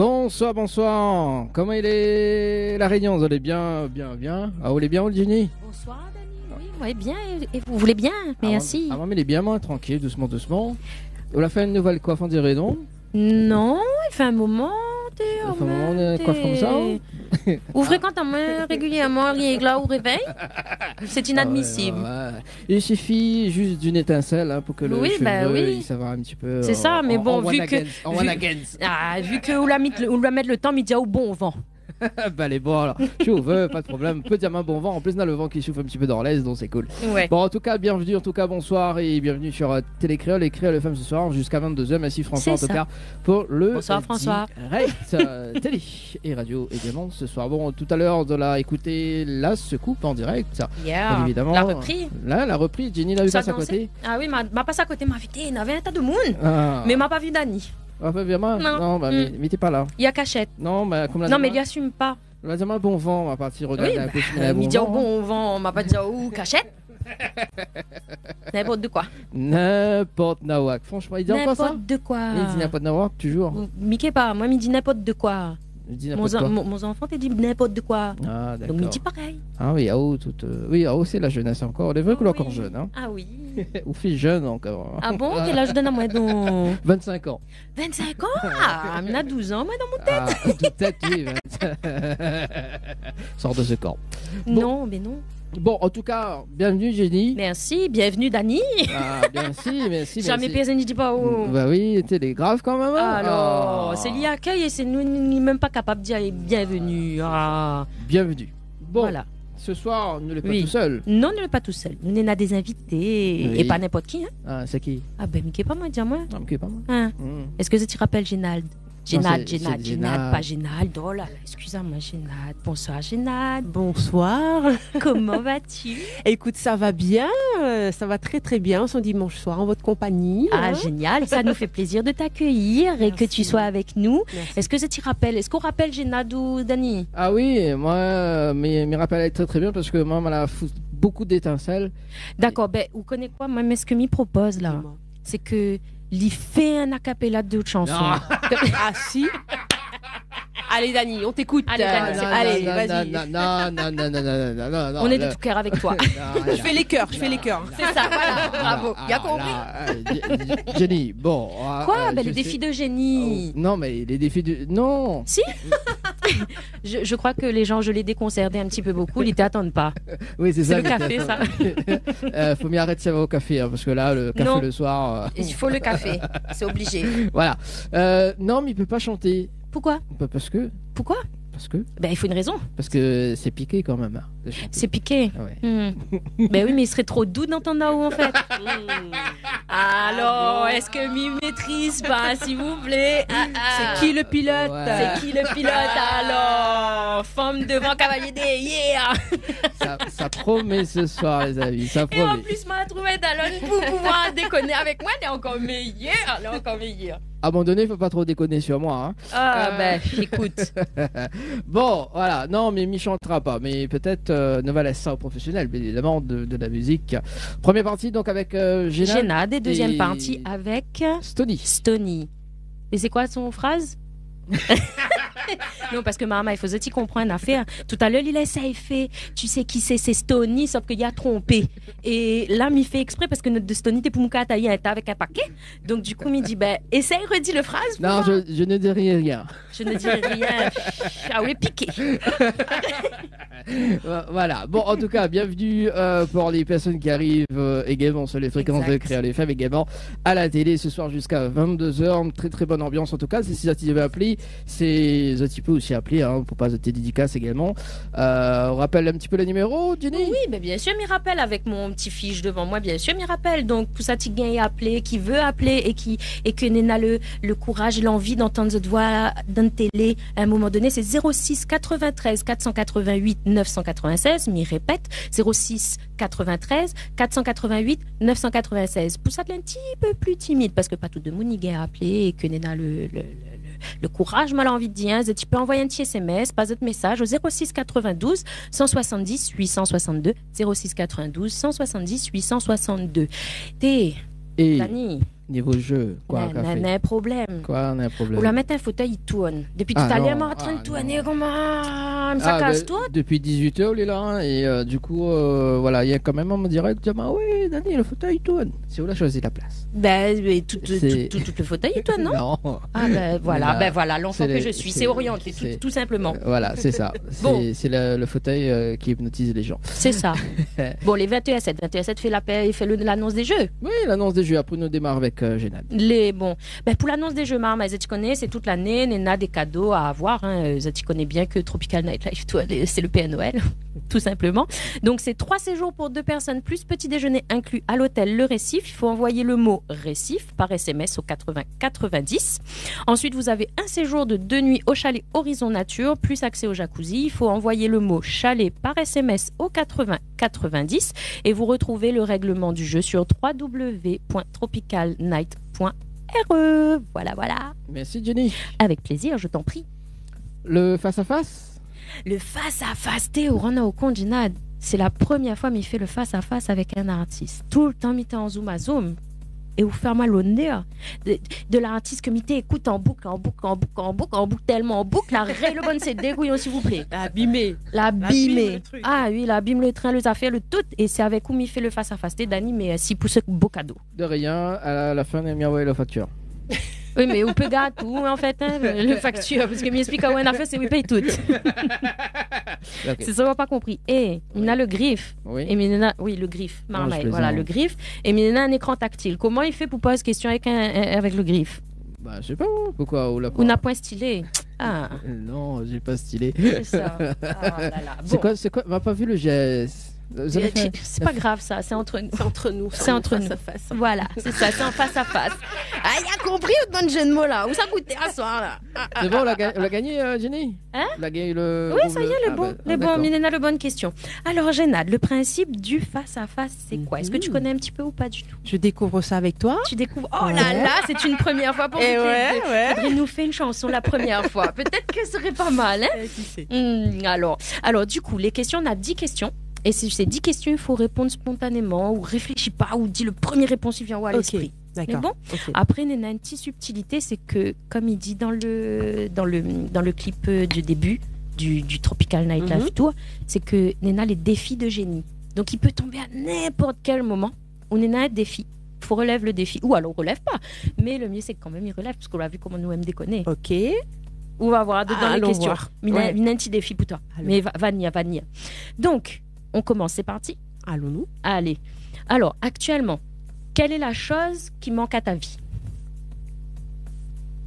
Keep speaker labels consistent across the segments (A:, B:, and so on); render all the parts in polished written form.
A: Bonsoir, bonsoir. Comment il est la Réunion? Vous allez bien? Ah, vous allez bien, Jenny?
B: Bonsoir, Dani. Oui, moi, bien. Et vous voulez bien? Merci.
A: Ah, mais il est bien, moi, tranquille, doucement. On a fait une nouvelle coiffe, on dirait, non?
B: Non, il fait un moment.
A: Il fait un moment, on coiffe comme ça.
B: Vous fréquentez régulièrement, rien que là au réveil? C'est inadmissible.
A: Il suffit juste d'une étincelle pour que le cheveu, ça va un petit peu.
B: C'est ça, mais bon, vu que vous la mettre le temps, il dit au bon vent.
A: Bah les bon alors, je veux, pas de problème, peut dire un bon vent, en plus on a le vent qui souffle un petit peu dans l'est, donc c'est cool.
B: Ouais.
A: Bon, en tout cas, bienvenue, bonsoir et bienvenue sur Télécréole et Créole FM ce soir jusqu'à 22h. Merci François en tout cas pour le
B: bonsoir François.
A: Télé et radio également ce soir. Bon, tout à l'heure on a écouté la secoupe en direct, ça.
B: Yeah.
A: Évidemment.
B: La reprise.
A: Là, la reprise, Jenny l'a vu passer à côté.
B: Ah oui, m'a passé à côté, m'a invité, il y avait un tas de monde, mais m'a pas vu Dani.
A: Ah, vraiment? Non, bah, mais t'es pas là.
B: Il y a cachette.
A: Non, mais comme
B: non, mais il assume pas.
A: On va dire un bon vent, on va partir regarder un peu.
B: Il dit au bon vent, on m'a pas dit où cachette. N'importe de quoi.
A: N'importe nawak. Franchement, il dit encore ça?
B: N'importe de quoi.
A: Il dit n'importe nawak, toujours.
B: Mickey pas, moi il dit n'importe de quoi. Mon enfant te dit n'importe de quoi.
A: Ah, d'accord.
B: Donc il dit pareil.
A: Ah oui, c'est la jeunesse encore. On est vrai qu'on est encore jeune. Hein.
B: Ah oui.
A: Ou fille jeune encore.
B: Ah bon? Quel âge donne à moi donc?
A: 25 ans.
B: 25 ans? Ah, il a 12 ans, moi, dans mon tête.
A: Ah, de tête, oui. Sors de ce corps.
B: Bon. Non, mais non.
A: Bon, en tout cas, bienvenue Jenny.
B: Merci, bienvenue Dani.
A: Ah, merci.
B: Jamais personne ne dit pas où.
A: Bah oui, t'es grave quand même. Hein?
B: Alors, c'est l'accueil et c'est nous même pas capable de dire bienvenue. Ah.
A: Bienvenue. Bon,
B: voilà.
A: Ce soir, nous ne sommes pas tout seul.
B: Non, nous ne sommes pas tout seul. Nous avons des invités. Oui. Et pas n'importe qui. Hein?
A: Ah, c'est qui?
B: Ah ben, Mickey pas moi, dis-moi.
A: Non, Mickey pas moi.
B: Hein? Est-ce que tu te rappelles Génald? Génald, pas Génald. Oh là là, excuse-moi, Génald. Bonsoir, Génald.
C: Bonsoir.
B: Comment vas-tu?
C: Écoute, ça va bien. Ça va très très bien ce dimanche soir en votre compagnie.
B: Ah, génial. Ça nous fait plaisir de t'accueillir et que tu sois avec nous.
C: Merci.
B: Est-ce que ça t'y rappelle? Est-ce qu'on rappelle Génald ou Dani?
A: Ah oui, moi, mes rappels allaient très très bien parce que moi, elle a foutu beaucoup d'étincelles.
B: D'accord, ben, vous connaissez quoi? Moi, mais ce que m'y propose là, c'est que il fait un acapella d'autres chansons.
C: Ah si. Allez Dani, on t'écoute.
B: Allez, Dani,
C: allez, vas-y.
A: Non.
B: On est de tout cœur avec toi.
C: Je fais les cœurs.
B: C'est ça, voilà. Bravo. Il a compris.
A: Jenny, bon.
B: Quoi? Les défis de génie.
A: Non, mais les défis de... Non.
B: Si. Je crois que les gens, je les déconcertais un petit peu beaucoup. Ils t'attendent pas.
A: Oui, c'est ça.
B: C'est le café, ça.
A: Faut m'y arrêter au café, parce que là, le café le soir...
B: Il faut le café. C'est obligé.
A: Voilà. Non, mais il peut pas chanter.
B: Pourquoi?
A: Parce que...
B: Pourquoi?
A: Parce que...
B: Ben, il faut une raison.
A: Parce que c'est piqué quand même.
B: C'est piqué.
A: Ouais.
B: Ben oui, mais il serait trop doux d'entendre là-haut en fait. Alors, est-ce que m'y maîtrise pas, s'il vous plaît?
C: C'est qui le pilote?
B: C'est qui le pilote alors? Femme devant, cavalier des yeah.
A: Ça promet ce soir, les amis. Ça promet.
B: Et en plus, m'a trouvé Dallon pour pouvoir déconner avec moi. Elle est encore meilleure.
A: Abandonné, faut pas trop déconner sur moi. Hein.
B: Ah, ben, écoute.
A: Bon, voilà. Non, mais m'y chantera pas. Mais peut-être ne va laisser ça aux professionnels, bien évidemment, de la musique. Première partie, donc, avec
B: Génad. Et deuxième partie avec Stony. Et c'est quoi son phrase? Non, parce que maman, il faut que tu comprennes une affaire. Tout à l'heure, il a essayé fait. Tu sais qui c'est Stony, sauf qu'il a trompé. Et là, il fait exprès parce que notre de Stony, t'es pour me tailler avec un paquet. Donc, du coup, il dit, ben, essaye, redis le phrase.
A: Non, je ne dis rien.
B: Je ne dirai rien. Ah oui, piqué.
A: Voilà. Bon, en tout cas, bienvenue pour les personnes qui arrivent également sur les fréquences de Créole FM, également à la télé ce soir jusqu'à 22h. Très très bonne ambiance en tout cas. C'est si tu avais appelé, c'est tu peux aussi appeler pour passer tes dédicaces également. On rappelle un petit peu le numéro, Jenny?
B: Oui, mais bien sûr, m'y rappelle avec mon petit fiche devant moi, bien sûr, m'y rappelle. Donc, pour ça, tu gagnes à appeler, qui veut appeler et que n'a le courage, l'envie d'entendre cette voix dans la télé à un moment donné, c'est 06 93 488 996. M'y répète, 06 93 488 996. Pour ça, c'est un petit peu plus timide parce que pas tout le monde y a appelé et que n'a le courage, moi, j'ai envie de dire, tu peux envoyer un petit SMS, pas d'autres message au 06 92 170 862, 06 92 170 862. Dani,
A: Niveau jeu, quoi,
B: On a un problème.
A: Quoi, on a un problème.
B: Ou la mettre un fauteuil, il tourne. Depuis tout à l'heure, il est en train de tourner comme ça casse tout.
A: Depuis 18h, il est là, hein, et du coup, voilà, il y a quand même un direct qui dit oui, Dani, le fauteuil il tourne. C'est où la choisi la place.
B: Ben, tout le fauteuil, il tourne, non?
A: Non.
B: Ah, ben voilà, l'enfant que je suis. C'est orienté,
A: c'est-
B: tout simplement.
A: Voilà, c'est ça.
B: Bon.
A: C'est le fauteuil qui hypnotise les gens.
B: C'est ça. Bon, les 21-7. 21-7 fait l'annonce des jeux.
A: Oui, l'annonce des jeux. Après, nous démarre avec Génal.
B: Pour l'annonce des jeux, Marma, tu connais, c'est toute l'année, Nena, des cadeaux à avoir. Tu connais bien que Tropical Nightlife, toi, c'est le PNOL, tout simplement. Donc, c'est 3 séjours pour 2 personnes, plus petit déjeuner inclus à l'hôtel Le Récif. Il faut envoyer le mot Récif par SMS au 80-90. Ensuite, vous avez un séjour de 2 nuits au chalet Horizon Nature, plus accès au jacuzzi. Il faut envoyer le mot chalet par SMS au 80-90 et vous retrouvez le règlement du jeu sur www.tropicalnight.re. Voilà.
A: Merci, Jenny.
B: Avec plaisir, je t'en prie.
A: Le face-à-face.
B: Le face-à-face, Théo, Rana au compte, Ginad. C'est la première fois qu'il fait le face-à-face avec un artiste. Tout le temps, il en zoom à zoom. Et vous faire mal au nez de l'artiste que Mité écoute en boucle, tellement en boucle, la règle le bon c'est dégoûtant, s'il vous plaît.
C: L'abîmer.
B: L'abîmer. Ah oui, l'abîme le train, les affaires, le tout. Et c'est avec où il fait le face-à-face. T'es Dani, mais si pour ce beau cadeau.
A: De rien, à la fin, il m'a envoyé la facture.
B: Oui, mais on peut garder tout, en fait, le facture. Parce que m'explique à où on a fait, c'est où il paye tout.
A: Okay.
B: C'est ça, on n'a pas compris. Et il a le griffe.
A: Oui.
B: Et Minena, oui, le griffe. Marmaille,
A: je
B: voilà,
A: plaisante.
B: le griffe. Et Minena, un écran tactile. Comment il fait pour poser question avec le griffe?
A: Bah, je sais pas, pourquoi on l'a pas.
B: On n'a point stylé. Ah,
A: Non, j'ai pas stylé.
B: c'est ça. Ah là là.
A: C'est quoi? On m'a pas vu le geste. Vous avez fait-
B: C'est pas grave, ça. C'est entre nous.
C: C'est entre nous.
B: C'est entre nous.
C: Face à face.
B: Voilà, c'est ça, c'est en face à face. Ah, il a compris autant de jeux de mots là. Où ça coûtait à soir là?
A: C'est bon, on l'a gagné, Jenny.
B: Hein?
A: On a gagné le.
B: Oui, ça y est, le bon.
A: d'accord.
B: Minena, le bonne question. Alors, Génad, le principe du face à face, c'est quoi? Est-ce que tu connais un petit peu ou pas du tout?
C: Je découvre ça avec toi.
B: Tu découvres. Oh là là, c'est une première fois pour
C: Eh
B: vous.
C: ouais.
B: Faudrait nous faire une chanson la première fois. Peut-être que ce serait pas mal, hein?
C: Qui sait?
B: Alors, du coup, les questions, on a 10 questions. Et ces 10 questions, il faut répondre spontanément ou réfléchis pas ou dis le premier réponse qui vient à l'esprit.
C: D'accord.
B: Mais bon,
C: Ok.
B: après, Nena, une petite subtilité, c'est que, comme il dit dans le clip du début du Tropical Nightlife Tour, c'est que Nena les défis de génie. Donc, il peut tomber à n'importe quel moment où Nena a un défi. Il faut relever le défi. Ou alors, on relève pas. Mais le mieux, c'est que quand même, il relève, parce qu'on a vu comment nous aime déconner.
C: Ok.
B: On va voir dedans les
C: Allons
B: questions.
C: voir.
B: Mais
C: Ouais.
B: un petit défi pour toi.
C: Allons.
B: Mais Vania. Donc, on commence, c'est parti.
C: Allons-nous.
B: Allez. Alors, actuellement, quelle est la chose qui manque à ta vie?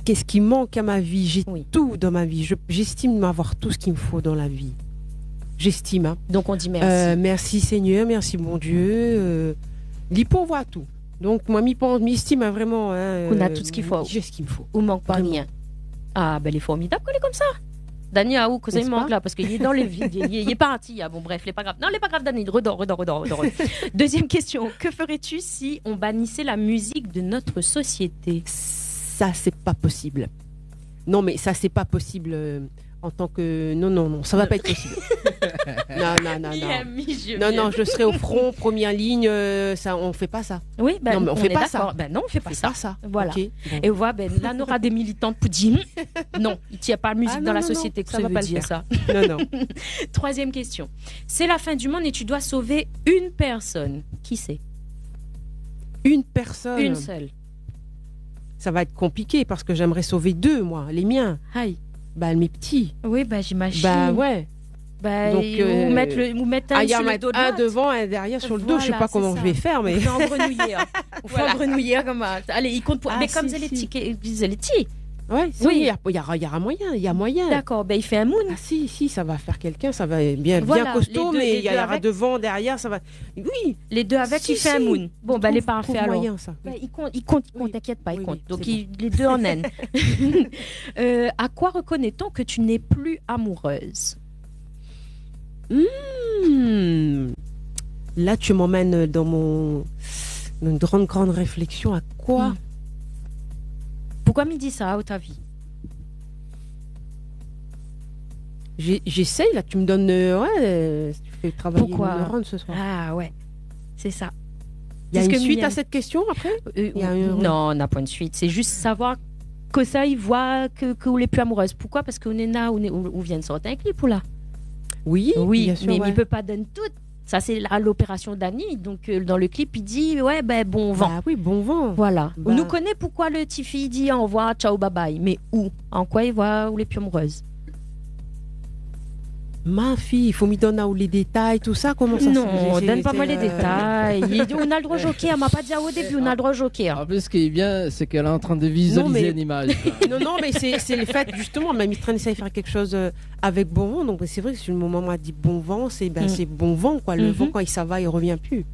C: Qu'est-ce qui manque à ma vie? J'ai
B: Oui.
C: tout dans ma vie. J'estime avoir tout ce qu'il me faut dans la vie. J'estime. Hein.
B: Donc, on dit merci.
C: Merci Seigneur, merci mon Dieu. Il pourvoit tout. Donc moi, m'estime vraiment. Hein,
B: On a tout ce qu'il faut.
C: J'ai ce qu'il me faut.
B: Ou manque pas
C: Vraiment.
B: rien. Ah, ben, il est formidable qu'elle est comme ça. Dani, où que ça
C: N'est-ce
B: il
C: pas
B: manque là? Parce qu'il est dans les vides. Il est parti. Ah, bon, bref, il n'est pas grave. Non, il n'est pas grave, Dani. Redors. Deuxième question. Que ferais-tu si on bannissait la musique de notre société?
C: Ça, c'est pas possible. Non, mais ça, c'est pas possible en tant que. Non, ça va pas être possible. Non, je serai au front, première ligne. Ça, on fait pas ça.
B: Oui, ben,
C: Non, mais on fait
B: est
C: pas ça.
B: d'accord. Ben non, on fait pas
C: On fait
B: ça.
C: pas ça.
B: Voilà.
C: Ok, bon.
B: Et on voit, ben, là, on aura des militantes pour dire non, il n'y a pas de musique
C: Ah,
B: dans
C: non,
B: la
C: non,
B: société,
C: non,
B: que
C: ça
B: ça
C: va
B: veut
C: pas le
B: dire
C: faire.
B: ça.
C: Non.
B: Troisième question. C'est la fin du monde et tu dois sauver une personne. Qui c'est?
C: Une personne.
B: Une seule.
C: Ça va être compliqué parce que j'aimerais sauver 2, moi, les miens.
B: Aïe.
C: Bah, mes petits.
B: Oui, bah, j'imagine.
C: Bah, ouais.
B: Bah,
C: Donc,
B: ou mettre un
C: Il y
B: sur
C: en
B: le
C: a
B: dos de
C: un
B: l'autre.
C: devant, un derrière sur le dos. Je sais
B: Voilà,
C: pas
B: c'est
C: comment
B: ça.
C: je vais faire,
B: On
C: mais.
B: fait en grenouiller. On fait en grenouiller comme ça. Allez, il compte pour.
C: Ah,
B: mais comme
C: si,
B: c'est les
C: si.
B: petits. Les petits.
C: Ouais, si,
B: Oui.
C: il y aura moyen. Il y a moyen.
B: D'accord, ben, il fait un moon.
C: Ah si, ça va faire quelqu'un, ça va bien
B: Voilà,
C: costaud,
B: les deux-
C: mais
B: les
C: il y
B: deux
C: aura
B: avec.
C: devant, derrière, ça va. Oui.
B: Les deux avec, il fait un moon. Bon, ben, les parfaits alors.
C: Moyen, ça.
B: Ben, il compte,
C: Oui.
B: t'inquiète pas, il
C: Oui,
B: compte.
C: oui,
B: Donc,
C: c'est
B: les deux en naine. À quoi reconnaît-on que tu n'es plus amoureuse?
C: Là, tu m'emmènes dans une grande réflexion. À quoi
B: Mm. Pourquoi me dit ça, à ta vie?
C: J'essaye, là, tu me donnes. Tu fais travailler
B: Pourquoi
C: les neurones ce soir.
B: Ah ouais, c'est ça.
C: Il y a
B: Puisque
C: une suite
B: Myriam-
C: à cette question après? Il y a
B: Non, on n'a pas une suite. C'est juste savoir que ça, il voit que vous les plus amoureuses. Pourquoi? Parce qu'on est là, on vient de sortir un clip ou là.
C: Oui,
B: Oui,
C: bien sûr,
B: mais
C: ouais.
B: il ne peut pas donner tout. Ça, c'est l'opération d'Annie. Donc, dans le clip, il dit ouais, ben bon vent.
C: Bah oui, bon vent.
B: Voilà.
C: Bah.
B: On nous connaît pourquoi le Tiffy dit au revoir, ciao, bye bye. Mais où? En quoi il voit où les plus amoureuses?
C: Ma fille, il faut me donner les détails, tout ça, comment ça
B: Non,
C: se
B: donne pas moi les détails. On a le droit au joker. Elle m'a pas dit au début, on a le droit au joker.
A: En plus, ce qui est bien, c'est qu'elle est en train de visualiser
C: Non, mais-
A: une image.
C: Non, non, mais c'est le fait, justement, même Mitran essaie de faire quelque chose avec bon vent. Donc, c'est vrai que si le moment m'a dit bon vent, c'est c'est bon vent, quoi. Le vent, quand il s'en va, il revient plus.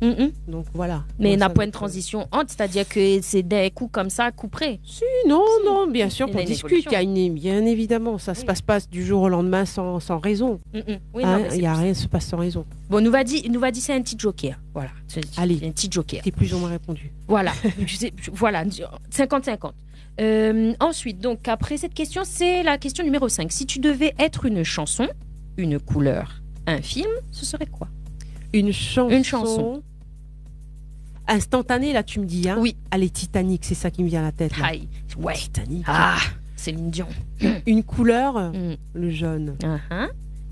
C: Donc, voilà.
B: Mais
C: Moi,
B: n'a
C: ça
B: pas
C: va
B: une
C: être-
B: transition entre, c'est-à-dire que c'est des coups comme ça, coup près.
C: Si, non, non, bien sûr,
B: Il y a
C: qu'on
B: une
C: discute.
B: évolution.
C: Il y a bien évidemment, ça se passe pas du jour au lendemain sans raison.
B: Oui, non,
C: Hein,
B: mais c'est
C: il y a
B: plus-
C: rien qui se passe sans raison.
B: Bon, nous va dire c'est un petit joker. Voilà.
C: Allez.
B: Un petit joker.
C: T'es plus ou moins répondu.
B: Voilà. Voilà. 50-50. Ensuite, donc, après cette question, c'est la question numéro 5. Si tu devais être une chanson, une couleur, un film, ce serait quoi?
C: Une chanson.
B: Une chanson.
C: Instantanée, là, tu me dis, hein?
B: Oui.
C: Allez, Titanic, c'est ça qui me vient à la tête. Là.
B: Aïe. Ouais.
C: Titanic.
B: Ah, Céline Dion.
C: Une couleur,
B: Mm.
C: le jaune.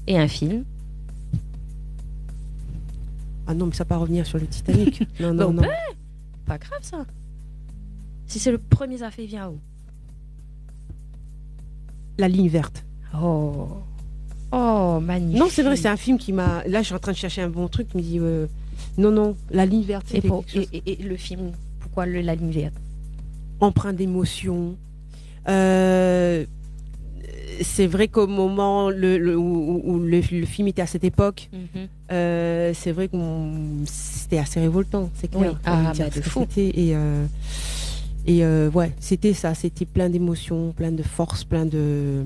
B: Et un film.
C: Ah non, mais ça va pas revenir sur le Titanic. Non, non,
B: Bon,
C: non.
B: Pas grave, ça. Si c'est le premier affaire, il vient où?
C: La ligne verte.
B: Oh. Oh, magnifique.
C: Non, c'est vrai, c'est un film qui m'a. Là, je suis en train de chercher un bon truc qui me dit. Non, non, la ligne verte,
B: Et,
C: c'est quelque chose.
B: et le film, pourquoi la ligne verte?
C: Empreint d'émotion. C'est vrai qu'au moment où le film était à cette époque, c'est vrai que c'était assez révoltant, c'est clair.
B: Oui.
C: J'ai envie de
B: Ah,
C: dire
B: bah,
C: ce
B: de
C: que
B: fou.
C: c'était. Et ouais, c'était ça, c'était plein d'émotions, plein de force, plein de.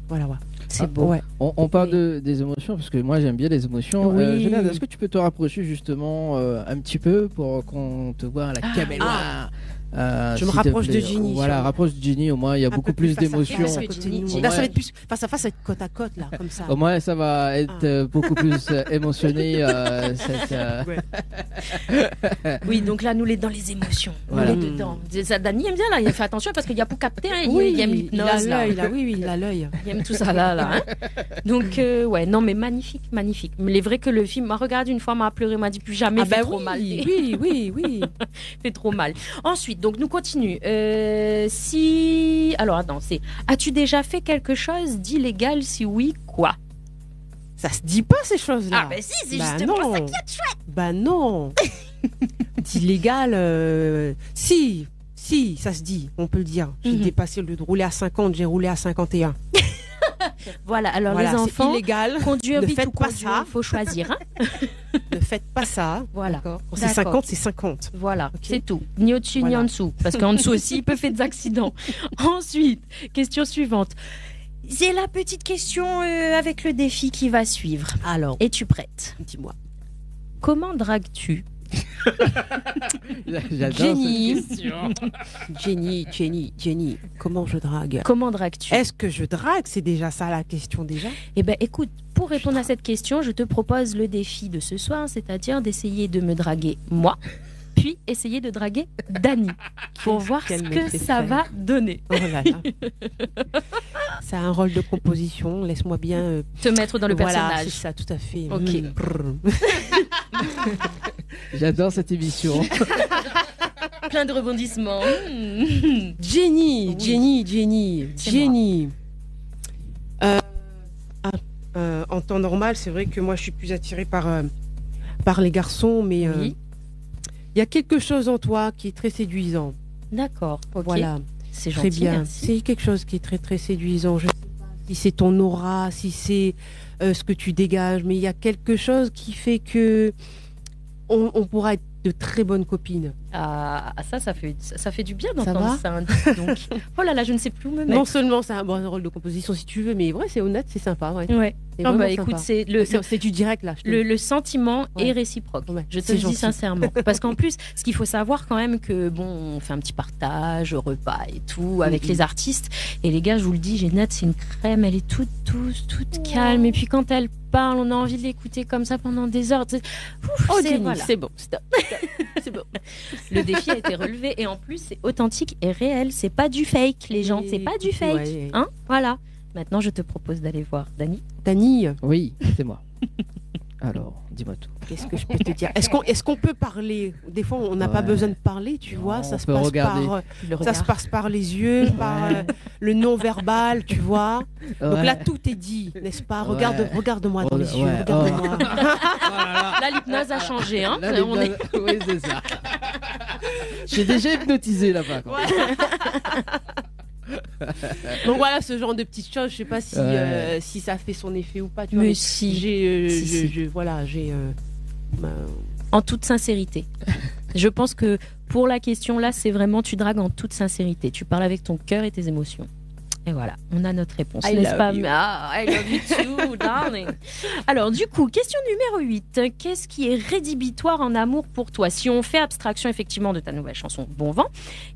C: Voilà, ouais.
B: C'est beau.
C: Ouais.
A: On parle des émotions, parce que moi j'aime bien les émotions.
C: Oui.
A: Genève, est-ce que tu peux te rapprocher justement un petit peu pour qu'on te voit à la caméra?
C: Je me
A: s'il te
C: rapproche
A: plaît.
C: de Ginny,
A: Voilà,
C: sur-
A: rapproche de Ginny, au moins il y a
C: Un
A: beaucoup
C: peu plus
A: plus
C: face à face,
A: d'émotions.
B: parce que Ginny,
A: Au
C: Là, ça
A: moins-
C: va être plus face à face, ça va être côte à côte, là, comme ça.
A: Au moins, ça va être beaucoup plus émotionné.
B: Oui, donc là, nous les dans les émotions.
A: Voilà.
B: Nous les dedans. Ça, Dani aime bien là. Il fait attention parce qu'il y a pour capter. Hein,
C: Oui,
B: il aime
C: il a
B: l'hypnose là.
C: l'œil, là, oui, il a l'œil.
B: Il aime tout ça là. Hein. Donc ouais, non mais magnifique, magnifique. Mais il est vrai que le film m'a regardé une fois, m'a pleuré, m'a dit plus jamais, fait trop mal.
C: oui, oui, oui.
B: Fait trop mal. Ensuite, donc nous continuons. Alors attends, as-tu déjà fait quelque chose d'illégal? Si oui, quoi?
C: Ça se dit pas ces choses-là.
B: Ah ben si, c'est
C: Bah
B: justement
C: non.
B: ça qui est chouette.
C: Bah non. D'illégal, si, ça se dit, on peut le dire. J'ai dépassé le de rouler à 50, j'ai roulé à 51.
B: Voilà, alors
C: Voilà,
B: les
C: c'est
B: enfants,
C: illégal.
B: conduire
C: Ne
B: vite
C: faites
B: ou
C: pas
B: conduire,
C: ça.
B: il faut choisir. Hein.
C: Ne faites pas ça.
B: Voilà.
C: D'accord. Quand c'est
B: D'accord.
C: 50, c'est 50.
B: Voilà,
C: Ok.
B: c'est tout. Ni au-dessus ni
C: Voilà.
B: en dessous. Parce qu'en dessous aussi, il peut faire des accidents. Ensuite, question suivante. C'est la petite question avec le défi qui va suivre.
C: Alors,
B: Es-tu prête?
C: dis-moi.
B: Comment dragues-tu?
A: J'adore
C: Jenny.
A: cette question.
C: Jenny, comment je drague?
B: Comment dragues-tu?
C: Est-ce que je drague? C'est déjà ça la question déjà.
B: Eh bien, écoute, pour répondre à cette question, je te propose le défi de ce soir, c'est-à-dire d'essayer de me draguer moi, puis essayer de draguer Dani, pour voir ce
C: qu'elle me
B: que
C: fait
B: ça
C: faire.
B: va donner.
C: Oh là là. C'est un rôle de composition. Laisse-moi bien.
B: Te mettre dans le
C: Voilà,
B: personnage.
C: c'est ça, tout à fait.
B: Ok.
C: Brrr.
A: J'adore cette émission.
B: Plein de rebondissements.
C: Jenny,
B: Oui.
C: Jenny.
B: C'est
C: En temps normal, c'est vrai que moi, je suis plus attirée par les garçons, mais
B: Oui.
C: il y a quelque chose en toi qui est très séduisant.
B: D'accord, ok.
C: Voilà,
B: C'est
C: très
B: gentil,
C: bien.
B: merci.
C: C'est quelque chose qui est très très séduisant. Je sais pas si c'est ton aura, si c'est ce que tu dégages, mais il y a quelque chose qui fait que on pourra être de très bonnes copines.
B: Ah, ça fait du bien
C: Ça
B: d'entendre
C: va
B: ça. Hein, donc. Oh là là, je ne sais plus où me mettre.
C: Non seulement c'est un bon rôle de composition si tu veux, mais vrai, c'est honnête, c'est sympa. Ouais.
B: Ouais.
C: C'est
B: Non,
C: vraiment
B: bah écoute,
C: sympa. C'est du direct là.
B: Le sentiment
C: Ouais.
B: est réciproque.
C: Ouais,
B: Je te
C: c'est
B: le dis
C: gentil.
B: sincèrement. Parce qu'en plus, ce qu'il faut savoir quand même que bon, on fait un petit partage, repas et tout avec les artistes. Et les gars, je vous le dis, Ginette, c'est une crème. Elle est toute douce, toute calme. Et puis quand elle parle, on a envie de l'écouter comme ça pendant des heures.
C: Jenny,
B: Voilà.
C: c'est bon, stop. C'est bon.
B: Le défi a été relevé et en plus, c'est authentique et réel. C'est pas du fake, les gens. C'est pas du fake.
C: Ouais.
B: Hein, voilà. Maintenant, je te propose d'aller voir Dani.
C: Dani,
A: Oui, c'est moi. Alors, dis-moi tout.
C: qu'est-ce que je peux te dire? Est-ce qu'on peut parler? Des fois, on n'a pas
A: Ouais.
C: besoin de parler, tu
A: Non,
C: vois.
A: on
C: Ça se
A: peut
C: passe
A: regarder.
C: par,
B: Le
C: ça
B: regard.
C: se passe par les yeux, par le non-verbal, tu vois. Donc
A: Ouais.
C: là, tout est dit, n'est-ce pas?
A: Ouais.
C: Regarde-moi dans les
A: Ouais.
C: yeux, regarde-moi.
B: Là, l'hypnose a changé. Hein.
A: Là,
B: On est-
A: Oui, c'est ça. J'ai déjà hypnotisé là-bas. Quoi.
C: Donc voilà, ce genre de petites choses, je sais pas si,
A: Ouais.
C: si ça fait son effet ou pas. Tu
B: Mais
C: vois,
B: si.
C: J'ai, voilà, j'ai.
B: En toute sincérité. Je pense que pour la question là, c'est vraiment tu dragues en toute sincérité. Tu parles avec ton cœur et tes émotions. Et voilà, on a notre réponse,
C: I
B: n'est-ce
C: love
B: pas?
C: you.
B: Ah, I love you too, darling. Alors du coup, question numéro 8. Qu'est-ce qui est rédhibitoire en amour pour toi? Si on fait abstraction effectivement de ta nouvelle chanson Bon Vent,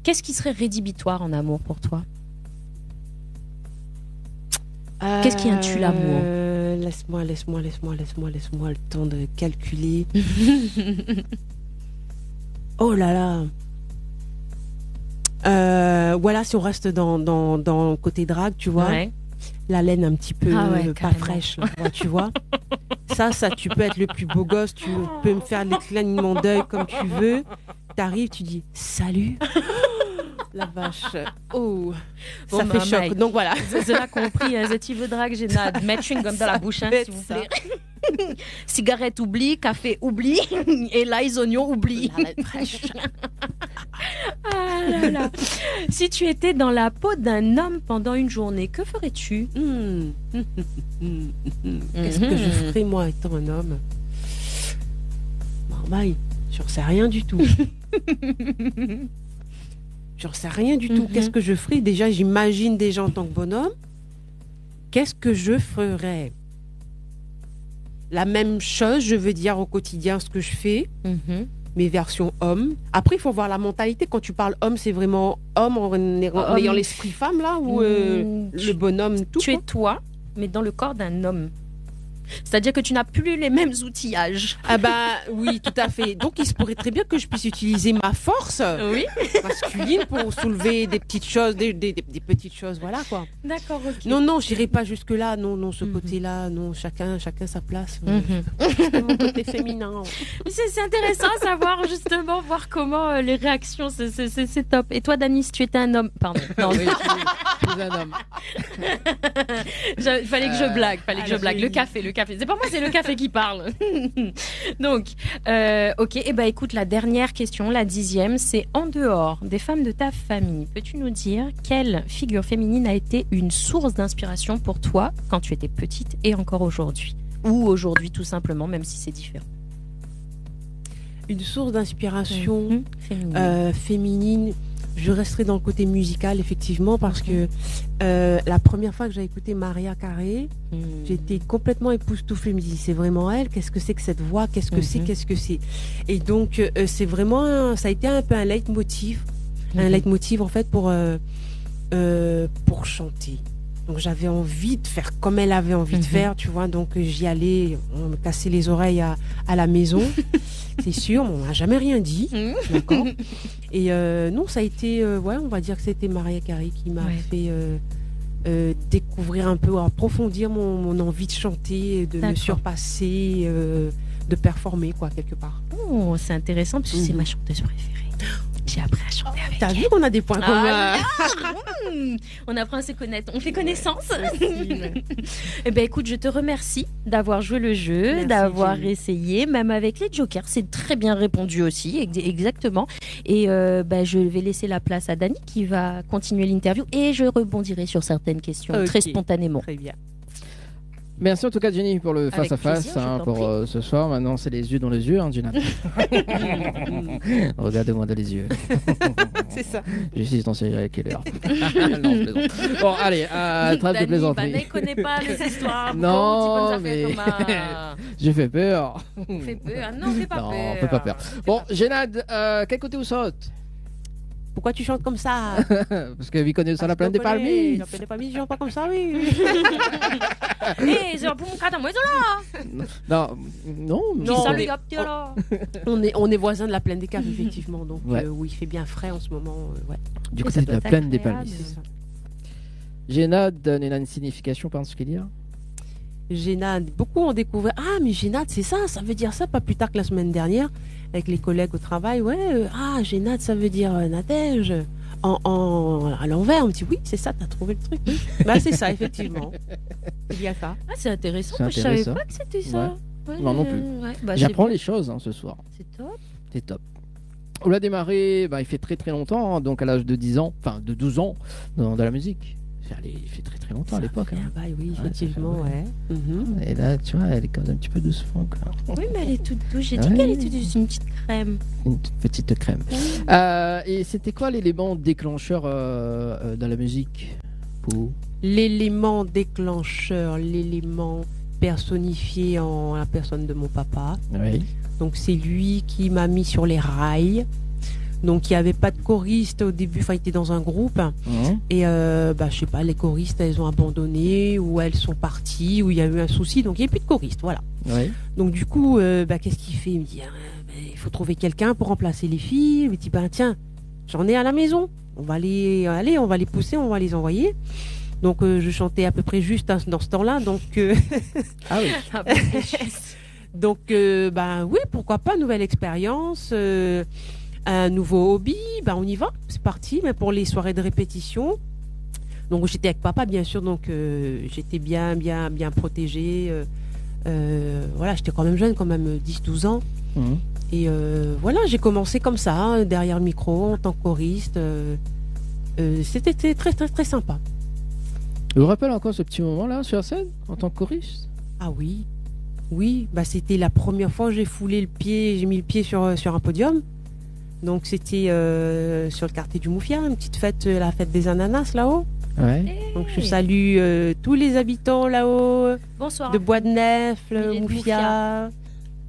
B: qu'est-ce qui serait rédhibitoire en amour pour toi? Qu'est-ce qui tue l'amour?
C: Laisse-moi le temps de calculer. Oh là là. Voilà, si on reste dans le côté drague, tu vois,
B: Ouais.
C: la laine un petit peu
B: Ah ouais,
C: pas
B: carrément.
C: fraîche, là, tu vois. Ça, tu peux être le plus beau gosse, tu peux me faire les clignements d'œil comme tu veux. T'arrives, tu dis salut. La vache. Oh,
B: Bon,
C: ça
B: bah,
C: fait choc.
B: Mike.
C: Donc voilà.
B: C'est là compris, hein, si tu veux drague, j'ai de mettre chewing gum dans la bouche, hein,
C: Faites
B: s'il vous
C: ça.
B: plaît. Cigarette oublie, café oublie, et là, les oignons oublie.
C: La laine fraîche.
B: Ah là là. Si tu étais dans la peau d'un homme pendant une journée, que ferais-tu?
C: Qu'est-ce que je ferais moi étant un homme? Marmaille, j'en sais rien du tout. J'en sais rien du tout.
B: Mhm.
C: Qu'est-ce que je ferais? Déjà, j'imagine déjà en tant que bonhomme. Qu'est-ce que je ferais? La même chose, je veux dire au quotidien ce que je fais,
B: Mhm.
C: mes versions hommes. Après, il faut voir la mentalité. Quand tu parles homme, c'est vraiment homme en
B: Homme.
C: ayant l'esprit femme là ou le bonhomme tout
B: Tu es
C: quoi.
B: toi, mais dans le corps d'un homme. C'est-à-dire que tu n'as plus les mêmes outillages.
C: Ah bah oui, tout à fait. Donc il se pourrait très bien que je puisse utiliser ma force
B: Oui.
C: masculine pour soulever des petites choses, des petites choses, voilà quoi.
B: D'accord, ok.
C: Non, j'irai pas jusque là, non, ce
B: Mhm.
C: côté-là, non, chacun sa place.
B: Mhm.
C: C'est mon côté féminin.
B: C'est intéressant à savoir, justement, voir comment les réactions, c'est top. Et toi, Dani, si tu étais un homme. Pardon. Non,
A: Oui, je suis un homme.
B: il fallait que je blague, Le café. C'est pas moi, c'est le café qui parle. Donc, ok. Et ben, écoute, la dernière question, la 10e, c'est en dehors des femmes de ta famille, peux-tu nous dire quelle figure féminine a été une source d'inspiration pour toi quand tu étais petite et encore aujourd'hui? Ou aujourd'hui, tout simplement, même si c'est différent.
C: Une source d'inspiration
B: Féminine.
C: féminine. Je resterai dans le côté musical, effectivement, parce que la première fois que j'ai écouté Maria Carey, j'étais complètement époustouflée. Je me dis, c'est vraiment elle? Qu'est-ce que c'est que cette voix? Qu'est-ce que c'est? Et donc, c'est vraiment, ça a été un peu un leitmotiv. Un leitmotiv, en fait, pour chanter. Donc, j'avais envie de faire comme elle avait envie de faire, tu vois. Donc, j'y allais, on me cassait les oreilles à la maison. C'est sûr, on m'a jamais rien dit. D'accord. Et non, ça a été, ouais, on va dire que c'était Maria Carey qui m'a fait découvrir un peu, approfondir mon envie de chanter, de me
B: D'accord.
C: surpasser, de performer, quoi, quelque part.
B: Oh, c'est intéressant parce que c'est ma chanteuse préférée. J'ai appris à chanter avec
C: T'as
B: elle.
C: vu qu'on a des points communs?
B: On apprend à se connaître, on fait connaissance. Eh ben écoute, je te remercie d'avoir joué le jeu,
C: Merci,
B: d'avoir
C: Jenny.
B: essayé, même avec les jokers, c'est très bien répondu aussi, exactement. Et je vais laisser la place à Dani qui va continuer l'interview et je rebondirai sur certaines questions
C: Ok.
B: très spontanément.
C: Très bien.
A: Merci en tout cas Jenny pour le
B: Avec
A: face-à-face
B: plaisir, je t'en
A: pour ce soir. Maintenant c'est les yeux dans les yeux, hein, Jenna. Regarde-moi dans les yeux.
C: C'est ça.
A: Je suis ton serial killer. Non, je plaisante. Bon, allez, trêve de plaisanterie.
B: Dani, connaît pas les histoires.
A: Non,
B: mais...
A: J'ai fait peur.
B: Fais peur. Non, fais pas
A: Non,
B: peur.
A: fais pas peur. Bon, Génade, quel côté vous saute?
C: Pourquoi tu chantes comme ça?
A: Parce que vous connaissez ça la plaine des palmiers.
C: La plaine des palmiers, je chante pas comme ça, oui.
B: Eh, c'est pour mon cadre, moi,
A: Non, non.
C: Non,
B: salut,
C: mais- on est voisins de la plaine des caves, effectivement. Donc,
A: Ouais.
C: oui, il fait bien frais en ce moment. Ouais.
A: Du
B: Et
A: côté
B: ça
A: de
B: peut
A: la
B: être
A: plaine des
B: agréable.
A: palmiers.
C: C'est ça.
A: Génade donne une signification particulière.
C: Génade, beaucoup ont découvert. Ah, mais Génade, c'est ça, ça veut dire ça. Pas plus tard que la semaine dernière, avec les collègues au travail. Ouais, Génade, ça veut dire Nadège. À l'envers, on me dit oui, c'est ça, t'as trouvé le truc. Oui. Bah, c'est ça, effectivement. Il y a ça.
B: Ah, c'est intéressant.
A: C'est
B: Je savais
A: intéressant.
B: pas que c'était ça. Ouais,
A: Moi non plus.
B: ouais. Bah,
A: J'apprends
B: j'ai-
A: les choses ce soir.
B: C'est top.
A: C'est top. On l'a démarré, il fait très très longtemps, hein, donc à l'âge de 10 ans, enfin de 12 ans, dans la musique. Il fait très très longtemps à l'époque.
C: Ah,
A: Hein.
C: bah oui, effectivement,
A: ça fait,
C: ouais. Mhm.
A: Et là, tu vois, elle est quand même un petit peu doucement. Quoi.
B: Oui, mais elle est toute douce. J'ai dit
A: Ouais.
B: qu'elle était douce, une petite crème.
A: Une toute petite crème. Et c'était quoi l'élément déclencheur dans la musique pour...
C: L'élément déclencheur, l'élément personnifié en la personne de mon papa.
A: Oui.
C: Donc c'est lui qui m'a mis sur les rails. Donc il n'y avait pas de choriste au début, enfin il était dans un groupe. Et je sais pas, les choristes elles ont abandonné ou elles sont parties ou il y a eu un souci, donc il n'y a plus de choristes, voilà.
A: Oui.
C: Donc du coup, qu'est-ce qu'il fait? Il me dit, il faut trouver quelqu'un pour remplacer les filles. Il me dit, tiens, j'en ai à la maison, on va les pousser, on va les envoyer. Donc je chantais à peu près juste dans ce temps-là, donc
A: Ah oui.
B: Ah, bah, c'est juste.
C: donc oui, pourquoi pas, nouvelle expérience, un nouveau hobby, on y va, c'est parti. Mais pour les soirées de répétition, donc j'étais avec papa bien sûr, donc j'étais bien protégée. Voilà, j'étais quand même jeune, quand même 10-12 ans.
A: Mhm.
C: Et voilà, j'ai commencé comme ça, hein, derrière le micro, en tant que choriste. C'était très, très, très sympa.
A: Je vous rappelle encore ce petit moment-là sur la scène, en tant que choriste?
C: Ah oui, oui, c'était la première fois que j'ai foulé le pied, j'ai mis le pied sur un podium. Donc c'était sur le quartier du Moufia, une petite fête, la fête des ananas là-haut.
A: Ouais.
C: Donc je salue tous les habitants là-haut,
B: Bonsoir.
C: de Bois de Nef,
B: Il est de
C: Moufia.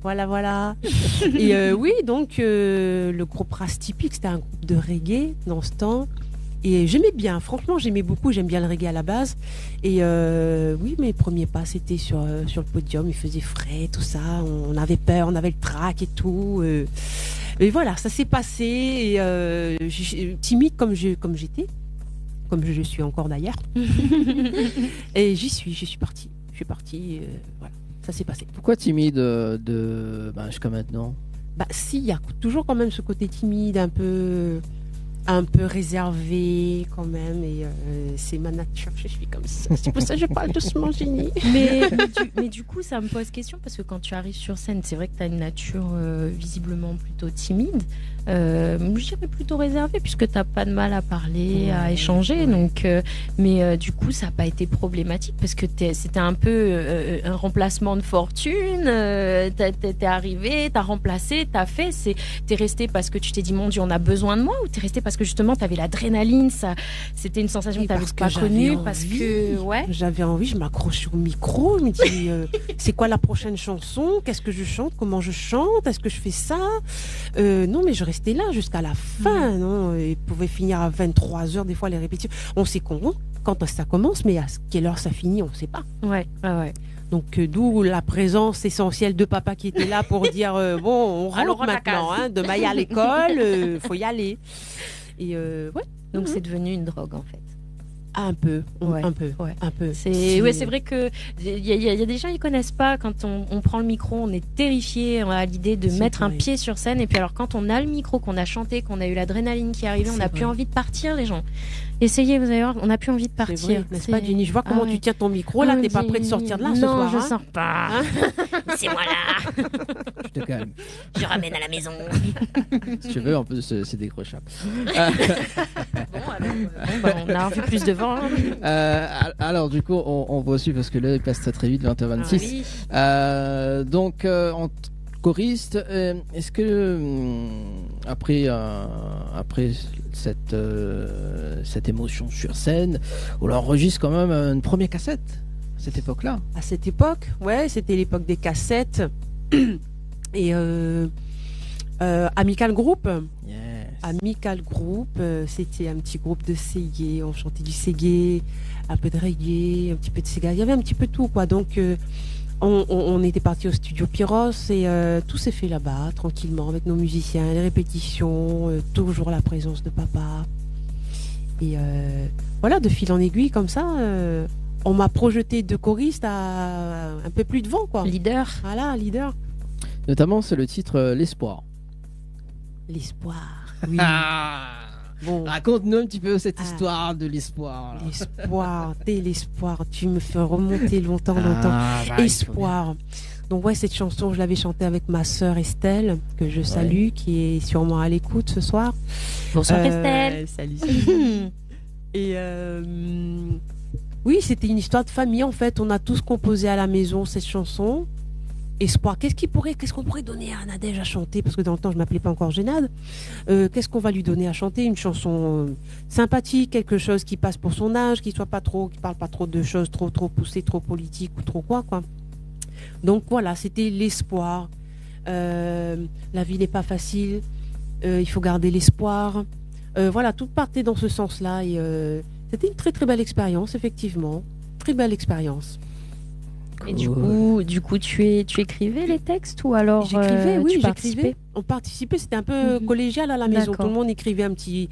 C: Voilà. Et oui, donc le groupe Race Typique, c'était un groupe de reggae dans ce temps. Et j'aimais bien, franchement, j'aimais beaucoup, j'aime bien le reggae à la base. Et oui, mes premiers pas, c'était sur le podium, il faisait frais, tout ça. On avait peur, on avait le trac et tout. Et voilà, ça s'est passé. Et, timide comme j'étais, comme je suis encore d'ailleurs. Et je suis partie. Je suis partie, voilà, ça s'est passé.
A: Pourquoi timide jusqu'à maintenant?
C: Si, il y a toujours quand même ce côté timide, un peu réservé quand même, et c'est ma nature, je suis comme ça. C'est pour ça que je parle doucement, Génie.
B: Mais du coup, ça me pose question parce que quand tu arrives sur scène, c'est vrai que tu as une nature visiblement plutôt timide. Je dirais plutôt réservée puisque tu n'as pas de mal à parler, à échanger. Donc, mais du coup, ça n'a pas été problématique parce que c'était un peu un remplacement de fortune. T'es arrivé, t'as remplacé, t'as fait. T'es resté parce que tu t'es dit, mon Dieu, on a besoin de moi, ou t'es resté parce que justement, t'avais l'adrénaline, c'était une sensation que t'avais pas connue, parce que, ouais.
C: J'avais envie, je m'accroche au micro, je me dis, c'est quoi la prochaine chanson? Qu'est-ce que je chante? Comment je chante? Est-ce que je fais ça? Non, mais je restais là jusqu'à la fin, non? Il pouvait finir à 23h, des fois, les répétitions. On sait quand ça commence, mais à quelle heure ça finit, on ne sait pas.
B: Ouais.
C: Donc, d'où la présence essentielle de papa qui était là pour dire bon, on rentre maintenant, hein, demain il y a l'école, faut y aller. Et ouais.
B: Donc, c'est devenu une drogue, en fait.
C: Un peu.
B: C'est vrai que il y a des gens qui connaissent pas. Quand on prend le micro, on est terrifié à l'idée de mettre un pied sur scène. Et puis alors quand on a le micro, qu'on a chanté, qu'on a eu l'adrénaline qui est arrivée, on n'a plus envie de partir, les gens. Essayez, vous allez voir, on n'a plus envie de partir.
C: C'est vrai, n'est-ce pas, Jenny? Je vois comment tu tiens ton micro là. T'es pas prêt de sortir de là ce soir.
B: Non, je sors pas. C'est moi là.
A: Je te calme.
B: Je ramène à la maison.
A: Si tu veux, en plus, c'est décrochable.
B: On a envie plus de vent. avant.
A: Alors, du coup, on va suivre parce que là, il passe très vite, 20h26.
B: Ah, oui.
A: Donc, en choriste, est-ce que après cette émotion sur scène, on enregistre quand même une première cassette à cette époque-là?
C: À cette époque, ouais, c'était l'époque des cassettes. Et Amical Group.
A: Yes.
C: Amical Group, c'était un petit groupe de Ségué. On chantait du Ségué, un peu de reggae, un petit peu de Séga. Il y avait un petit peu tout, quoi. Donc, on était parti au studio Pyros et tout s'est fait là-bas, tranquillement, avec nos musiciens, les répétitions, toujours la présence de papa. Et voilà, de fil en aiguille, comme ça, on m'a projeté de choriste à un peu plus devant, quoi.
B: Leader.
C: Voilà, leader.
A: Notamment, c'est le titre L'Espoir.
C: L'espoir. Oui. Bon.
A: Raconte-nous un petit peu cette histoire de l'espoir.
C: L'espoir, dès l'espoir. Tu me fais remonter longtemps. Espoir. Donc ouais, cette chanson, je l'avais chantée avec ma sœur Estelle, que je salue, qui est sûrement à l'écoute ce soir.
B: Bonsoir Estelle.
C: Salut. Et oui, c'était une histoire de famille en fait. On a tous composé à la maison cette chanson. Espoir. Qu'est-ce qu'on pourrait donner à Nadège à chanter? Parce que dans le temps, je m'appelais pas encore Génade. Qu'est-ce qu'on va lui donner à chanter? Une chanson sympathique, quelque chose qui passe pour son âge, qui parle pas trop de choses trop poussées, trop politiques ou trop quoi. Donc voilà, c'était l'espoir. La vie n'est pas facile. Il faut garder l'espoir. Voilà, tout partait dans ce sens-là. Et c'était une très très belle expérience, effectivement. Très belle expérience.
B: Et du coup, tu écrivais les textes ou alors
C: j'écrivais, oui,
B: tu participais?
C: On participait, c'était un peu collégial à la maison. Tout le monde écrivait un petit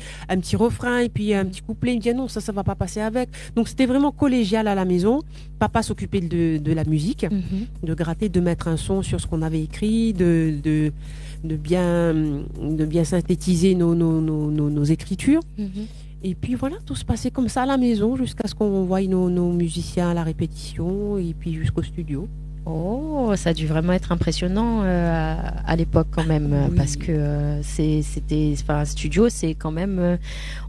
C: refrain et puis un petit couplet. Il me disait non, ça va pas passer avec. Donc c'était vraiment collégial à la maison. Papa s'occupait de la musique, de gratter, de mettre un son sur ce qu'on avait écrit, de bien synthétiser nos écritures. Et puis voilà, tout se passait comme ça à la maison jusqu'à ce qu'on voie nos musiciens à la répétition et puis jusqu'au studio.
B: Oh, ça a dû vraiment être impressionnant à l'époque quand même, oui. Parce que un studio, c'est quand même,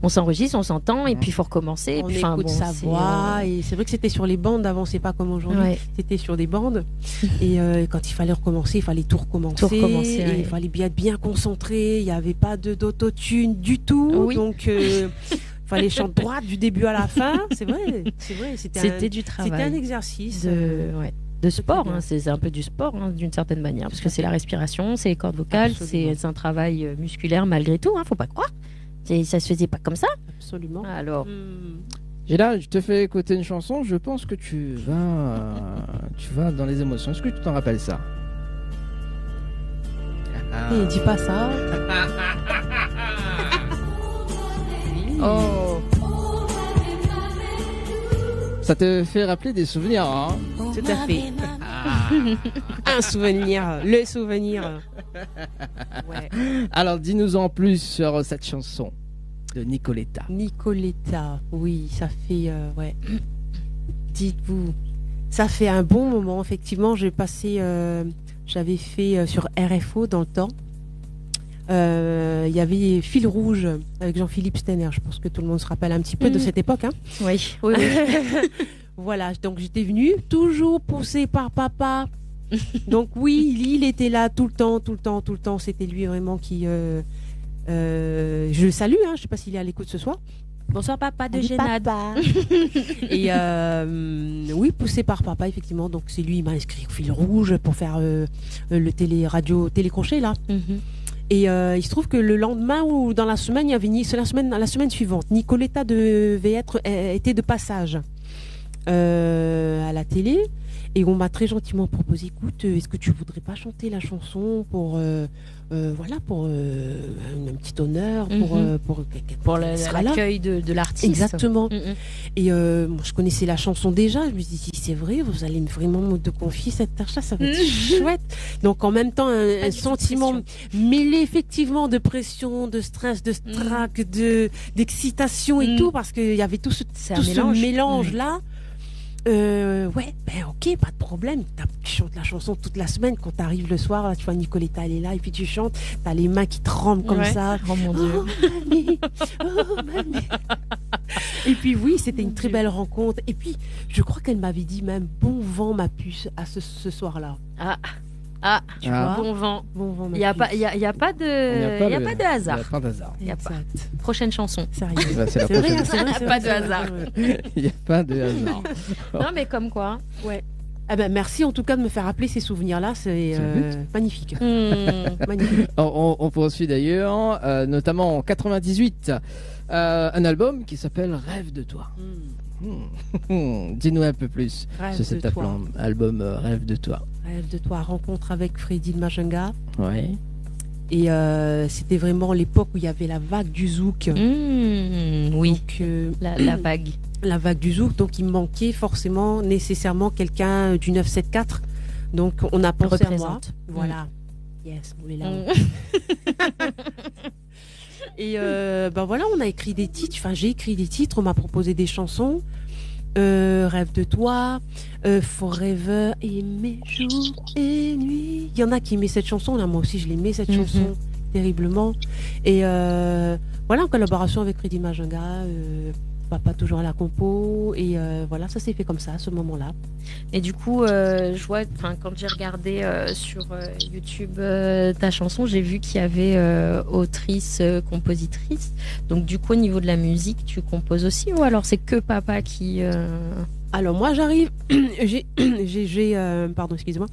B: on s'enregistre, on s'entend et puis il faut recommencer.
C: On écoute sa voix et c'est vrai que c'était sur les bandes avant, c'est pas comme aujourd'hui, c'était sur des bandes et quand il fallait recommencer, il fallait tout recommencer et il fallait bien être bien concentré, il n'y avait pas d'autotune du tout, donc fallait chanter droit du début à la fin, c'est vrai,
B: c'était du travail.
C: C'était un exercice.
B: De sport, c'est un peu du sport d'une certaine manière, parce que c'est la respiration, c'est les cordes vocales, c'est un travail musculaire malgré tout, faut pas croire. Ça se faisait pas comme ça.
C: Absolument.
B: Alors,
A: Géla, je te fais écouter une chanson, je pense que tu vas dans les émotions. Est-ce que tu t'en rappelles ça?
C: Et dis pas ça.
B: Oh.
A: Ça te fait rappeler des souvenirs, hein?
C: Tout à fait. Un souvenir, le souvenir.
A: Ouais. Alors, dis-nous en plus sur cette chanson de Nicoletta.
C: Nicoletta, oui, ça fait, dites-vous, ça fait un bon moment, effectivement. J'avais fait sur RFO dans le temps. Il y avait Fil Rouge avec Jean-Philippe Steiner. Je pense que tout le monde se rappelle un petit peu de cette époque.
B: Oui.
C: Voilà, donc j'étais venue, toujours poussée par papa. Donc oui, il était là tout le temps. C'était lui vraiment qui... je le salue, je ne sais pas s'il est à l'écoute ce soir.
B: Bonsoir papa de Génade.
C: Et oui, poussé par papa, effectivement. Donc c'est lui, il m'a inscrit au Fil Rouge pour faire le télécrochet là. Et il se trouve que le lendemain ou dans la semaine, c'est la semaine suivante, Nicoletta était de passage à la télé et on m'a très gentiment proposé, écoute, est-ce que tu voudrais pas chanter la chanson pour un petit honneur
B: pour l'accueil de l'artiste.
C: Exactement. Et moi, je connaissais la chanson déjà. Je me dis, si c'est vrai, vous allez vraiment me confier cette tâche-là, ça va être chouette. Donc en même temps, un sentiment mêlé effectivement de pression, de stress, de strac, d'excitation et tout, parce qu'il y avait tout ce mélange-là. Ok, pas de problème. Tu chantes la chanson toute la semaine. Quand t'arrives le soir, là, tu vois Nicoletta, elle est là, et puis tu chantes. T'as les mains qui tremblent comme ça.
B: Oh mon Dieu.
C: Oh mamie. Et puis oui, c'était une très belle rencontre. Et puis, je crois qu'elle m'avait dit même bon vent ma puce à ce soir-là.
B: Tu vois, bon vent. Il n'y a pas de hasard.
A: Il n'y a pas d'hasard.
B: Prochaine chanson.
C: Sérieux.
A: C'est la prochaine.
C: C'est vrai,
B: Pas de hasard.
A: Il n'y a pas de hasard.
B: Non, mais comme quoi.
C: Ouais. Eh ben, merci en tout cas de me faire rappeler ces souvenirs-là, c'est magnifique. Magnifique.
A: On poursuit d'ailleurs, notamment en 98, un album qui s'appelle Rêve de toi. Dis-nous un peu plus sur cet album Rêve de toi.
C: Rêve de toi, rencontre avec Freddy de Majunga.
A: Ouais.
C: Et c'était vraiment l'époque où il y avait la vague du zouk.
B: Oui,
C: donc,
B: la vague.
C: La vague du zouk, donc il me manquait forcément, nécessairement quelqu'un du 974. Donc on a pensé à moi. Voilà. Yes, on est là. Et ben voilà, on a écrit des titres. Enfin, j'ai écrit des titres. On m'a proposé des chansons. Rêve de toi, Forever et mes jours et nuits. Il y en a qui aimaient cette chanson. Là, moi aussi, je l'aimais cette chanson terriblement. Et voilà, en collaboration avec Freddy Majunga. Papa toujours à la compo et voilà, ça s'est fait comme ça à ce moment-là.
B: Et du coup, je vois, quand j'ai regardé sur YouTube ta chanson, j'ai vu qu'il y avait autrice, compositrice. Donc du coup, au niveau de la musique, tu composes aussi ou alors c'est que papa qui
C: Alors moi, j'arrive, j'ai pardon, excusez-moi.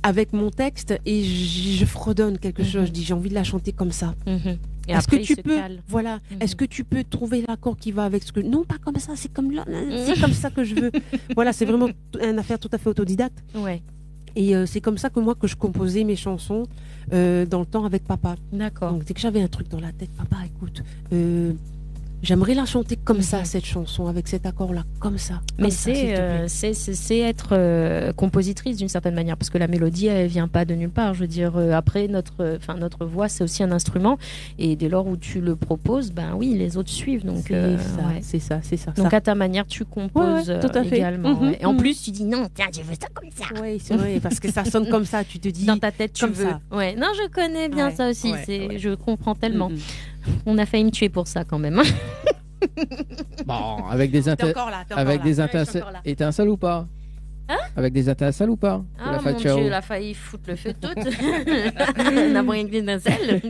C: Avec mon texte et je fredonne quelque chose. Je dis j'ai envie de la chanter comme ça.
B: Et
C: est-ce
B: après,
C: que tu peux, voilà, est-ce que tu peux trouver l'accord qui va avec ce que non, pas comme ça, c'est comme là, c'est comme ça que je veux. Voilà, c'est vraiment une affaire tout à fait autodidacte.
B: Ouais.
C: Et c'est comme ça que moi que je composais mes chansons dans le temps avec papa.
B: D'accord.
C: Donc dès que j'avais un truc dans la tête, papa, écoute. J'aimerais la chanter comme ça, cette chanson, avec cet accord-là, comme ça.
B: Mais c'est être compositrice d'une certaine manière, parce que la mélodie, elle vient pas de nulle part. Je veux dire, après, notre voix, c'est aussi un instrument. Et dès lors où tu le proposes, ben oui, les autres suivent. Donc,
C: c'est ça.
B: Donc, à ta manière, tu composes
C: tout à fait.
B: également. Et en plus, tu dis non, tiens, je veux ça comme ça.
C: Oui, c'est vrai, parce que ça sonne comme ça. Tu te dis.
B: Dans ta tête, tu veux.
C: Ça.
B: Ouais. Non, je connais bien ça aussi. Je comprends tellement. On a failli me tuer pour ça quand même.
A: Bon, avec des étincelles ou pas? Avec des étincelles ou pas?
B: Ah mon Dieu, elle a failli foutre le feu de toute. Elle n'a rien que des étincelles.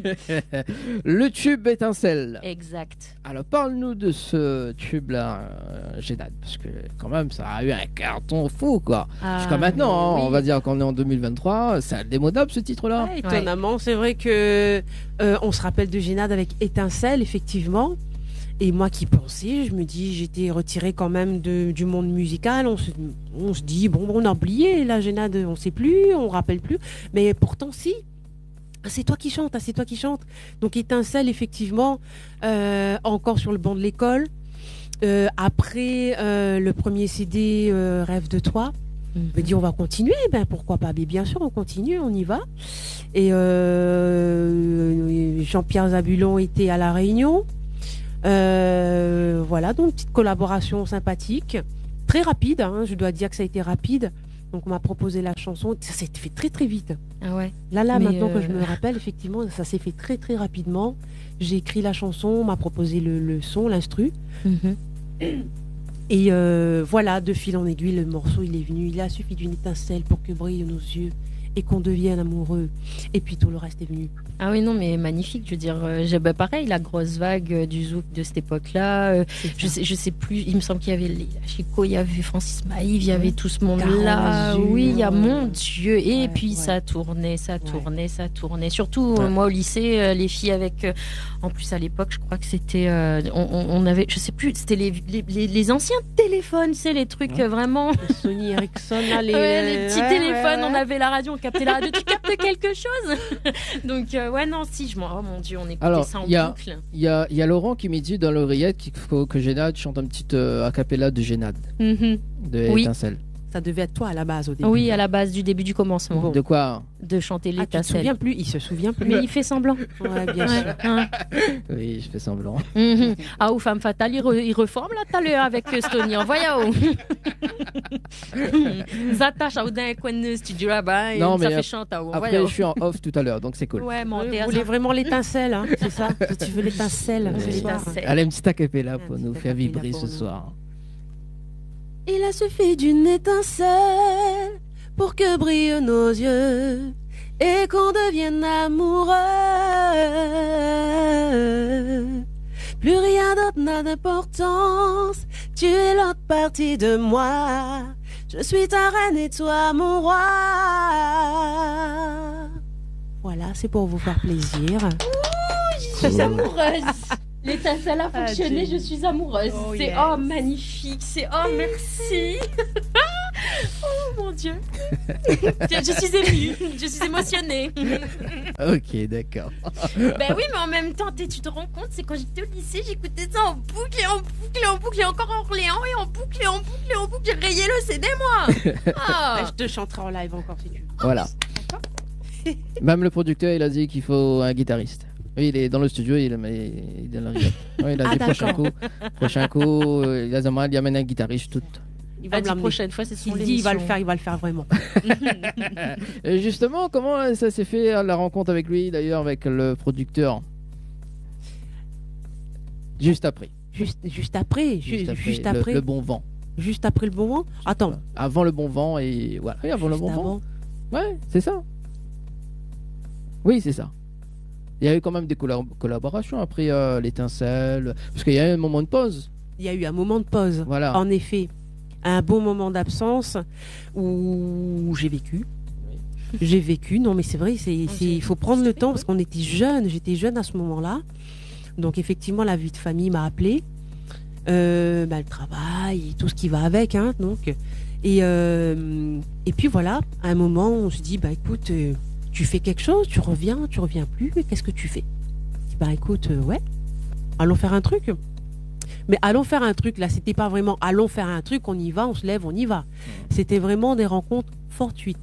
A: Le tube étincelle.
B: Exact.
A: Alors parle-nous de ce tube-là, Génade, parce que quand même ça a eu un carton fou quoi. Jusqu'à maintenant, on va dire qu'on est en 2023, c'est indémodable ce titre-là.
C: Ouais, étonnamment, c'est vrai que on se rappelle de Génade avec étincelle, effectivement. Et moi qui pensais, je me dis, j'étais retirée quand même du monde musical. On se dit, bon, on a oublié la Génade, on sait plus, on rappelle plus. Mais pourtant, si, c'est toi qui chantes, c'est toi qui chantes. Donc étincelle, effectivement, encore sur le banc de l'école. Après le premier CD, Rêve de toi. Je me dis, on va continuer, ben pourquoi pas. Mais bien sûr, on continue, on y va. Et Jean-Pierre Zabulon était à La Réunion. Voilà, donc petite collaboration sympathique, très rapide, hein, je dois dire que ça a été rapide. Donc on m'a proposé la chanson, ça s'est fait très très vite.
B: Ah ouais.
C: Là maintenant que je me rappelle, effectivement, ça s'est fait très très rapidement. J'ai écrit la chanson, on m'a proposé le son, l'instru. Et voilà, de fil en aiguille, le morceau il est venu. Il a suffi d'une étincelle pour que brillent nos yeux et qu'on devienne amoureux. Et puis tout le reste est venu.
B: Ah oui, non, mais magnifique. Je veux dire, pareil, la grosse vague du zouk de cette époque-là. Je sais plus, il me semble qu'il y avait Chico, il y avait Francis Maïve, il y avait tout ce monde-là. Oui, il y a mon Dieu. Et puis ça tournait. Surtout, moi, au lycée, les filles avec... en plus, à l'époque, je crois que c'était... on avait, je sais plus, c'était les anciens téléphones, c'est les trucs vraiment...
C: Les Sony Ericsson, là, les
B: petits téléphones, on avait la radio, on captait la radio. Tu captes quelque chose? Donc... ouais, non, si, oh mon Dieu, on écoutait ça en boucle.
A: Il y a Laurent qui me dit dans l'oreillette qu'il faut que Génade chante un petit a cappella de Génade. De Étincelle.
C: Ça devait être toi à la base au début.
B: Oui, à la base du début du commencement.
C: Bon.
A: De quoi?
B: De chanter
C: Ah, tu te
B: l'étincelle.
C: souviens plus? Il se souvient plus.
B: Mais il fait semblant.
C: Ouais, bien sûr.
B: Hein.
A: Oui, je fais semblant.
B: Mhm. Ah, ou Femme Fatale, il reforme là tout à l'heure avec Stony. Voyons. Zatache à Oudin Kwen studio là-bas.
A: Non,
B: Ça
A: mais
B: fait chanter.
A: Après, je suis en off tout à l'heure, donc c'est cool.
B: Ouais, mon
C: Vous
B: Dieu.
C: voulez vraiment l'étincelle, hein, c'est ça? Tu veux l'étincelle
A: Oui.
C: ce soir.
B: L'étincelle.
A: Allez, un petit acapella
C: Un
A: pour
C: petit
A: nous faire
C: acapella
A: vibrer
C: pour
A: ce
C: nous.
A: soir.
C: Il a suffi d'une étincelle pour que brillent nos yeux et qu'on devienne amoureux. Plus rien d'autre n'a d'importance. Tu es l'autre partie de moi. Je suis ta reine et toi mon roi. Voilà, c'est pour vous faire plaisir.
B: Je suis amoureuse. L'étincelle a fonctionné,
C: Jenny.
B: je suis amoureuse.
C: Oh,
B: C'est
C: yes.
B: oh magnifique, c'est oh merci. Oh mon Dieu. Je suis émue, je suis émotionnée.
A: Ok, d'accord.
B: Ben oui, mais en même temps, tu te rends compte, c'est quand j'étais au lycée, j'écoutais ça en boucle et en boucle et en boucle et encore en Orléans et en boucle et en boucle et en boucle. J'ai rayé le CD moi. Ah.
C: Je te chanterai en live encore si tu veux.
A: Voilà. Même le producteur, il a dit qu'il faut un guitariste. Oui, il est dans le studio, il est dans la rivière. Oui, il a
C: Ah,
A: dit prochain coup, il a demandé, il amène un guitariste tout.
C: Il
B: Va
C: va me
B: dire
C: l'amener.
B: prochaine fois, c'est son
C: Il dit il va le faire vraiment.
A: Et justement, comment ça s'est fait la rencontre avec lui, d'ailleurs, avec le producteur? Juste après.
C: Juste après, juste après,
A: Le bon vent.
C: juste après le bon moment. Attends,
A: Avant le bon vent et voilà. Oui, avant le
C: juste
A: bon vent.
C: avant.
A: Ouais, c'est ça. Oui, c'est ça. Il y a eu quand même des collaborations après l'étincelle, parce qu'il y a eu un moment de pause.
C: Il y a eu un moment de pause.
A: Voilà.
C: En effet, un bon moment d'absence où j'ai vécu. J'ai vécu, non mais c'est vrai, il faut prendre le temps parce qu'on était jeunes, j'étais jeune à ce moment-là. Donc effectivement, la vie de famille m'a appelée. Le travail, et tout ce qui va avec. Hein, donc. Et puis voilà, à un moment, on se dit, écoute, tu fais quelque chose, tu reviens plus, qu'est-ce que tu fais? Je dis, écoute, ouais, allons faire un truc. Mais allons faire un truc, là, c'était pas vraiment allons faire un truc, on y va, on se lève, on y va. C'était vraiment des rencontres fortuites.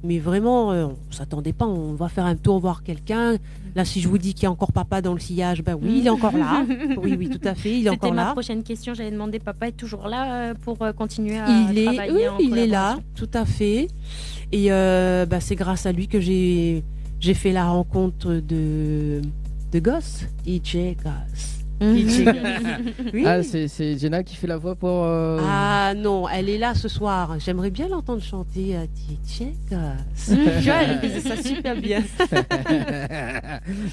C: Mais vraiment, on s'attendait pas, on va faire un tour voir quelqu'un. Là, si je vous dis qu'il y a encore papa dans le sillage, oui, il est encore là. Oui, tout à fait, il est encore
B: C'était ma
C: là.
B: prochaine question, j'allais demander, papa est toujours là pour continuer à
C: Oui,
B: travailler en
C: il est là,
B: collaboration.
C: tout à fait. Et c'est grâce à lui que j'ai fait la rencontre de Goss, DJ Goss. DJ Goss. Oui.
A: Ah, c'est Jenna qui fait la voix pour.
C: Ah non, elle est là ce soir. J'aimerais bien l'entendre chanter DJ Goss. Elle faisait ça super bien.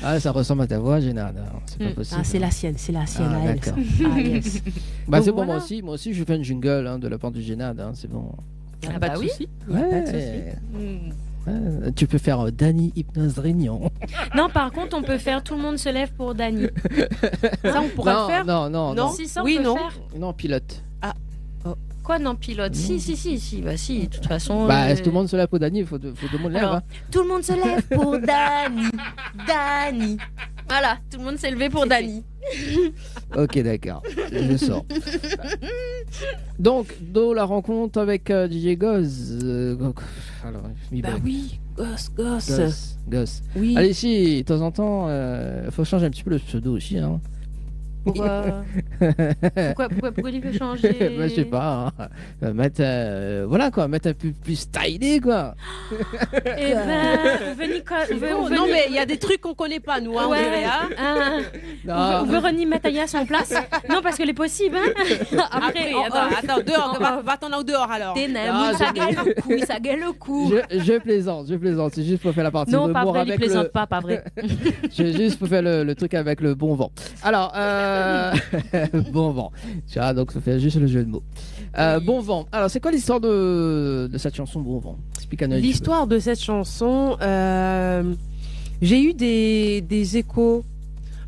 A: Ah, ça ressemble à ta voix, Jenna. Non, c'est pas possible.
C: Ah, c'est la sienne,
A: Ah,
C: à elle.
A: d'accord.
C: Ah, yes.
A: Bah,
C: Donc,
A: c'est bon,
C: voilà.
A: moi aussi, je fais une jingle de la part du Génade, c'est bon.
C: Y a
B: Ah
C: pas
B: bah
C: de
B: oui.
C: souci. Y a pas de souci.
A: Ouais, tu peux faire Dany Hypnose Réunion.
B: Non, par contre, on peut faire tout le monde se lève pour Dany.
C: Ça, on pourrait
A: non,
C: le faire.
A: non.
B: Si, ça, on
C: Oui,
B: peut
C: non.
B: faire.
A: Non, pilote.
B: Quoi, non, pilote? Si, bah si, de toute façon.
A: Bah, tout le monde se lève pour Dany, il faut tout le monde lève.
B: Alors,
A: Hein.
B: tout le monde se lève pour Dany. Voilà, tout le monde s'est levé pour Dany.
A: Ok, d'accord. Je sors. Donc, dans la rencontre avec DJ Goz. Alors,
C: Oui, Goss.
A: Goss.
C: Oui.
A: Allez, si, de temps en temps, faut changer un petit peu le pseudo aussi. Hein.
B: Pourquoi tu veux changer?
A: Bah, je sais pas. Hein. Mettre un peu plus stylé, quoi.
B: Eh ben,
C: Non, mais il y a des trucs qu'on connaît pas, nous, hein, on dirait, hein.
B: On veut René Mataya à son place? Non, parce que c'est possible, hein. Après,
C: Attends, dehors, va t'en aller dehors alors.
B: ça gueule le coup.
A: Je plaisante. C'est juste pour faire la partie
B: Non, pas
A: humour
B: vrai, il
A: avec
B: plaisante pas vrai.
A: Juste pour faire le truc avec le bon vent. Alors, bon vent. Tu vois, donc ça fait juste le jeu de mots. Bon vent. Alors, c'est quoi l'histoire de cette chanson Bon vent? Explique-nous.
C: L'histoire de cette chanson, j'ai eu des échos.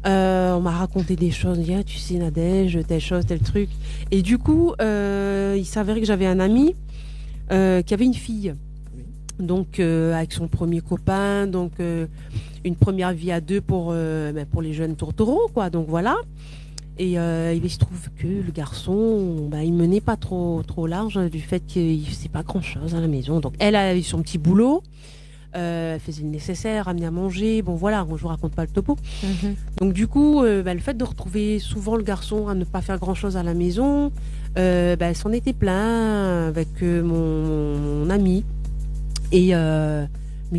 C: On m'a raconté des choses. On dit, tu sais, Nadège, telle chose, tel truc. Et du coup, il s'avérait que j'avais un ami qui avait une fille. Donc, avec son premier copain. Donc, une première vie à deux pour les jeunes tourtereaux, quoi. Donc, voilà. Et il se trouve que le garçon, il menait pas trop large du fait qu'il faisait pas grand-chose à la maison. Donc elle a eu son petit boulot, elle faisait le nécessaire, ramenait à manger. Bon voilà, je vous raconte pas le topo. Donc du coup, le fait de retrouver souvent le garçon à ne pas faire grand-chose à la maison, elle s'en était plaint avec mon ami. Et me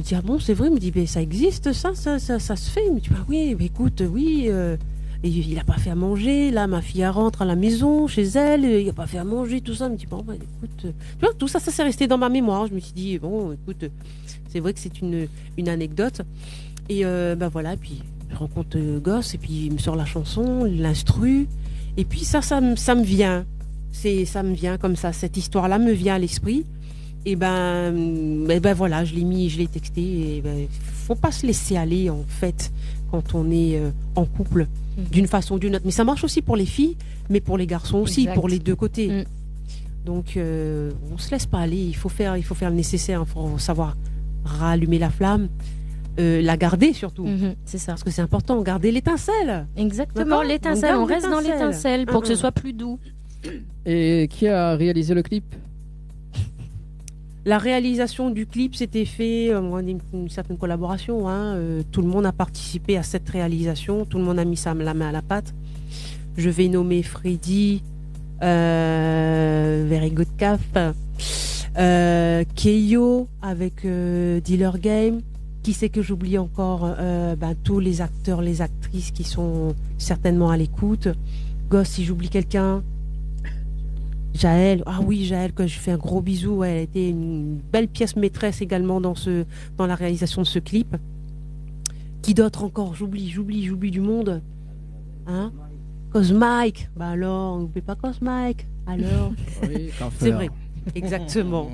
C: dit ah bon c'est vrai, il me dit ça existe ça se fait. Il me dit oui, écoute oui. Et il a pas fait à manger, là ma fille elle rentre à la maison chez elle, il a pas fait à manger, tout ça. Il me dit bon écoute, tu vois, tout ça s'est resté dans ma mémoire. Je me suis dit bon écoute, c'est vrai que c'est une anecdote. Et voilà, puis je rencontre gosse et puis il me sort la chanson, l'instru, et puis ça me vient, ça me vient comme ça, cette histoire là me vient à l'esprit. Et voilà, je l'ai texté. Et faut pas se laisser aller en fait quand on est en couple d'une façon ou d'une autre. Mais ça marche aussi pour les filles, mais pour les garçons aussi, pour les deux côtés. Donc on se laisse pas aller. Il faut faire le nécessaire. Il faut savoir rallumer la flamme, la garder surtout.
B: C'est ça.
C: Parce que c'est important, garder l'étincelle.
B: Exactement, l'étincelle. On reste dans l'étincelle pour que ce soit plus doux.
A: Et qui a réalisé le clip?
C: La réalisation du clip s'était fait une certaine collaboration. Tout le monde a participé à cette réalisation. Tout le monde a mis la main à la pâte. Je vais nommer Freddy, Very Good Calf, Keio avec Dealer Game. Qui c'est que j'oublie encore? Tous les acteurs, les actrices qui sont certainement à l'écoute. Gosse, si j'oublie quelqu'un. Jaël, Jaël, que je fais un gros bisou. Elle a été une belle pièce maîtresse également dans la réalisation de ce clip. Qui d'autre encore? J'oublie du monde. Cosmike. Alors, n'oubliez pas Cosmike. Alors,
A: oui,
C: c'est vrai, exactement.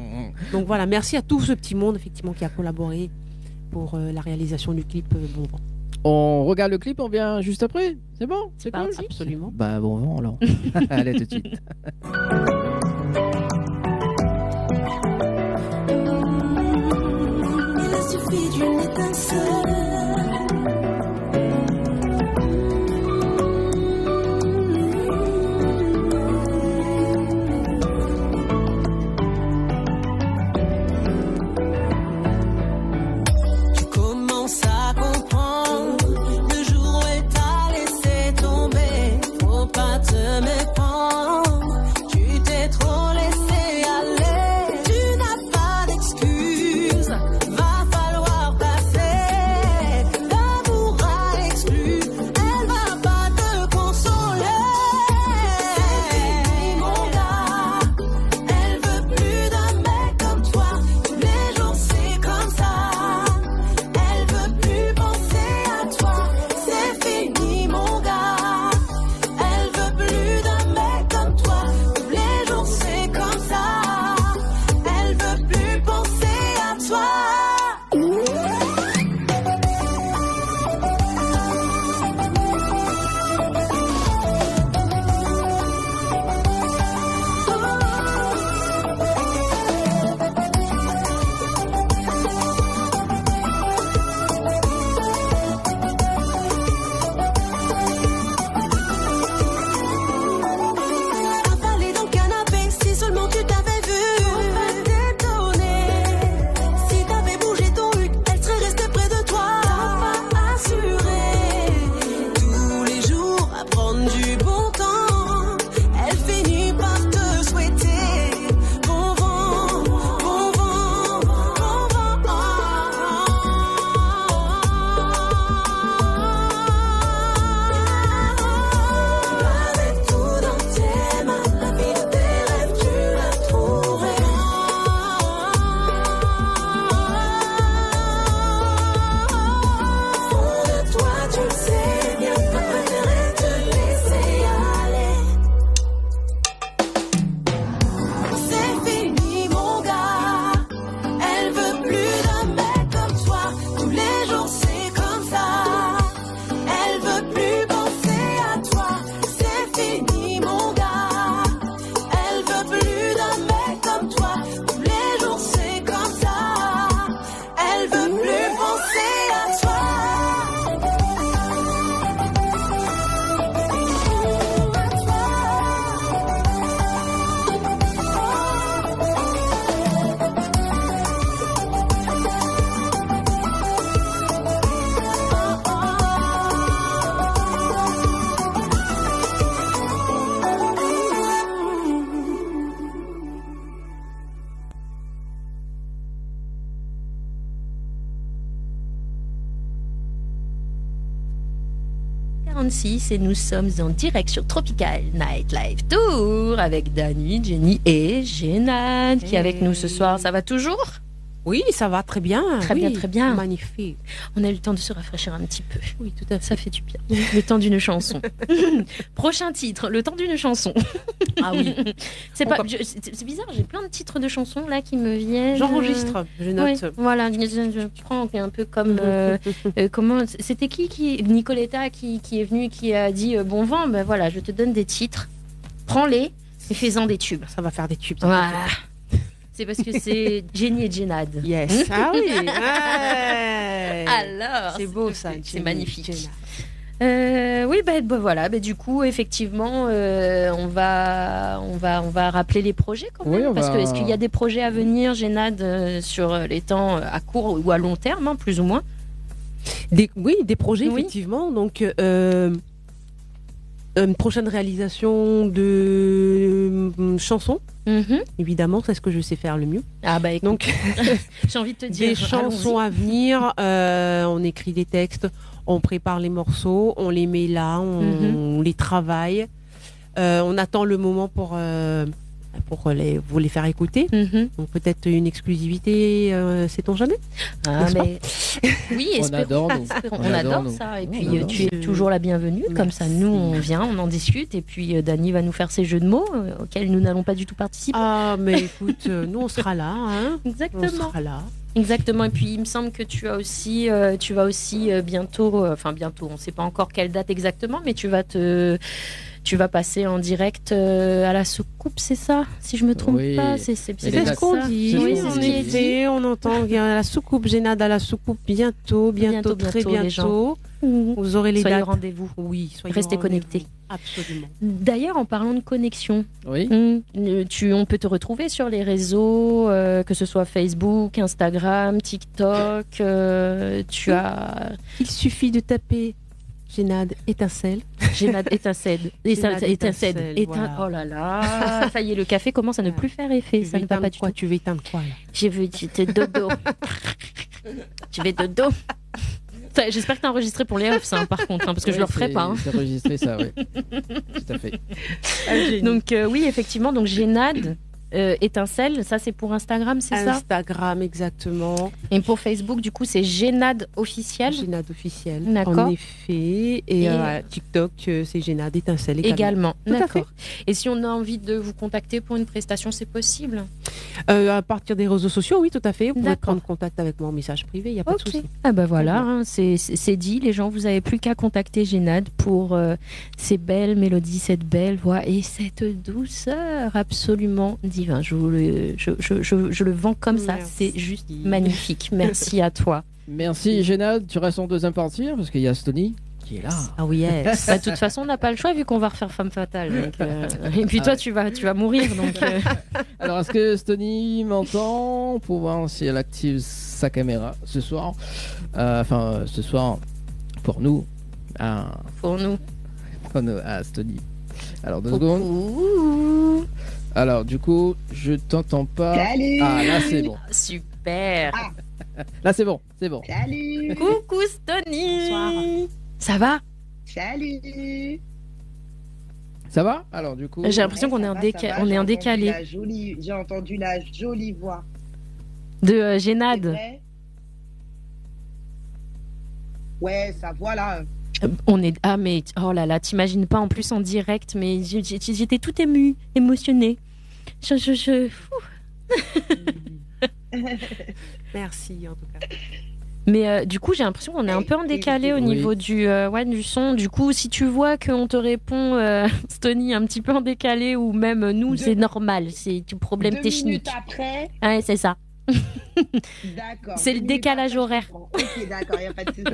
C: Donc voilà, merci à tout ce petit monde effectivement qui a collaboré pour la réalisation du clip.
A: On regarde le clip, on vient juste après. C'est bon, c'est
B: parti.
A: Cool.
C: Absolument.
A: Bon vent alors. Allez, tout de suite.
D: Il suffit d'une étincelle.
B: 18h46 et nous sommes en direct sur Tropical Nightlife Tour avec Dani, Jenny et Génade qui est avec nous ce soir. Ça va toujours ?
C: Oui, ça va très bien.
B: Très bien, très bien.
C: Magnifique.
B: On a eu le temps de se rafraîchir un petit peu.
C: Oui, tout à fait.
B: Ça fait du bien. Le temps d'une chanson. Prochain titre, le temps d'une chanson.
C: Ah oui.
B: C'est bizarre, j'ai plein de titres de chansons là qui me viennent.
C: J'enregistre, je note.
B: Oui, voilà, je prends un peu comme comment c'était qui Nicoletta qui est venue qui a dit bon vent, ben voilà, je te donne des titres, prends-les et fais-en des tubes.
C: Ça va faire des tubes.
B: Voilà. C'est parce que c'est Jenny et Génade.
C: Yes. Ah oui. Ouais.
B: Alors,
C: c'est beau ça.
B: C'est magnifique. Oui, voilà. Du coup, effectivement, on va rappeler les projets quand même.
A: Oui,
B: est-ce qu'il y a des projets à venir, Génade, sur les temps à court ou à long terme, plus ou moins?
C: Des projets, effectivement. Donc, une prochaine réalisation de chansons. Évidemment, c'est ce que je sais faire le mieux.
B: Ah bah écoute, donc j'ai envie de te dire
C: des chansons à venir. On écrit des textes, on prépare les morceaux, on les met là, on les travaille. On attend le moment pour vous les faire écouter. Donc peut-être une exclusivité, sait-on jamais.
B: Oui,
A: on adore
B: ça. Et puis tu es toujours la bienvenue. Merci. Comme ça, nous on vient, on en discute. Et puis Dani va nous faire ses jeux de mots auxquels nous n'allons pas du tout participer.
C: Ah mais écoute, nous on sera là. Hein.
B: Exactement.
C: On sera là.
B: Exactement. Et puis il me semble que tu vas aussi bientôt, bientôt, on ne sait pas encore quelle date exactement, mais tu vas passer en direct à la soucoupe, c'est ça? Si je me trompe pas, c'est
C: ce qu'on dit. Oui, en effet, on entend la soucoupe, Génade à la soucoupe bientôt, très bientôt. Vous aurez les dates.
B: Soyez au rendez-vous.
C: Oui,
B: restez connectés.
C: Absolument.
B: D'ailleurs, en parlant de connexion,
A: on
B: peut te retrouver sur les réseaux, que ce soit Facebook, Instagram, TikTok.
C: Il suffit de taper Génade étincelle.
B: Génade étincelle.
C: Voilà.
B: Oh là là. Ça y est, le café commence à ne plus faire effet. Ça ne va pas du tout.
C: Tu veux éteindre quoi là?
B: J'étais dodo. Je vais dodo. J'espère que tu as enregistré pour les refs, par contre, parce que je ne le referai pas.
A: J'ai enregistré ça, oui. Tout à fait.
B: Donc, oui, effectivement, donc Génade. Étincelle, ça c'est pour Instagram, c'est ça?
C: Instagram, exactement.
B: Et pour Facebook, du coup, c'est Génade officiel.
C: Génade officiel,
B: d'accord.
C: En effet. Et TikTok, c'est Génade étincelle
B: également. D'accord.
C: Et
B: si on a envie de vous contacter pour une prestation, c'est possible?
C: À partir des réseaux sociaux, oui, tout à fait. Vous pouvez prendre contact avec moi en message privé, il n'y a pas de souci.
B: Ah bah voilà, c'est dit. Les gens, vous n'avez plus qu'à contacter Génade pour ces belles mélodies, cette belle voix et cette douceur absolument divin. Je le vends comme ça. C'est juste magnifique. Merci à toi.
A: Merci Génade. Tu restes en deuxième partie parce qu'il y a Stony qui est là.
C: Ah oui, yes.
B: De toute façon, on n'a pas le choix vu qu'on va refaire Femme Fatale. Donc, et puis toi, tu vas mourir. Donc,
A: Alors, est-ce que Stony m'entend pour voir si elle active sa caméra ce soir? Ce soir pour nous.
B: Pour nous,
A: Stony. Alors, 2 secondes. Alors, du coup, je t'entends pas.
E: Salut.
A: Ah, là, c'est bon.
B: Super.
A: Là, c'est bon.
E: Salut.
B: Coucou, Stony.
C: Bonsoir.
B: Ça va?
E: Salut.
A: Ça va? Alors, du coup...
B: J'ai l'impression qu'on est en décalé.
E: J'ai entendu la jolie voix.
B: De Génade.
E: Ouais, sa voix là.
B: Mais oh là là, t'imagines pas en plus en direct, mais j'étais tout émue, émotionnée.
C: Merci en tout cas.
B: Mais du coup, j'ai l'impression qu'on est un peu en décalé au niveau du son. Du coup, si tu vois qu'on te répond, Stony, un petit peu en décalé, ou même nous, c'est normal, c'est du problème
E: 2
B: technique.
E: minutes après.
B: Ouais, c'est ça.
E: D'accord.
B: C'est le décalage horaire.
E: Ok, d'accord, il n'y a pas de souci.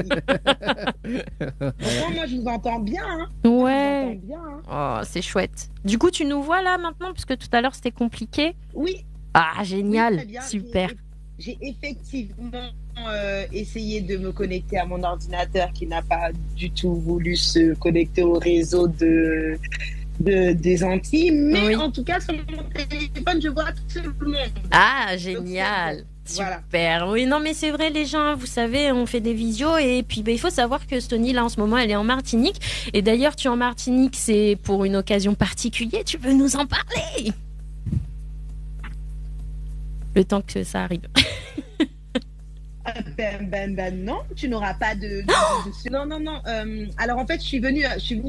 E: Moi, je vous entends bien. Hein.
B: Ouais.
E: Bien, hein.
B: Oh, c'est chouette. Du coup, tu nous vois là maintenant, puisque tout à l'heure c'était compliqué.
E: Oui.
B: Ah, génial.
E: Oui,
B: super.
E: J'ai effectivement essayé de me connecter à mon ordinateur qui n'a pas du tout voulu se connecter au réseau des Antilles, mais en tout cas sur mon téléphone je vois tout le monde.
B: Ah, génial.
E: Voilà.
B: Super. Oui, non, mais c'est vrai, les gens, vous savez, on fait des visios et puis il faut savoir que Stony, là, en ce moment, elle est en Martinique. Et d'ailleurs, tu es en Martinique, c'est pour une occasion particulière. Tu peux nous en parler? Le temps que ça arrive.
E: Non, tu n'auras pas non. Alors en fait, je suis venue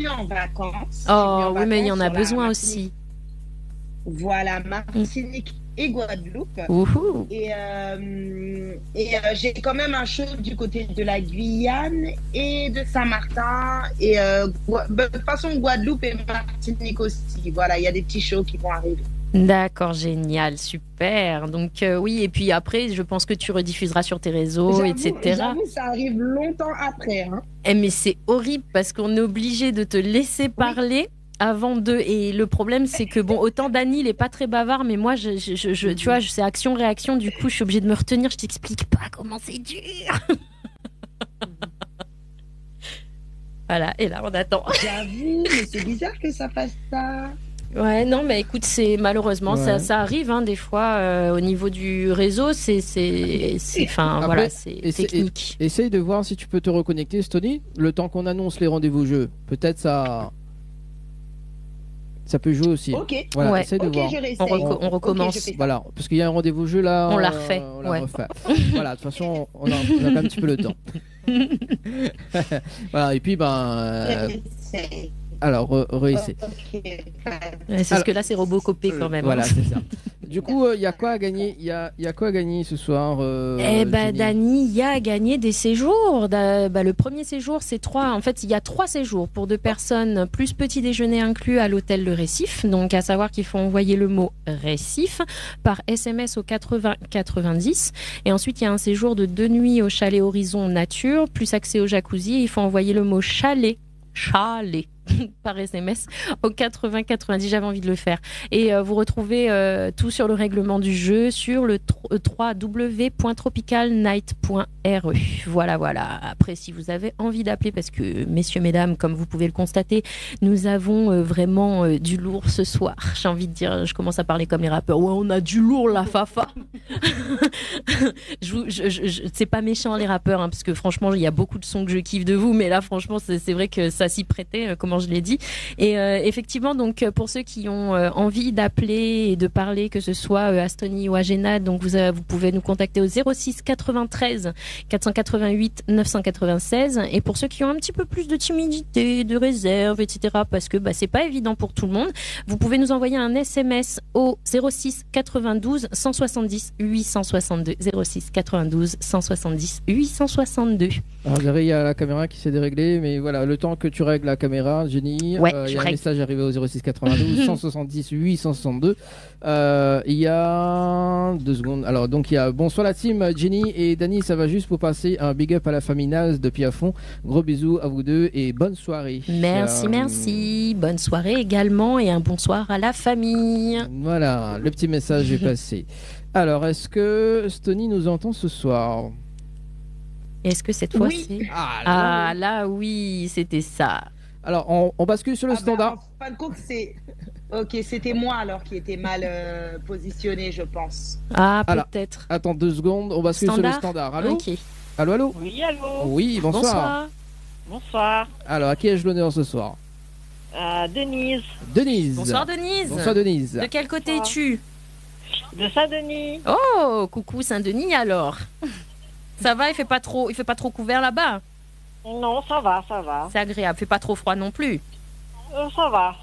E: en vacances.
B: Oh, oui, mais il y en a besoin aussi.
E: Voilà, Martinique et Guadeloupe.
B: Ouhou.
E: Et j'ai quand même un show du côté de la Guyane et de Saint-Martin. Et de toute façon, Guadeloupe et Martinique aussi. Voilà, il y a des petits shows qui vont arriver.
B: D'accord, génial, super. Donc oui, et puis après, je pense que tu rediffuseras sur tes réseaux, etc.
E: J'avoue, ça arrive longtemps après. Hein.
B: Mais c'est horrible parce qu'on est obligé de te laisser parler. Avant de, et le problème c'est que bon, autant Dany il est pas très bavard, mais moi tu vois, c'est action-réaction, du coup je suis obligée de me retenir, je t'explique pas comment c'est dur. Voilà, et là on attend.
E: J'avoue, mais c'est bizarre que ça fasse ça.
B: Ouais, non, mais écoute, c'est malheureusement ça arrive hein, des fois au niveau du réseau, c'est voilà, c'est technique.
A: Essaye de voir si tu peux te reconnecter, Stony, le temps qu'on annonce les rendez-vous jeux. Peut-être ça peut jouer aussi.
E: Ok.
A: Voilà,
B: ouais.
A: essaye de voir.
B: On recommence.
A: Okay, voilà, parce qu'il y a un rendez-vous jeu là.
B: On l'a refait.
A: Refait. Voilà, de toute façon, on a quand même un petit peu le temps. Voilà, et puis alors, réessaye.
B: C'est ce que là, c'est Robocopé quand même.
A: Voilà, c'est ça. Du coup, il y a quoi à gagner? Il y a quoi à gagner ce soir?
B: Dany, il y a à gagner des séjours. Le premier séjour, c'est 3. En fait, il y a 3 séjours pour 2 personnes, plus petit déjeuner inclus à l'hôtel Le Récif. Donc, à savoir qu'il faut envoyer le mot Récif par SMS au 80-90. Et ensuite, il y a un séjour de 2 nuits au chalet Horizon Nature, plus accès au jacuzzi. Il faut envoyer le mot chalet par SMS au 80-90, j'avais envie de le faire. Et vous retrouvez tout sur le règlement du jeu sur le www.tropicalnight.re. Voilà. Après, si vous avez envie d'appeler, parce que messieurs, mesdames, comme vous pouvez le constater, nous avons vraiment du lourd ce soir. J'ai envie de dire, je commence à parler comme les rappeurs. Ouais, on a du lourd, la fafa. C'est pas méchant les rappeurs, hein, parce que franchement, il y a beaucoup de sons que je kiffe de vous, mais là, franchement, c'est vrai que ça s'y prêtait, comment je l'ai dit. Et effectivement, donc pour ceux qui ont envie d'appeler et de parler, que ce soit à Stony ou à Génade, donc vous pouvez nous contacter au 06 93 488 996. Et pour ceux qui ont un petit peu plus de timidité, de réserve, etc., parce que c'est pas évident pour tout le monde, vous pouvez nous envoyer un SMS au 06 92 170 862. 06 92 170 862.
A: Alors, il y a la caméra qui s'est déréglée, mais voilà, le temps que tu règles la caméra, Jenny, il y a un message arrivé au 06 92 170 862. Il y a 2 secondes. Alors, donc, il y a bonsoir la team, Jenny et Dany, ça va juste pour passer un big up à la famille Naz de Piafond. Gros bisous à vous deux et bonne soirée.
B: Merci. Bonne soirée également et un bonsoir à la famille.
A: Voilà, le petit message est passé. Alors, est-ce que Stony nous entend ce soir?
B: Est-ce que cette fois c'est... là oui, c'était ça.
A: Alors, on bascule sur le standard.
E: En fin de compte, c'était moi alors qui était mal positionné, je pense.
B: Peut-être.
A: Attends 2 secondes, on bascule sur le standard. Allô?
B: Okay.
A: Allô?
F: Oui, allô?
A: Oui, bonsoir.
F: Bonsoir.
A: Alors, à qui ai-je l'honneur ce soir?
F: Denise.
B: Bonsoir Denise.
A: Bonsoir Denise.
B: De quel côté es-tu?
F: De Saint-Denis.
B: Oh, coucou Saint-Denis alors. Ça va, il fait pas trop couvert là-bas?
F: Non, ça va.
B: C'est agréable, il fait pas trop froid non plus.
F: Ça va.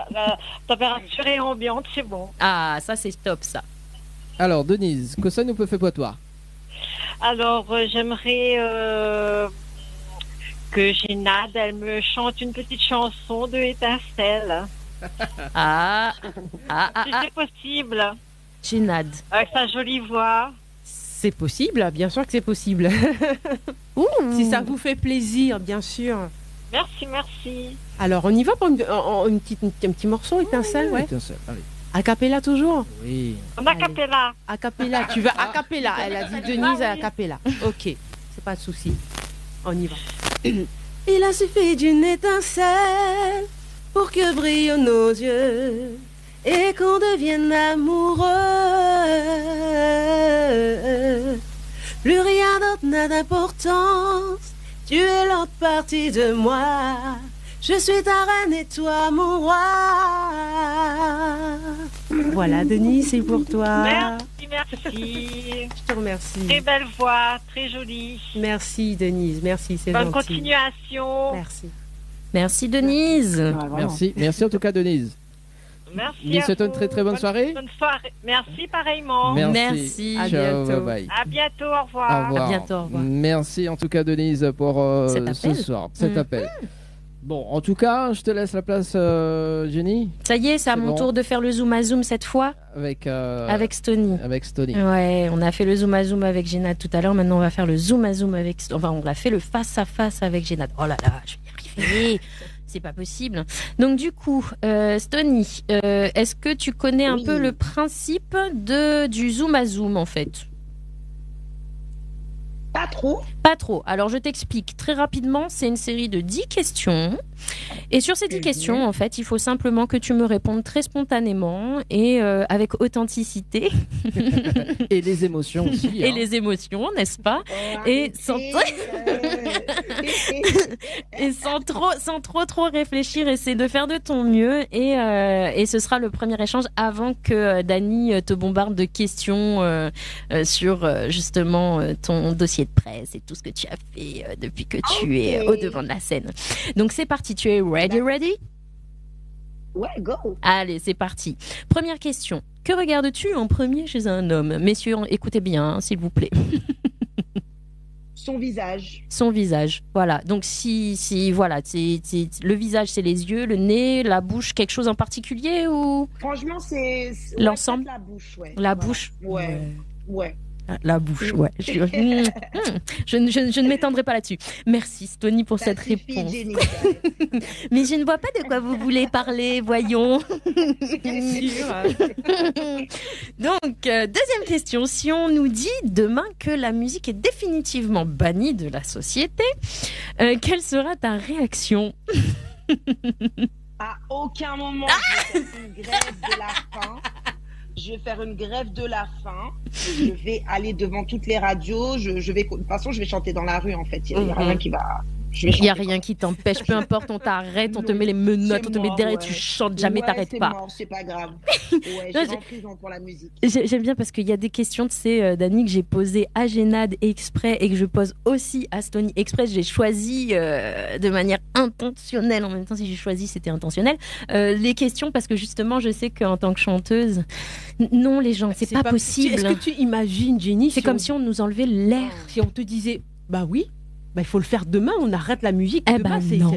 F: la température est ambiante, c'est bon.
B: Ah, ça c'est top ça.
A: Alors Denise, que ça nous peut faire pour toi?
F: Alors, j'aimerais que Génade, elle me chante une petite chanson de Étincelle. Si c'est possible.
B: Génade.
F: Avec sa jolie voix.
C: C'est possible, bien sûr que c'est possible. Si ça vous fait plaisir, bien sûr.
F: Merci.
C: Alors, on y va pour un petit morceau, Étincelle, ouais.
A: Étincelle, allez.
C: A cappella toujours?
A: Oui.
F: En a cappella.
C: A cappella, tu veux a cappella? Elle a dit Denise a cappella. Ok, c'est pas de souci. On y va. Il a suffi d'une étincelle pour que brillent nos yeux. et qu'on devienne amoureux. Plus rien d'autre n'a d'importance. Tu es l'autre partie de moi. Je suis ta reine et toi mon roi. Voilà, Denis, c'est pour toi.
F: Merci.
C: Je te remercie.
F: Très belle voix, très jolie.
C: Merci, Denise. Merci, c'est
F: Bonne
C: gentil.
F: continuation.
C: Merci.
B: Merci Denise.
A: Merci en tout cas Denise.
F: Merci.
A: Je souhaite une très bonne soirée.
F: Bonne soirée. Merci pareillement.
B: Merci.
C: À
A: Ciao,
C: bientôt.
A: bye bye.
F: À bientôt, au revoir.
A: Au revoir.
B: À bientôt, au revoir.
A: Merci en tout cas Denise pour
B: Cet
A: ce
B: appel.
A: soir, cet
B: Mm.
A: appel. Bon, en tout cas, je te laisse la place, Jenny,
B: Ça y est, c'est à
A: C'est
B: mon
A: bon.
B: tour de faire le zoom à zoom cette fois avec Stony.
A: avec Stony.
B: Ouais, on a fait le zoom à zoom avec Génad tout à l'heure. Maintenant, on va faire le zoom à zoom avec. Enfin, on a fait le face à face avec Génad. Oh là là, je vais y arriver. C'est pas possible. Donc du coup, Stony, est-ce que tu connais un
E: Oui.
B: peu le principe du zoom à zoom en fait?
E: Pas trop.
B: Pas trop. Alors je t'explique très rapidement, c'est une série de 10 questions. Et sur ces 10 questions, en fait, il faut simplement que tu me répondes très spontanément et avec authenticité
A: Et les émotions aussi.
B: et
A: hein.
B: les émotions, n'est-ce pas? Et sans- Et sans trop réfléchir, essaie de faire de ton mieux et ce sera le premier échange avant que Dany te bombarde de questions sur justement ton dossier de presse et tout ce que tu as fait depuis que tu es au devant de la scène. Donc c'est parti, tu es ready?
E: Ouais, go.
B: Allez, c'est parti. Première question. Que regardes-tu en premier chez un homme? Messieurs, écoutez bien, hein, s'il vous plaît.
E: Son visage.
B: Son visage, voilà. Donc si voilà, le visage, c'est les yeux, le nez, la bouche, quelque chose en particulier ou
E: Franchement, c'est
B: L'ensemble.
E: peut-être la bouche, ouais.
B: la
E: Voilà.
B: bouche?
E: Ouais.
B: La bouche, ouais. Je ne m'étendrai pas là-dessus. Merci Stony pour
E: Ça
B: cette
E: suffit,
B: réponse.
E: Jenny.
B: Mais je ne vois pas de quoi vous voulez parler, voyons. Donc, deuxième question. Si on nous dit demain que la musique est définitivement bannie de la société, quelle sera ta réaction?
E: À aucun moment, je vais faire une grève de la faim. Je vais faire une grève de la faim. Je vais aller devant toutes les radios. Je vais, de toute façon, je vais chanter dans la rue, en fait. Il n'y a rien qui va. Je vais
B: Il n'y a
E: chanter.
B: rien qui t'empêche, peu importe, on t'arrête, on te met les menottes, on te met
E: mort,
B: derrière,
E: ouais.
B: tu chantes, jamais
E: Ouais,
B: t'arrêtes
E: c'est
B: pas.
E: mort, c'est pas grave. Ouais,
B: Non,
E: j'ai en prison pour la musique.
B: J'aime bien parce qu'il y a des questions, tu sais, Dany, que j'ai posées à Génad exprès et que je pose aussi à Stony exprès. J'ai choisi de manière intentionnelle. En même temps, si j'ai choisi, c'était intentionnel. Les questions parce que justement, je sais qu'en tant que chanteuse, non, les gens, c'est pas possible.
C: Est-ce que tu imagines, Jenny,
B: C'est comme si on nous enlevait l'air.
C: si on te disait, bah oui, bah il faut le faire demain, on arrête la musique.
B: Eh
C: demain,
B: ben non.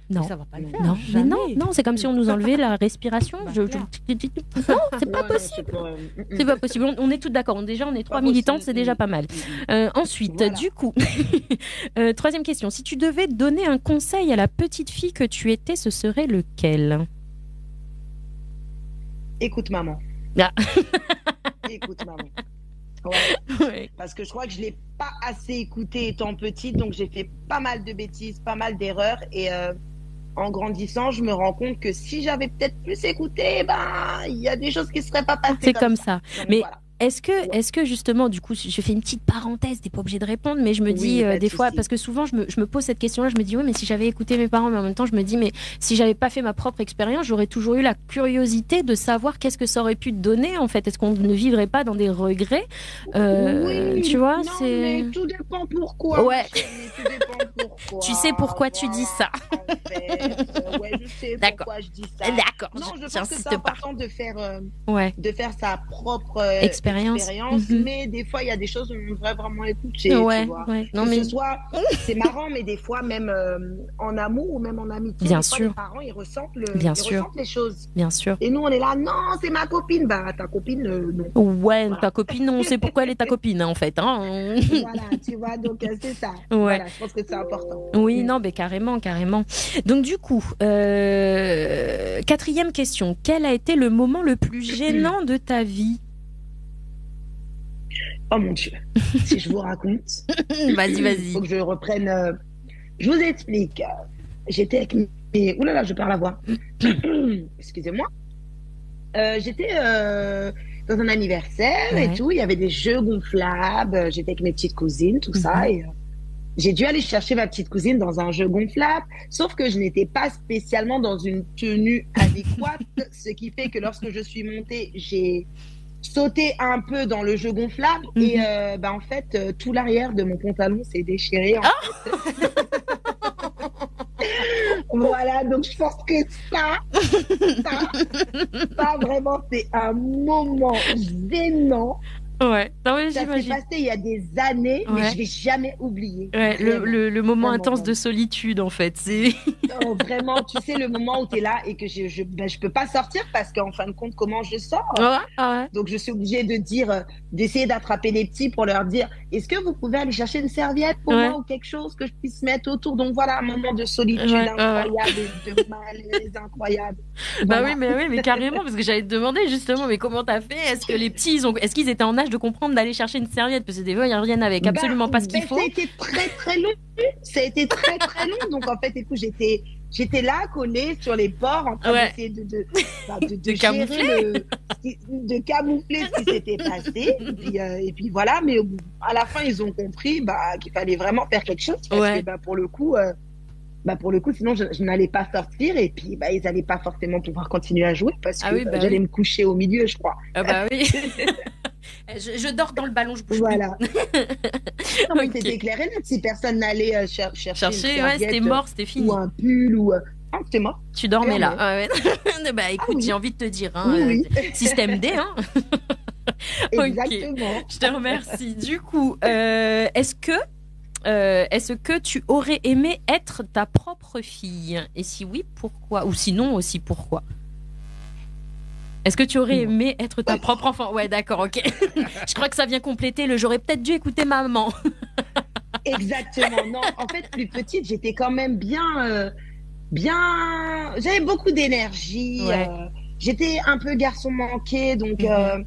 B: Non.
C: Ça va pas le faire.
B: Non, mais
C: jamais.
B: non, c'est comme si on nous enlevait la respiration.
C: Bah,
B: Non,
C: clair.
B: c'est pas
E: Ouais,
B: possible.
E: non,
B: C'est pas possible. On est toutes d'accord. Déjà, on est trois
E: Pas
B: militantes,
E: possible.
B: c'est déjà pas mal. Ensuite,
E: Voilà.
B: du coup, troisième question. Si tu devais donner un conseil à la petite fille que tu étais, ce serait lequel?
E: Écoute, maman.
B: Ah.
E: Écoute, maman. Ouais. Parce que je crois que je l'ai pas assez écouté étant petite, donc j'ai fait pas mal de bêtises, pas mal d'erreurs, et en grandissant, je me rends compte que si j'avais peut-être plus écouté, ben il y a des choses qui seraient pas passées.
B: C'est comme ça.
E: Donc,
B: Mais
E: voilà.
B: est-ce que justement, du coup, je fais une petite parenthèse, t'es pas obligé de répondre, mais je me
E: Oui,
B: dis
E: pas de
B: des fois,
E: souci.
B: parce que souvent je me pose cette question-là, je me dis, oui, mais si j'avais écouté mes parents, mais en même temps, je me dis, mais si j'avais pas fait ma propre expérience, j'aurais toujours eu la curiosité de savoir qu'est-ce que ça aurait pu donner, en fait. Est-ce qu'on ne vivrait pas dans des regrets?
E: Oui,
B: Tu vois,
E: non,
B: c'est.
E: mais tout dépend pourquoi.
B: Ouais.
E: ma chérie, tout dépend pourquoi.
B: Tu sais pourquoi tu dis ça.
E: En fait, ouais, je sais
B: D'accord.
E: pourquoi je dis ça.
B: D'accord,
E: Non, je pense que
B: j'insiste
E: c'est
B: pas.
E: important
B: Ouais.
E: de faire sa propre
B: Expérience. Mhm.
E: mais des fois il y a des choses où on devrait vraiment écouter.
B: Ouais,
E: tu vois.
B: ouais. Non,
E: Que
B: mais
E: ce soit, c'est marrant, mais des fois même en amour ou même en amitié,
B: Bien
E: des fois,
B: sûr.
E: les parents ils ressentent
B: Bien
E: ils
B: sûr.
E: ressentent les choses.
B: bien sûr.
E: Et nous on est là, non, c'est ma copine. Bah ta copine, non.
B: Ouais,
E: Voilà.
B: ta copine, on sait pourquoi elle est ta copine, hein, en fait. Hein.
E: Voilà, tu vois, donc c'est ça.
B: Ouais.
E: Voilà, je pense que c'est important.
B: Oui, non, mais carrément, carrément. Donc du coup, quatrième question. Quel a été le moment le plus gênant de ta vie?
E: Oh mon Dieu, si je vous raconte,
B: Vas-y, vas-y.
E: faut que je reprenne. Je vous explique. J'étais avec mes. Ouh là là, je perds la voix. Excusez-moi. J'étais dans un anniversaire
B: Ouais.
E: et tout. Il y avait des jeux gonflables. J'étais avec mes petites cousines, tout ça. Et j'ai dû aller chercher ma petite cousine dans un jeu gonflable. Sauf que je n'étais pas spécialement dans une tenue adéquate. Ce qui fait que lorsque je suis montée, j'ai sauté un peu dans le jeu gonflable. Et en fait, tout l'arrière de mon pantalon s'est déchiré. Voilà, donc je pense que ça vraiment, c'est un moment gênant.
B: Ouais. Non, mais
E: Ça s'est
B: j'imagine.
E: passé il y a des années, mais
B: Ouais.
E: je vais jamais oublier.
B: Ouais,
E: Vraiment.
B: le moment
E: Vraiment,
B: intense de
E: vraiment.
B: solitude, en fait. C'est.
E: Oh, vraiment, tu sais, le moment où tu es là et que je peux pas sortir parce qu'en fin de compte, comment je sors?
B: Ouais.
E: Donc, je suis obligée de dire, d'essayer d'attraper les petits pour leur dire, est-ce que vous pouvez aller chercher une serviette pour
B: Ouais.
E: moi ou quelque chose que je puisse mettre autour? Donc, voilà, un moment de solitude
B: Ouais,
E: incroyable, de malaise incroyable.
B: Bah
E: Voilà.
B: oui, mais carrément, parce que j'allais te demander justement, mais comment t'as fait? Est-ce que les petits, est-ce qu'ils étaient en âge de comprendre d'aller chercher une serviette? Parce que des fois, ils reviennent avec absolument pas ce qu'il faut.
E: Ça a été très, très long. Ça a été très, très long. Donc, en fait, écoute, j'étais là, collée sur les bords, en train
B: Ouais.
E: d'essayer de
B: De
E: gérer
B: camoufler.
E: de camoufler ce qui s'était passé. Et puis voilà, mais à la fin, ils ont compris qu'il fallait vraiment faire quelque chose. Parce
B: Ouais.
E: que pour le coup, sinon, je n'allais pas sortir. Et puis, ils n'allaient pas forcément pouvoir continuer à jouer parce
B: Ah
E: que
B: oui, bah
E: j'allais
B: oui.
E: me coucher au milieu, je crois.
B: Ah bah oui. Je dors dans le ballon, je bouge
E: Voilà. Non, mais
B: Ok.
E: c'était clair et net. Si personne n'allait chercher
B: plus.
E: une
B: Chercher, ouais, c'était
E: serviette,
B: mort, c'était fini.
E: ou un pull ou ah, c'était mort.
B: Tu dormais là.
E: Clairement.
B: Ah ouais. Bah écoute,
E: oui.
B: j'ai envie de te dire, hein,
E: Oui,
B: système D, hein. Ok.
E: Exactement.
B: Je te remercie. Du coup, est-ce que tu aurais aimé être ta propre fille? Et si oui, pourquoi? Ou sinon aussi, pourquoi? Est-ce que tu aurais aimé être ta propre enfant? Ouais, d'accord, ok. Je crois que ça vient compléter le j'aurais peut-être dû écouter maman.
E: Exactement. Non, en fait, plus petite, j'étais quand même j'avais beaucoup d'énergie.
B: Ouais.
E: J'étais un peu garçon manqué, donc
B: Mhm.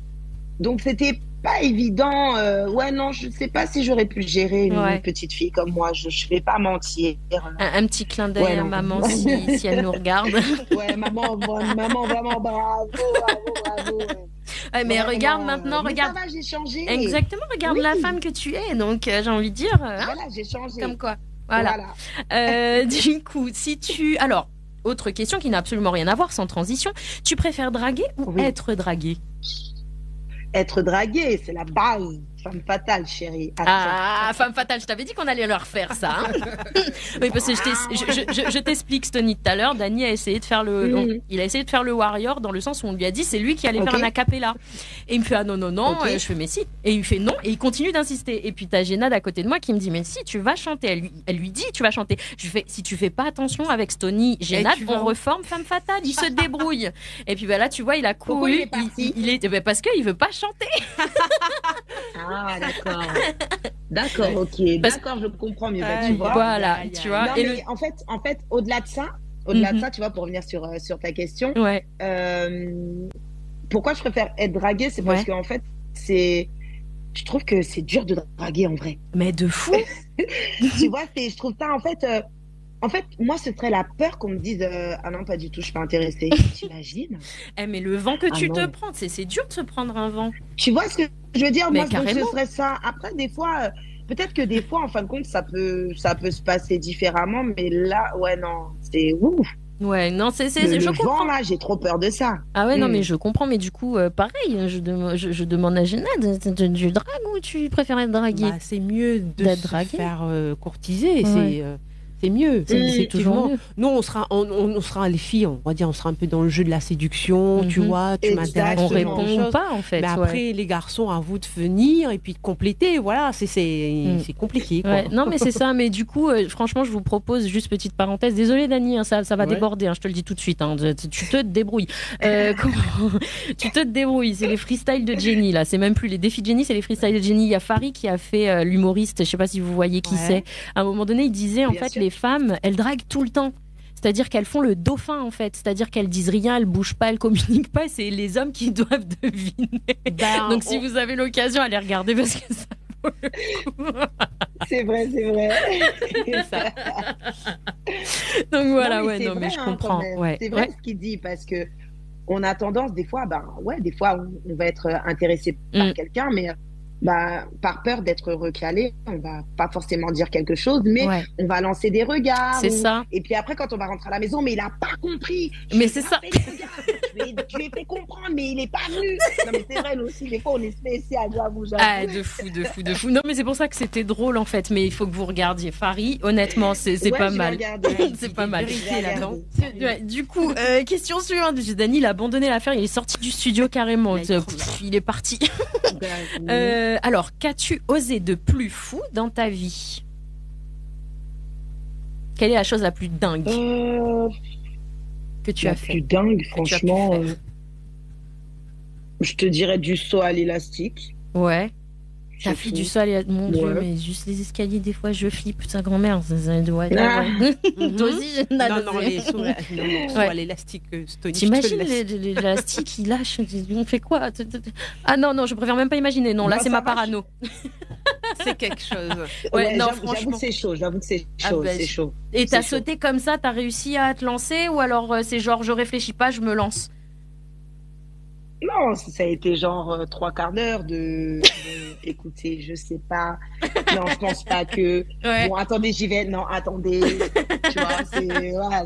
E: donc c'était pas évident. Ouais, non, je sais pas si j'aurais pu gérer
B: Ouais.
E: une petite fille comme moi. Je vais pas mentir.
B: Un petit clin d'œil
E: Ouais,
B: à
E: non.
B: maman si elle nous regarde.
E: Ouais, maman, vraiment bravo.
B: Ouais, mais
E: Vraiment,
B: regarde maintenant,
E: mais
B: regarde.
E: ça va, j'ai changé.
B: Exactement, regarde
E: Oui.
B: la femme que tu es. Donc, j'ai envie de dire, hein,
E: Voilà, j'ai changé.
B: comme quoi. Voilà. Du coup, alors, autre question qui n'a absolument rien à voir, sans transition. Tu préfères draguer ou
E: Oui.
B: être dragué?
E: Être draguée, c'est la base. Femme fatale, chérie.
B: Ah, femme fatale, je t'avais dit qu'on allait leur faire ça. Hein. Oui, parce que je t'explique, Stony, tout à l'heure. Dany a essayé de faire il a essayé de faire le warrior dans le sens où on lui a dit c'est lui qui allait faire un acapella. Et il me fait ah non.
E: Ok.
B: Et je fais mais si. Et il fait non et il continue d'insister. Et puis t'as Génade à côté de moi qui me dit mais si tu vas chanter. Elle lui dit tu vas chanter. Je lui fais si tu fais pas attention avec Stony, Génade,
C: tu
B: on
C: vas où
B: reforme femme fatale. Il se débrouille. Et puis là tu vois il a couru.
E: Pourquoi il est parti
B: il est parce qu'il veut pas chanter.
E: Ah, d'accord. D'accord, ok.
B: Parce-
E: D'accord, je comprends mieux.
C: Ah,
E: tu vois.
B: Voilà,
C: aïe,
B: tu
C: aïe.
B: vois.
E: Non,
B: Et
E: mais en fait, au-delà de ça, tu vois, pour revenir sur ta question,
B: ouais.
E: pourquoi je préfère être draguée, c'est parce
B: Ouais.
E: qu'en fait, je trouve que c'est dur de draguer en vrai.
B: Mais de fou.
E: Tu vois, je trouve ça en fait, moi, ce serait la peur qu'on me dise ah non, pas du tout, je suis pas intéressée. T'imagines?
B: Mais le vent que
E: Ah
B: tu
E: non.
B: te prends, c'est dur de se prendre un vent.
E: Tu vois ce que je veux dire?
B: Mais
E: Moi, donc,
B: carrément.
E: ce serait ça. Après, des fois, peut-être que des fois, en fin de compte, ça peut se passer différemment, mais là, ouais, non, c'est ouf.
B: Ouais, non, je
E: Le
B: comprends.
E: vent, là, j'ai trop peur de ça.
B: Ah ouais, non,
E: Mm.
B: mais je comprends. Mais du coup, pareil, je demande à Génade, tu dragues ou tu préfères être dragué?
C: Bah, c'est mieux de
B: D'être
C: se
B: dragué.
C: faire courtiser.
B: Ouais.
C: C'est mieux.
B: C'est toujours mieux.
C: Nous, on sera les filles, on va dire, on sera un peu dans le jeu de la séduction, tu
B: Mhm.
C: vois, tu m'intéresses.
B: On
E: Exactement.
B: répond ou pas, en fait.
C: Mais
B: ouais.
C: après, les garçons, à vous de venir et puis de compléter. Voilà, c'est compliqué. Quoi.
B: Ouais, non, mais c'est ça. Mais du coup, franchement, je vous propose juste petite parenthèse. Désolée, Dany, hein, ça va
C: Ouais.
B: déborder. Hein, je te le dis tout de suite. Hein, tu te débrouilles. Tu te débrouilles. C'est les freestyles de Jenny là. C'est même plus les défis de Jenny, c'est les freestyles de Jenny. Il y a Farid qui a fait l'humoriste. Je sais pas si vous voyez qui
C: Ouais.
B: c'est. À un moment donné, il disait en
E: Bien
B: fait
E: sûr.
B: les femmes, elles draguent tout le temps. C'est-à-dire qu'elles font le dauphin en fait. C'est-à-dire qu'elles disent rien, elles bougent pas, elles communiquent pas. C'est les hommes qui doivent deviner.
C: Ben,
B: Donc si vous avez l'occasion, allez regarder parce que ça vaut le coup.
E: C'est vrai.
C: c'est ça.
B: Donc voilà,
E: Non, mais
B: ouais,
E: c'est
B: non, mais
E: vrai,
B: je
E: hein,
B: comprends.
E: quand même.
B: Ouais,
E: C'est vrai
B: ouais.
E: ce qu'il dit parce que on a tendance des fois, des fois on va être intéressé par quelqu'un, mais par peur d'être recalé, on va pas forcément dire quelque chose, mais on va lancer des regards.
B: C'est ça.
E: Et puis après, quand on va rentrer à la maison, mais il a pas compris.
B: Mais c'est ça.
E: Je lui ai fait comprendre, mais il est pas venu. Non, mais c'est vrai, nous aussi, des fois, on est spécial, j'avoue.
B: Ah, de fou. Non, mais c'est pour ça que c'était drôle, en fait. Mais il faut que vous regardiez Farid. Honnêtement, c'est pas mal. C'est pas mal. Du coup, question suivante. Dany, il a abandonné l'affaire. Il est sorti du studio carrément. Il est parti. Alors, qu'as-tu osé de plus fou dans ta vie? Quelle est la chose la plus dingue que tu as fait?
E: La plus dingue, franchement, je te dirais du saut à l'élastique.
B: Ouais. T'as fait du saut à l'élastique. Mon Dieu, mais juste les escaliers, des fois, je flippe. Ta grand-mère, ça doit être... Toi aussi,
C: non, les sauts à l'élastique,
B: t'imagines l'élastique, il lâche, on fait quoi? Ah non, je préfère même pas imaginer. Non, là, c'est ma parano.
C: C'est quelque chose.
E: Ouais, non, franchement. J'avoue que c'est chaud, c'est chaud.
B: Et t'as sauté comme ça, t'as réussi à te lancer, ou alors c'est genre, je réfléchis pas, je me lance?
E: Non, ça a été genre 3 quarts d'heure écoutez, je sais pas. Non, je pense pas que. Bon, attendez, j'y vais. Non, attendez. Tu vois,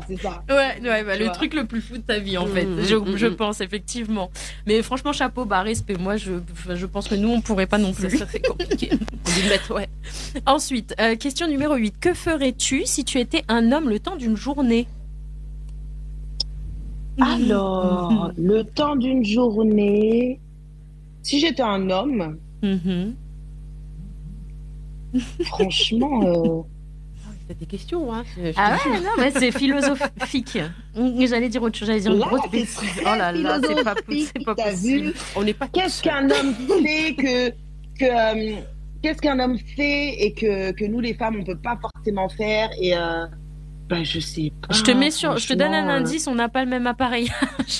E: c'est ça.
B: Le truc le plus fou de ta vie, en fait. Je pense, effectivement. Mais franchement, chapeau, respect. Moi, je pense que nous, on pourrait pas non plus. Ça, c'est compliqué. Ensuite, question numéro 8. Que ferais-tu si tu étais un homme le temps d'une journée?
E: Alors, le temps d'une journée, si j'étais un homme, franchement...
C: C'est des questions, hein.
B: Non, mais c'est philosophique. J'allais dire autre chose, j'allais dire une grosse bêtise. Oh là là, c'est pas possible.
C: On n'est pas...
E: Qu'est-ce qu'un homme fait qu'est-ce qu'un homme fait et que nous, les femmes, on peut pas forcément faire et... je sais pas.
B: Je te donne un indice, on n'a pas le même appareil.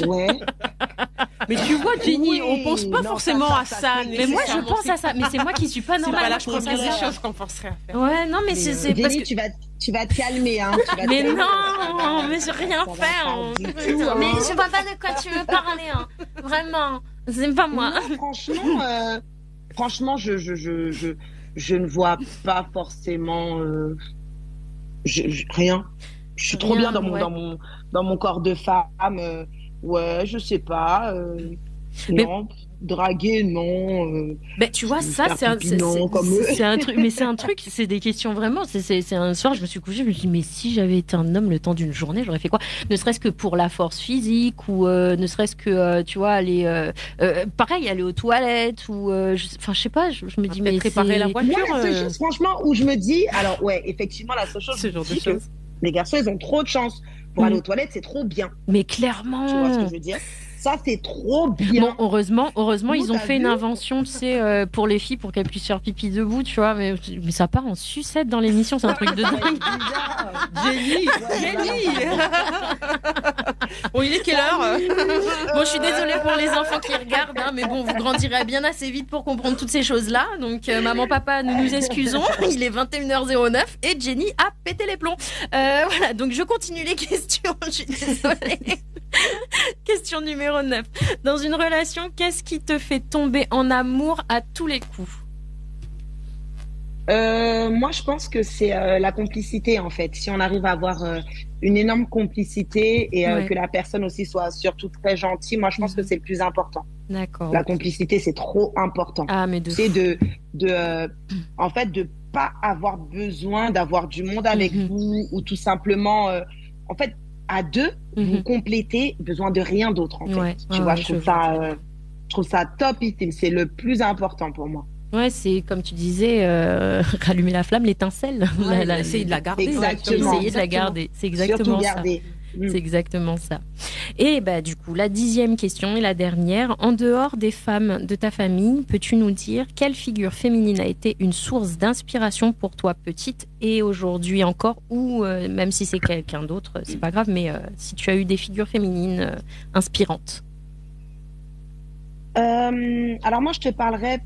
E: Ouais.
C: Mais tu vois, Jenny, on pense pas forcément à ça.
B: Mais moi, je pense à ça. Mais c'est moi qui suis pas normale.
C: Là, je pense à des choses qu'on penserait à faire.
B: Ouais, non, mais c'est parce que
E: tu vas te calmer, hein.
B: Mais non, mais je vais rien faire. Mais je vois pas de quoi tu veux parler, hein. Vraiment, c'est pas moi.
E: Non, franchement, je ne vois pas forcément. Rien. Je suis trop bien dans mon corps de femme. Je sais pas. Non, draguer, non.
B: Tu vois, ça, c'est un truc. Mais c'est un truc, c'est des questions vraiment. C'est un soir, je me suis couchée, je me suis dit, mais si j'avais été un homme le temps d'une journée, j'aurais fait quoi? Ne serait-ce que pour la force physique ou ne serait-ce que, tu vois, aller aux toilettes ou, je sais pas, je me dis, mais
C: préparer la voiture.
E: Moi, la seule chose, franchement, où je me dis, alors, effectivement, la seule chose, c'est que les garçons, ils ont trop de chance. Pour aller aux toilettes, c'est trop bien.
B: Mais clairement.
E: Tu vois ce que je veux dire? Ça, c'est trop bien.
B: Bon, heureusement, ils ont fait une invention, tu sais, pour les filles, pour qu'elles puissent faire pipi debout, tu vois. Mais ça part en sucette dans l'émission, c'est un truc de dingue.
C: Jenny. Bon, il est quelle heure?
B: Bon, je suis désolée pour les enfants qui regardent, hein, mais bon, vous grandirez bien assez vite pour comprendre toutes ces choses-là. Donc, maman, papa, nous excusons. Il est 21h09 et Jenny a pété les plombs. Voilà, donc je continue les questions. Je suis désolée. Question numéro 9. Dans une relation, qu'est-ce qui te fait tomber en amour à tous les coups?
E: Moi, je pense que c'est la complicité, en fait. Si on arrive à avoir une énorme complicité et que la personne aussi soit surtout très gentille, moi, je pense que c'est le plus important.
B: D'accord.
E: La complicité, c'est trop important.
B: Ah, mais
E: c'est en fait, de pas avoir besoin d'avoir du monde avec vous ou tout simplement, en fait, à deux, vous complétez, besoin de rien d'autre, en fait. Tu vois, je trouve ça top item. C'est le plus important pour moi.
B: Ouais, c'est comme tu disais, rallumer la flamme, l'étincelle.
C: Essayer de la garder.
E: Exactement.
B: Essayer de la garder. C'est exactement ça. C'est exactement ça. Et du coup, la 10e question et la dernière. En dehors des femmes de ta famille, peux-tu nous dire quelle figure féminine a été une source d'inspiration pour toi petite et aujourd'hui encore, ou même si c'est quelqu'un d'autre, c'est pas grave, mais si tu as eu des figures féminines inspirantes.
E: Alors moi, je te parlerai.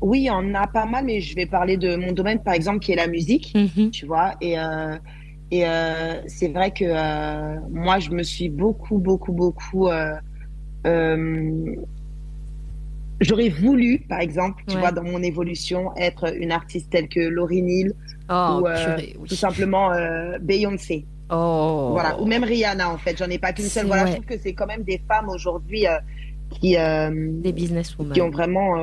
E: Oui, il y en a pas mal, mais je vais parler de mon domaine, par exemple, qui est la musique, tu vois. Et c'est vrai que moi, je me suis beaucoup j'aurais voulu, par exemple, tu
B: Ouais.
E: vois, dans mon évolution, être une artiste telle que Lauryn Hill
B: Oh,
E: ou
B: purée, oui.
E: tout simplement Beyoncé.
B: Oh.
E: Voilà, ou même Rihanna en fait. J'en ai pas qu'une seule.
B: C'est-
E: Voilà,
B: ouais.
E: je trouve que c'est quand même des femmes aujourd'hui qui
B: Des businesswomen.
E: qui ont vraiment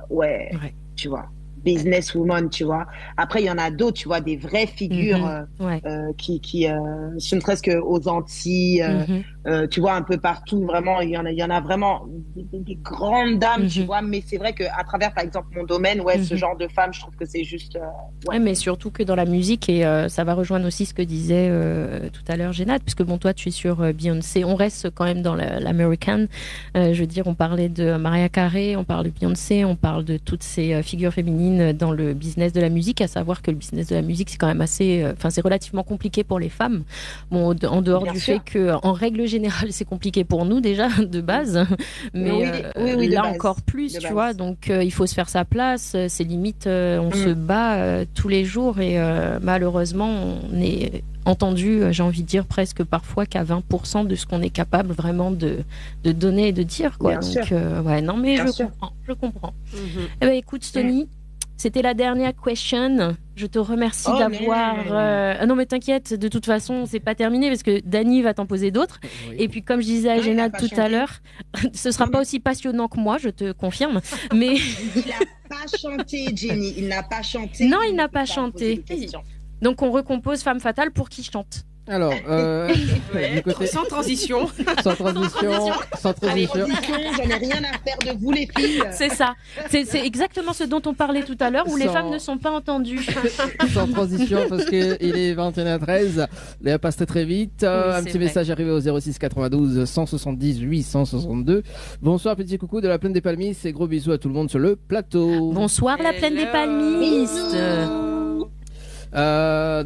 E: ouais,
B: Ouais.
E: tu vois, businesswoman, tu vois. Après il y en a d'autres, tu vois, des vraies figures
B: Ouais.
E: qui ne serait-ce que aux Antilles, tu vois, un peu partout. Vraiment, il y en a vraiment des grandes dames, tu vois. Mais c'est vrai que à travers, par exemple, mon domaine, ouais, ce genre de femmes, je trouve que c'est juste ouais.
B: Ouais, mais surtout que dans la musique, et ça va rejoindre aussi ce que disait tout à l'heure Génade, puisque bon, toi tu es sur Beyoncé, on reste quand même dans l'American. Je veux dire, on parlait de Mariah Carey, on parle de Beyoncé, on parle de toutes ces figures féminines dans le business de la musique, à savoir que le business de la musique, c'est quand même assez, enfin, c'est relativement compliqué pour les femmes. Bon, en dehors
E: Bien
B: du
E: sûr.
B: fait que, en règle générale, c'est compliqué pour nous déjà de base, mais
E: oui, de
B: là
E: base.
B: encore plus,
E: De
B: tu
E: base.
B: vois. Donc, il faut se faire sa place. C'est limite, on se bat tous les jours et malheureusement, on est entendu, j'ai envie de dire presque parfois qu'à 20% de ce qu'on est capable vraiment de donner et de dire, quoi.
E: Bien
B: Donc,
E: sûr.
B: ouais, non, mais
E: Bien
B: je
E: sûr.
B: comprends, je comprends. Eh ben, écoute, Stony. C'était la dernière question. Je te remercie
E: Oh,
B: d'avoir.
E: non.
B: Ah non, mais t'inquiète, de toute façon, c'est pas terminé parce que Dany va t'en poser d'autres.
A: Oui.
B: Et puis, comme je disais à
E: Ah, il a
B: Génade
E: pas
B: tout à
E: chanté.
B: l'heure, ce sera pas aussi passionnant que moi, je te confirme. Mais
E: Il n'a pas chanté, Jenny. Il n'a pas chanté.
B: Non, il
E: ne
B: n'a
E: peut
B: pas
E: poser
B: chanté.
E: de questions.
B: donc, on recompose Femme Fatale pour qui chante.
A: Alors, du côté
C: Sans transition.
A: sans transition, sans
E: Allez,
A: transition.
E: audition, j'en ai rien à faire de vous, les filles.
B: C'est ça. C'est exactement ce dont on parlait tout à l'heure où les
A: Sans-
B: femmes ne sont pas entendues.
A: Sans transition parce que il est 21h13. Léa passe très très vite. Un
B: c'est
A: petit
B: vrai.
A: message arrivé au 06 92 170 862. Bonsoir petit coucou de la plaine des Palmistes et gros bisous à tout le monde sur le plateau.
B: Bonsoir, la plaine des palmistes.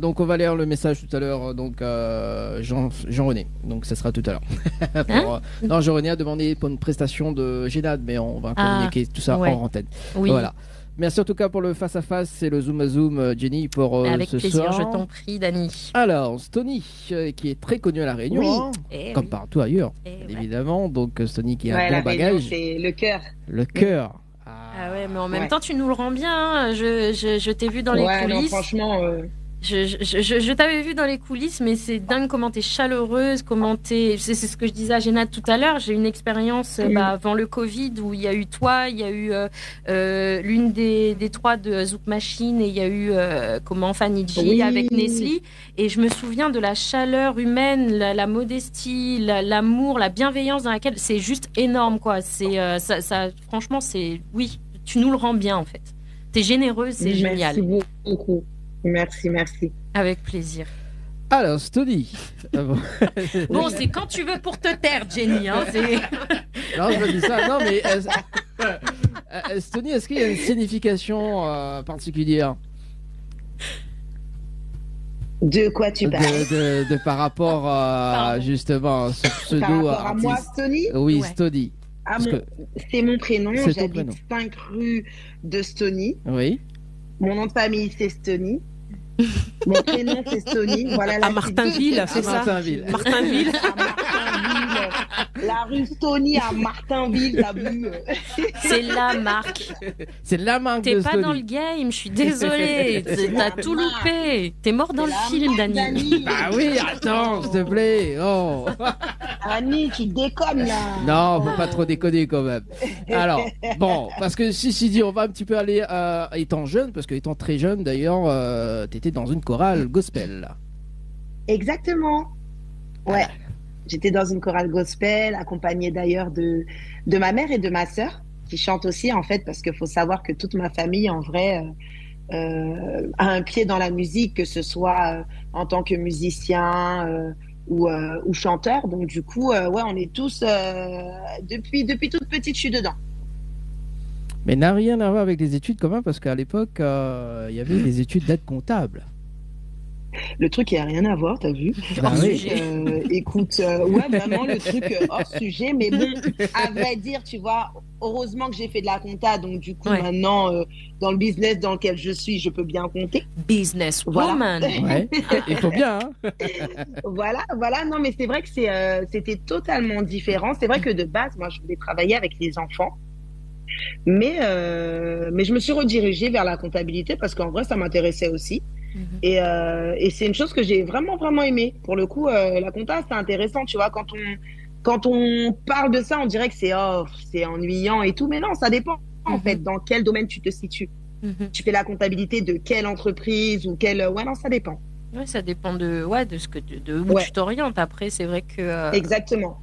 A: Donc on va lire le message tout à l'heure. Donc Jean-René. Donc ça sera tout à l'heure. Non, Jean-René a demandé pour une prestation de Génade, mais on va communiquer tout ça
B: ouais.
A: en antenne.
B: Oui.
A: Voilà. Merci en tout cas pour le face à face et le zoom à zoom, Jenny, pour
B: Avec
A: ce
B: plaisir,
A: soir.
B: je t'en prie, Dany.
A: Alors, Stony, qui est très connu à La Réunion,
E: Oui.
A: hein,
B: Eh
A: comme
B: oui.
A: partout ailleurs,
B: Eh
A: bien
B: ouais.
A: évidemment. Donc, Stony qui a
E: Ouais,
A: un
E: la
A: bon
E: Réunion,
A: bagage,
E: c'est le cœur.
A: le cœur.
B: Ah ouais, mais en même
E: Ouais.
B: temps, tu nous le rends bien. Hein. Je t'ai vu dans les
E: Ouais, non,
B: coulisses.
E: franchement,
B: Je t'avais vu dans les coulisses, mais c'est dingue comment t'es chaleureuse, comment t'es. C'est ce que je disais à Génade tout à l'heure. J'ai une expérience avant le Covid où il y a eu toi, il y a eu l'une des trois de Zouk Machine et il y a eu Fanny G
E: Oui.
B: avec Nestlé. Et je me souviens de la chaleur humaine, la modestie, l'amour, la bienveillance dans laquelle c'est juste énorme, quoi. C'est ça, franchement, c'est oui, tu nous le rends bien en fait. T'es généreuse, c'est génial.
E: Merci beaucoup. Merci.
B: Avec plaisir.
A: Alors, Stony.
B: Bon, c'est quand tu veux pour te taire, Jenny. Hein,
A: Non, je dis ça. Non, mais Stony, est-ce qu'il y a une signification particulière
E: De quoi tu parles?
A: de par rapport à justement ce
E: Par
A: pseudo
E: rapport à moi,
A: artiste?
E: Stony?
A: Oui,
B: Ouais.
A: Stony.
E: Ah,
A: Parce
E: c'est mon prénom.
A: C'est ton
E: J'habite
A: prénom.
E: 5 rue de Stony.
A: Oui.
E: Mon nom de famille, c'est Stony. Mon prénom, c'est Stony. Voilà, là,
C: À Martinville, c'est
A: À
C: ça
A: Martinville.
C: Martinville.
E: À Martinville. La rue Stony à Martinville, t'as vu?
B: c'est la marque.
A: C'est la marque
B: T'es
A: de
B: pas
A: Stony.
B: dans le game, je suis désolée. T'as tout loupé. T'es mort dans le film, Dany.
A: Bah oui, attends, s'il te plaît. Oh.
E: Annie, tu déconnes là.
A: Non, faut pas trop déconner quand même. Alors, bon, parce que si dit, on va un petit peu aller étant jeune, parce que étant très jeune d'ailleurs, t'étais dans une chorale gospel.
E: Exactement. Ouais. J'étais dans une chorale gospel, accompagnée d'ailleurs de ma mère et de ma sœur, qui chantent aussi en fait, parce qu'il faut savoir que toute ma famille en vrai a un pied dans la musique, que ce soit en tant que musicien ou chanteur. Donc du coup, ouais, on est tous depuis toute petite, je suis dedans.
A: Mais n'a rien à voir avec les études quand même, parce qu'à l'époque, il y avait des études d'aide comptable.
E: Le truc qui a rien à voir, t'as vu?
A: Bah oui.
E: Écoute, ouais, vraiment le truc hors sujet, mais bon, à vrai dire, tu vois, heureusement que j'ai fait de la compta, donc du coup, maintenant, dans le business dans lequel je suis, je peux bien compter.
B: Business
E: Voilà.
B: woman.
A: Ouais, il faut bien. Hein.
E: Voilà, non, mais c'est vrai que c'était totalement différent. C'est vrai que de base, moi, je voulais travailler avec les enfants. Mais je me suis redirigée vers la comptabilité parce qu'en vrai, ça m'intéressait aussi. Et c'est une chose que j'ai vraiment, vraiment aimée. Pour le coup, la compta, c'est intéressant, tu vois. Quand on parle de ça, on dirait que c'est ennuyant et tout. Mais non, ça dépend, en fait, dans quel domaine tu te situes. Tu fais la comptabilité de quelle entreprise ou quelle... Ouais, non, ça dépend.
B: Ouais, ça dépend de où tu t'orientes. Après, c'est vrai que...
E: Exactement.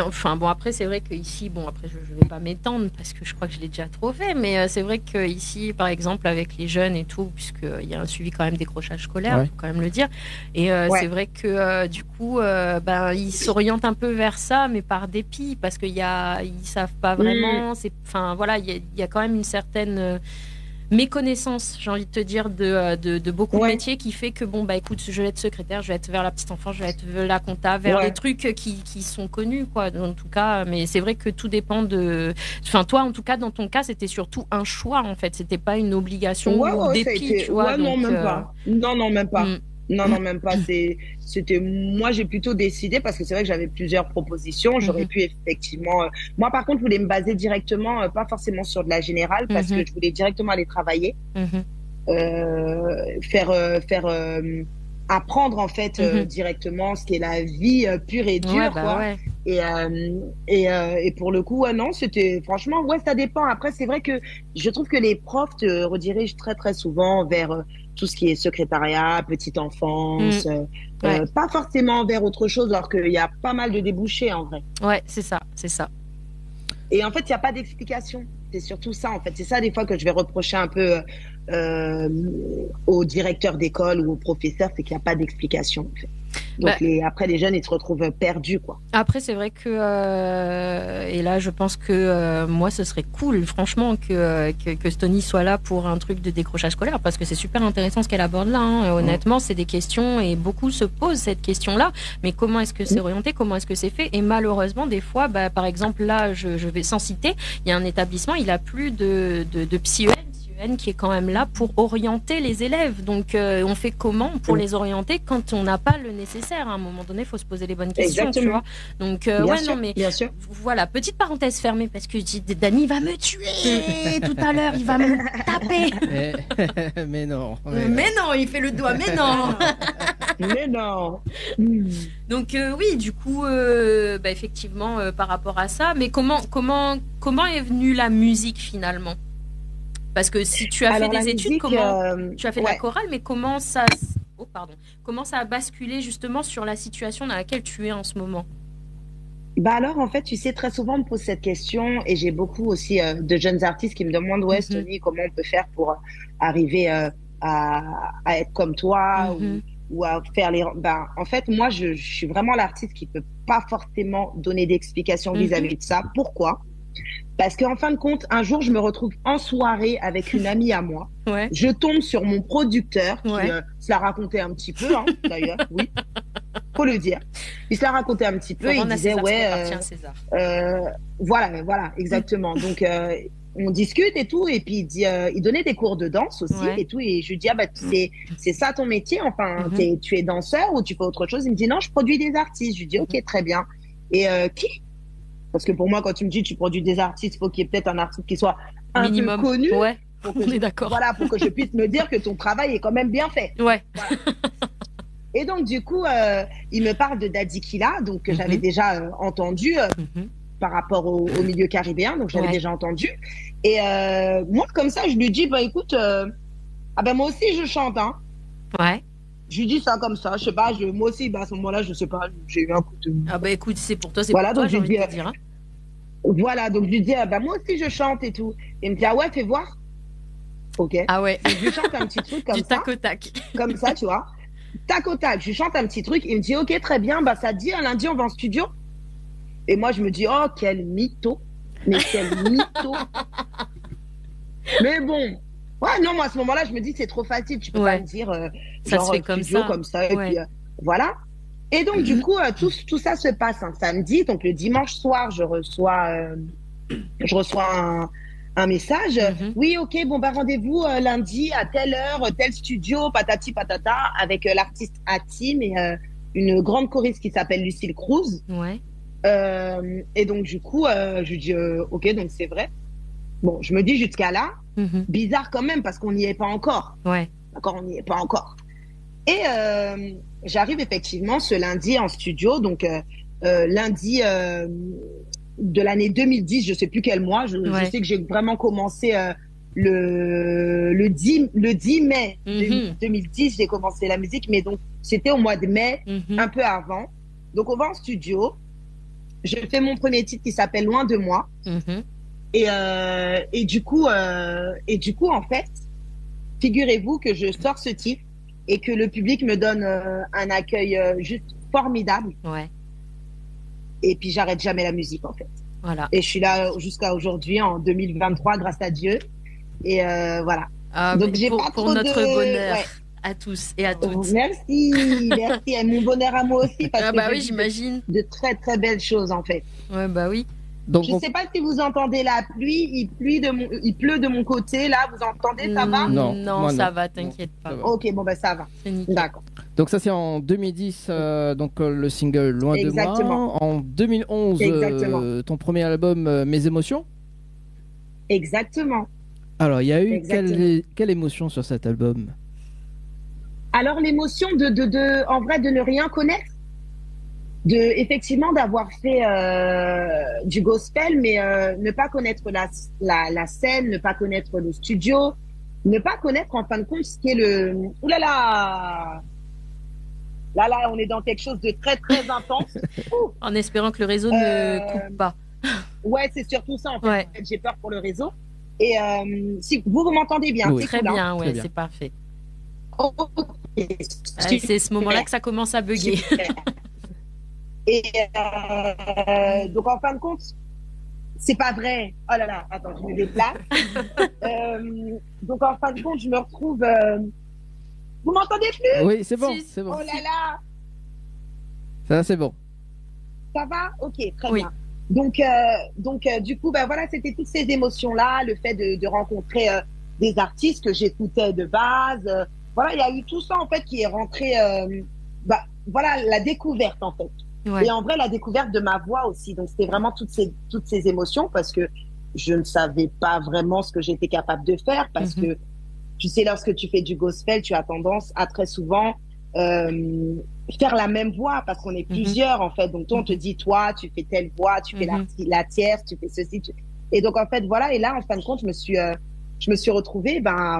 B: Enfin bon, après c'est vrai que ici, bon après je vais pas m'étendre parce que je crois que je l'ai déjà trop fait, mais c'est vrai que ici par exemple avec les jeunes et tout, puisqu'il y a un suivi quand même décrochage scolaire, faut quand même le dire, et c'est vrai que du coup ils s'orientent un peu vers ça, mais par dépit, parce qu'ils savent pas vraiment, enfin voilà, il y a quand même une certaine méconnaissance, j'ai envie de te dire, de beaucoup de métiers, qui fait que bon bah écoute, je vais être secrétaire, je vais être vers la petite enfance, je vais être vers la compta, vers les trucs qui sont connus, quoi, en tout cas. Mais c'est vrai que tout dépend enfin toi en tout cas dans ton cas c'était surtout un choix, en fait, c'était pas une obligation ou dépit, tu vois.
E: Non, même pas. Non, même pas. Non, même pas. Moi, j'ai plutôt décidé parce que c'est vrai que j'avais plusieurs propositions. J'aurais pu effectivement. Moi, par contre, je voulais me baser directement, pas forcément sur de la générale, parce que je voulais directement aller travailler, apprendre en fait directement ce qu'est la vie pure et dure, quoi. Et pour le coup, non, c'était franchement, ça dépend. Après, c'est vrai que je trouve que les profs te redirigent très très souvent vers tout ce qui est secrétariat, petite enfance, pas forcément vers autre chose, alors qu'il y a pas mal de débouchés en vrai.
B: Ouais, c'est ça.
E: Et en fait, il n'y a pas d'explication. C'est surtout ça, en fait. C'est ça, des fois, que je vais reprocher un peu aux directeurs d'école ou aux professeurs, c'est qu'il n'y a pas d'explication, en fait. Donc, après, les jeunes, ils se retrouvent perdus, quoi.
B: Après, c'est vrai que... et là, je pense que moi, ce serait cool, franchement, que Stony soit là pour un truc de décrochage scolaire, parce que c'est super intéressant ce qu'elle aborde là. Hein. Honnêtement, c'est des questions, et beaucoup se posent cette question-là. Mais comment est-ce que c'est orienté? Comment est-ce que c'est fait? Et malheureusement, des fois, par exemple, là, je vais sans citer, il y a un établissement, il a plus de psy-EN qui est quand même là pour orienter les élèves. Donc, on fait comment pour les orienter quand on n'a pas le nécessaire? À un moment donné, il faut se poser les bonnes questions, tu vois. Donc,
E: bien sûr.
B: Voilà, petite parenthèse fermée, parce que je dis, Dany va me tuer tout à l'heure, il va me taper.
A: Mais non.
B: Mais non, il fait le doigt, mais non.
E: Mais non.
B: Donc, oui, du coup, effectivement, par rapport à ça, mais comment est venue la musique finalement? Parce que si tu as fait des études, tu as fait de la chorale, mais comment ça a basculé justement sur la situation dans laquelle tu es en ce moment?
E: Alors, en fait, tu sais, très souvent, on me pose cette question, et j'ai beaucoup aussi de jeunes artistes qui me demandent, Stony, comment on peut faire pour arriver à être comme toi ou à faire les... en fait, moi, je suis vraiment l'artiste qui peut pas forcément donner d'explications vis-à-vis de ça. Pourquoi? Parce qu'en fin de compte, un jour, je me retrouve en soirée avec une amie à moi. Je tombe sur mon producteur qui se l'a raconté un petit peu, hein, d'ailleurs, oui, faut le dire. Il se l'a raconté un petit peu. Il disait, voilà, exactement. Donc, on discute et tout, et puis il donnait des cours de danse aussi et tout, et je lui dis, c'est ça ton métier, enfin, tu es danseur ou tu fais autre chose? Il me dit, non, je produis des artistes. Je lui dis, ok, très bien. Et qui? Parce que pour moi, quand tu me dis tu produis des artistes, il faut qu'il y ait peut-être un artiste qui soit un peu connu.
B: Ouais, on est d'accord.
E: Voilà, pour que je puisse me dire que ton travail est quand même bien fait.
B: Ouais.
E: Voilà. Et donc, du coup, il me parle de Daddy Killa, donc que j'avais déjà entendu par rapport au milieu caribéen, donc j'avais déjà entendu. Et moi, comme ça, je lui dis, écoute, moi aussi, je chante, hein.
B: Ouais.
E: Je lui dis ça comme ça, je sais pas, moi aussi, à ce moment-là, je sais pas, j'ai eu un coup de...
B: écoute, c'est pour toi, c'est
E: voilà,
B: pour toi,
E: j'ai envie
B: de te dire. Hein.
E: Voilà, donc je lui dis, moi aussi, je chante et tout. Et il me dit, fais voir. Ok.
B: Ah ouais.
E: Donc, je lui chante un petit truc comme ça.
B: Du tac au tac.
E: Comme ça, tu vois. Tac au tac, je lui chante un petit truc. Il me dit, ok, très bien, ça te dit, un lundi, on va en studio. Et moi, je me dis, oh, quel mytho. Mais quel mytho. Mais bon, Ouais, non, moi, à ce moment-là, je me dis, c'est trop facile. Tu peux
B: Ouais.
E: pas me dire,
B: Ça se
E: genre,
B: fait comme
E: studio,
B: ça.
E: comme ça, et
B: Ouais.
E: puis, voilà. Et donc, du coup, tout ça se passe un samedi. Donc, le dimanche soir, je reçois un message.
B: Mhm.
E: Oui, ok, bon, bah, rendez-vous lundi à telle heure, tel studio, patati patata, avec l'artiste Hatim et une grande choriste qui s'appelle Lucille Cruz.
B: Ouais.
E: Et donc, du coup, je dis, ok, donc c'est vrai. Bon, je me dis jusqu'à là,
B: Mhm.
E: bizarre quand même, parce qu'on n'y est pas encore.
B: Ouais.
E: D'accord, on n'y est pas encore. Et j'arrive effectivement ce lundi en studio, donc lundi de l'année 2010, je sais plus quel mois. Je
B: Ouais.
E: sais que j'ai vraiment commencé le 10 mai
B: Mhm.
E: 2010, j'ai commencé la musique, mais donc c'était au mois de mai,
B: Mhm.
E: un peu avant. Donc on va en studio, je fais mon premier titre qui s'appelle Loin de moi,
B: Mhm.
E: et du coup, en fait, figurez-vous que je sors ce titre et que le public me donne un accueil juste formidable.
B: Ouais.
E: Et puis j'arrête jamais la musique en fait.
B: Voilà.
E: Et je suis là jusqu'à aujourd'hui en 2023 grâce à Dieu. Et voilà.
B: Ah,
E: Donc
B: mais
E: j'ai
B: pour
E: pas trop
B: notre
E: de
B: bonheur
E: ouais.
B: à tous et à
E: Oh,
B: toutes.
E: merci, merci. Et mon bonheur à moi aussi parce
B: Ah
E: que
B: bah
E: je
B: oui,
E: vis
B: j'imagine.
E: de très très belles choses en fait.
B: Ouais, bah oui.
A: Donc,
E: Je sais pas si vous entendez la pluie, il pleut de mon côté là, vous entendez, ça va?
A: Non,
B: Non,
A: moi,
B: ça
A: non.
B: va, t'inquiète
A: Ça
B: pas.
A: va.
E: Ok, bon ben ça va.
B: C'est nickel.
E: D'accord.
A: donc ça c'est en 2010, donc le single Loin
E: Exactement.
A: de moi. En 2011,
E: Exactement.
A: ton premier album Mes émotions.
E: Exactement.
A: Alors il y a eu
E: Exactement.
A: quelle émotion sur cet album?
E: Alors l'émotion en vrai de ne rien connaître, effectivement d'avoir fait du gospel, mais ne pas connaître la scène, ne pas connaître le studio, ne pas connaître en fin de compte ce qui est le. Ouh là là, là, on est dans quelque chose de très très intense. Ouh.
B: En espérant que le réseau
E: Euh,
B: ne coupe pas.
E: Ouais, c'est surtout ça en fait.
B: Ouais.
E: J'ai peur pour le réseau. Et si vous m'entendez bien,
A: Oui.
E: c'est
B: Très
E: cool, hein.
B: bien, ouais,
A: Très bien.
B: c'est parfait.
E: Ok.
B: C'est ce moment-là que ça commence à bugger.
E: Super. Et donc en fin de compte, c'est pas vrai. Oh là là, attends, je me déplace. Donc en fin de compte, je me retrouve. Vous m'entendez plus?
A: Oui, c'est bon,
B: Si.
A: c'est bon.
E: Oh là là,
A: Ça c'est bon.
E: ça va? Ok, très
B: Oui.
E: bien. Donc du coup, ben voilà, c'était toutes ces émotions-là, le fait de rencontrer des artistes que j'écoutais de base. Voilà, il y a eu tout ça en fait qui est rentré. Voilà, la découverte en fait.
B: Ouais.
E: Et en vrai, la découverte de ma voix aussi. Donc, c'était vraiment toutes ces émotions parce que je ne savais pas vraiment ce que j'étais capable de faire parce que, tu sais, lorsque tu fais du gospel, tu as tendance à très souvent faire la même voix parce qu'on est plusieurs, en fait. Donc, toi, on te dit, toi, tu fais telle voix, tu fais la tierce, tu fais ceci. Et donc, en fait, voilà. Et là, en fin de compte, je me suis retrouvée, à,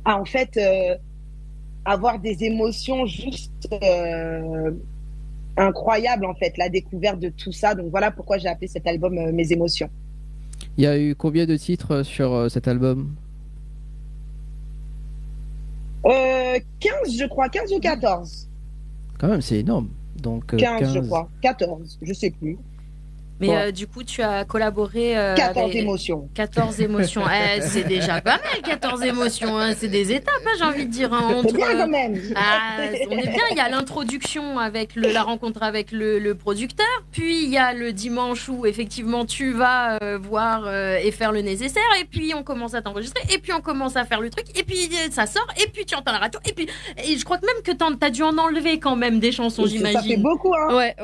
E: en fait, avoir des émotions juste incroyable en fait, la découverte de tout ça. Donc voilà pourquoi j'ai appelé cet album Mes émotions.
A: Il y a eu combien de titres sur cet album?
E: 15 je crois, 15 ou 14.
A: Quand même, c'est énorme. Donc
E: 15 je crois, 14, je sais plus.
B: Mais du coup, tu as collaboré
E: 14
B: avec...
E: émotions.
B: 14 émotions. C'est déjà pas mal, 14 émotions. Hein. C'est des étapes, hein, j'ai envie de dire. Hein,
E: C'est bien quand même.
B: Ah, on est bien. Il y a l'introduction avec la rencontre avec le producteur. Puis il y a le dimanche où effectivement tu vas voir et faire le nécessaire. Et puis on commence à t'enregistrer. Et puis on commence à faire le truc. Et puis ça sort. Et puis tu entends la radio. Et puis je crois que même que t'as dû en enlever quand même des chansons, j'imagine.
E: Ça fait beaucoup, hein.
B: Ouais.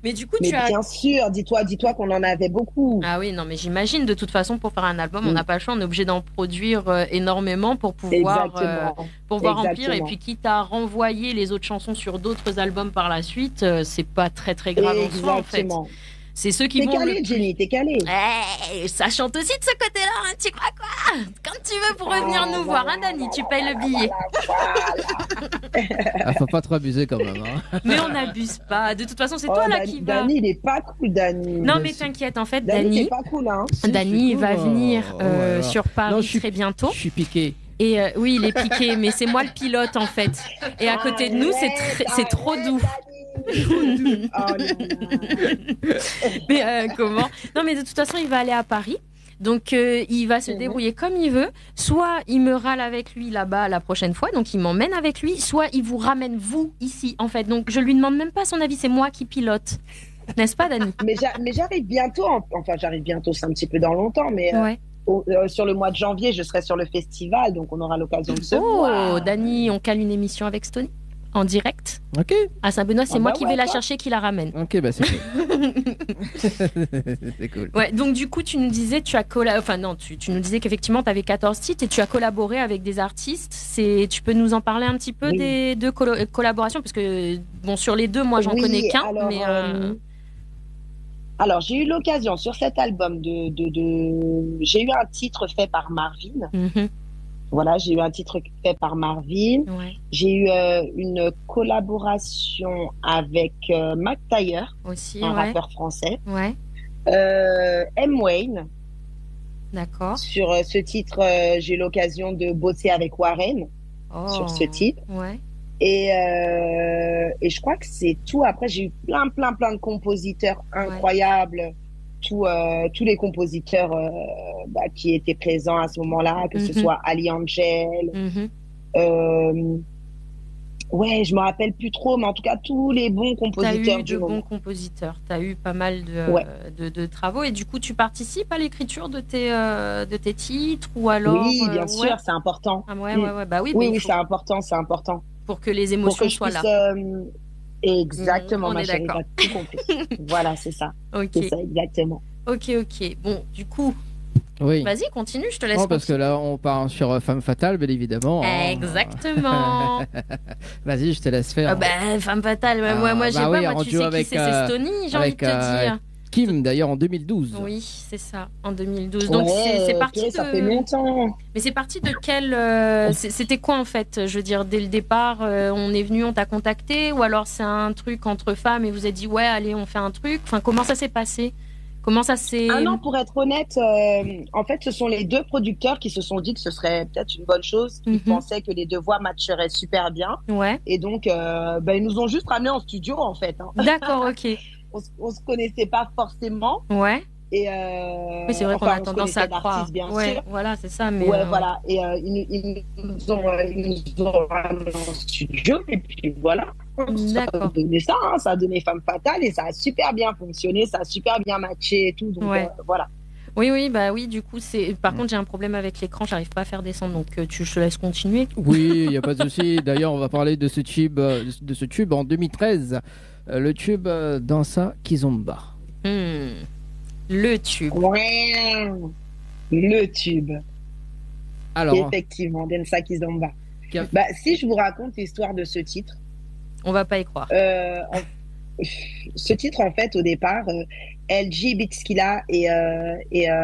B: Mais du coup,
E: mais
B: tu as...
E: bien sûr, dis-toi qu'on en avait beaucoup.
B: Ah oui, non, mais j'imagine, de toute façon, pour faire un album, on n'a pas le choix, on est obligé d'en produire énormément pour pouvoir remplir. Et puis, quitte à renvoyer les autres chansons sur d'autres albums par la suite, c'est pas très très grave en soi, en fait. C'est ceux qui vont.
E: T'es calé, Jenny, t'es calé.
B: Ça chante aussi de ce côté-là, hein, tu crois quoi? Quand tu veux pour revenir nous voir, hein, Dani, tu payes le billet.
A: Faut pas trop abuser quand même. Hein.
B: Mais on n'abuse pas. De toute façon, c'est toi là qui va.
E: Dani, il est pas cool, Dani.
B: Non, mais t'inquiète, en fait,
E: Dani, c'est pas cool, hein.
B: Dani va venir sur Paris très bientôt.
A: Je suis piqué.
B: Et oui, il est piqué, mais c'est moi le pilote en fait. Et à côté de nous, c'est trop doux. Mais comment? Non, mais de toute façon, il va aller à Paris. Donc, il va se débrouiller comme il veut. Soit il me râle avec lui là-bas la prochaine fois, donc il m'emmène avec lui. Soit il vous ramène, vous, ici, en fait. Donc, je lui demande même pas son avis, c'est moi qui pilote. N'est-ce pas, Dani?
E: Mais j'arrive bientôt, enfin j'arrive bientôt, c'est un petit peu dans longtemps, mais
B: Ouais.
E: sur le mois de janvier, je serai sur le festival, donc on aura l'occasion de se
B: Oh,
E: voir.
B: Dani, on cale une émission avec Stony en direct
A: Ok.
B: à Saint-Benoît. C'est
E: Ah
B: moi
E: bah
B: qui
E: ouais,
B: vais la
E: quoi.
B: chercher, qui la ramène.
A: Ok, bah c'est cool. C'est cool.
B: Ouais, donc du coup, tu nous disais, tu nous disais qu'effectivement, tu avais 14 titres et tu as collaboré avec des artistes. Tu peux nous en parler un petit peu
E: Oui.
B: des deux collaborations, parce que, bon, sur les deux, moi, j'en
E: Oui,
B: connais qu'un,
E: alors,
B: mais...
E: Alors, j'ai eu l'occasion sur cet album j'ai eu un titre fait par Marvin.
B: mhm,
E: Voilà, j'ai eu un titre fait par Marvin.
B: ouais,
E: J'ai eu une collaboration avec Mac Taylor,
B: aussi,
E: un
B: ouais,
E: rappeur français.
B: ouais,
E: M. Wayne.
B: d'accord.
E: Sur ce titre, j'ai eu l'occasion de bosser avec Warren
B: Oh,
E: sur ce titre.
B: ouais,
E: Et je crois que c'est tout. Après, j'ai eu plein de compositeurs incroyables. Tous les compositeurs qui étaient présents à ce moment-là, que ce
B: Mhm.
E: soit Ali Angel.
B: mhm,
E: Ouais, je me rappelle plus trop, mais en tout cas, tous les bons
B: T'as
E: compositeurs
B: eu
E: du
B: de bons
E: moment.
B: compositeurs, t'as eu pas mal de,
E: Ouais.
B: de travaux, et du coup, tu participes à l'écriture de tes titres, ou alors...
E: Oui, bien
B: ouais.
E: sûr, c'est important.
B: Ah ouais, ouais, ouais, bah oui, mais
E: Oui,
B: il
E: oui,
B: faut
E: c'est important, c'est important.
B: pour que les
E: Pour
B: émotions
E: que je
B: soient
E: puisse...
B: là.
E: Exactement,
B: On
E: ma
B: est
E: chérie,
B: d'accord.
E: t'as tout compris. Voilà, c'est ça.
B: Ok,
E: C'est ça, exactement.
B: ok. Bon, du coup,
A: Oui.
B: vas-y, continue, je te laisse
A: Non, parce que
B: continuer.
A: là, on part sur Femme Fatale, bien évidemment. hein.
B: Exactement.
A: Vas-y, je te laisse faire.
B: Ah bah, Femme Fatale, moi, j'ai
A: bah
B: pas,
A: oui,
B: moi,
A: en
B: tu
A: duo
B: sais qui
A: avec,
B: c'est Stony, j'ai envie de
A: avec,
B: te dire.
A: Kim, d'ailleurs, en 2012.
B: Oui, c'est ça, en 2012. Donc, c'est
E: Ouais,
B: parti
E: purée, ça fait
B: de...
E: longtemps.
B: Mais c'est parti de quel... c'était quoi, en fait? Je veux dire, dès le départ, on est venu, on t'a contacté, ou alors c'est un truc entre femmes et vous avez dit, ouais, allez, on fait un truc. Enfin, comment ça s'est passé? Comment ça s'est...
E: Ah non, pour être honnête, en fait, ce sont les deux producteurs qui se sont dit que ce serait peut-être une bonne chose, qui
B: Mhm.
E: pensaient que les deux voix matcheraient super bien.
B: Ouais,
E: Et donc, ils nous ont juste ramenés en studio, en fait. Hein.
B: d'accord, ok.
E: On se connaissait pas forcément.
B: Ouais,
E: Et
B: oui, c'est vrai qu'on a
E: on se
B: tendance à
E: connaissait
B: croire.
E: d'artistes, bien
B: Ouais,
E: sûr.
B: voilà, c'est ça, mais...
E: Ouais, voilà. Et ils nous ont ramenés en studio. Et puis voilà. Ça a
B: D'accord.
E: donné ça, hein, ça a donné Femme Fatale et ça a super bien fonctionné, ça a super bien matché et tout. Donc
B: Ouais.
E: voilà.
B: Oui, bah oui, du coup, c'est... Par contre, j'ai un problème avec l'écran, j'arrive pas à faire descendre, donc je te laisse continuer.
A: Oui, il n'y a pas de souci. D'ailleurs, on va parler de ce tube en 2013. Le tube Dansa Kizomba.
B: Le tube.
E: Ouais. Le tube.
A: Alors,
E: Effectivement, Densa Kizomba.
A: Qui a-
E: Si je vous raconte l'histoire de ce titre,
B: On va pas y croire.
E: ce titre, en fait, au départ, LG Bitskila et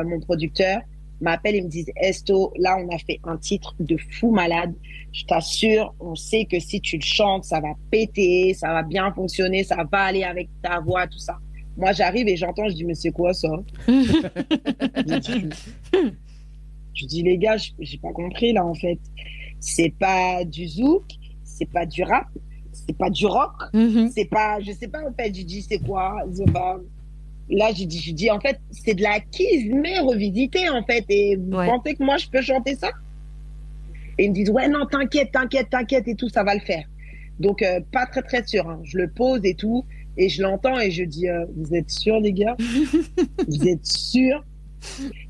E: mon producteur m'appellent et me disent Esto, là, on a fait un titre de fou malade. Je t'assure, on sait que si tu le chantes, ça va péter, ça va bien fonctionner, ça va aller avec ta voix, tout ça. Moi, j'arrive et j'entends, je dis, mais c'est quoi ça? Je dis, les gars, j'ai pas compris là, en fait. C'est pas du zouk, c'est pas du rap, c'est pas du rock,
B: Mhm.
E: c'est pas, je sais pas, en fait. Je dis, c'est quoi? Là, je dis, en fait, c'est de la Kiss, mais revisité, en fait. Et vous
B: Ouais.
E: pensez que moi, je peux chanter ça? Et ils me disent, ouais, non, t'inquiète et tout, ça va le faire. Donc, pas très sûr, hein. Je le pose et tout, et je l'entends et je dis, vous êtes sûrs, les gars? Vous êtes sûrs?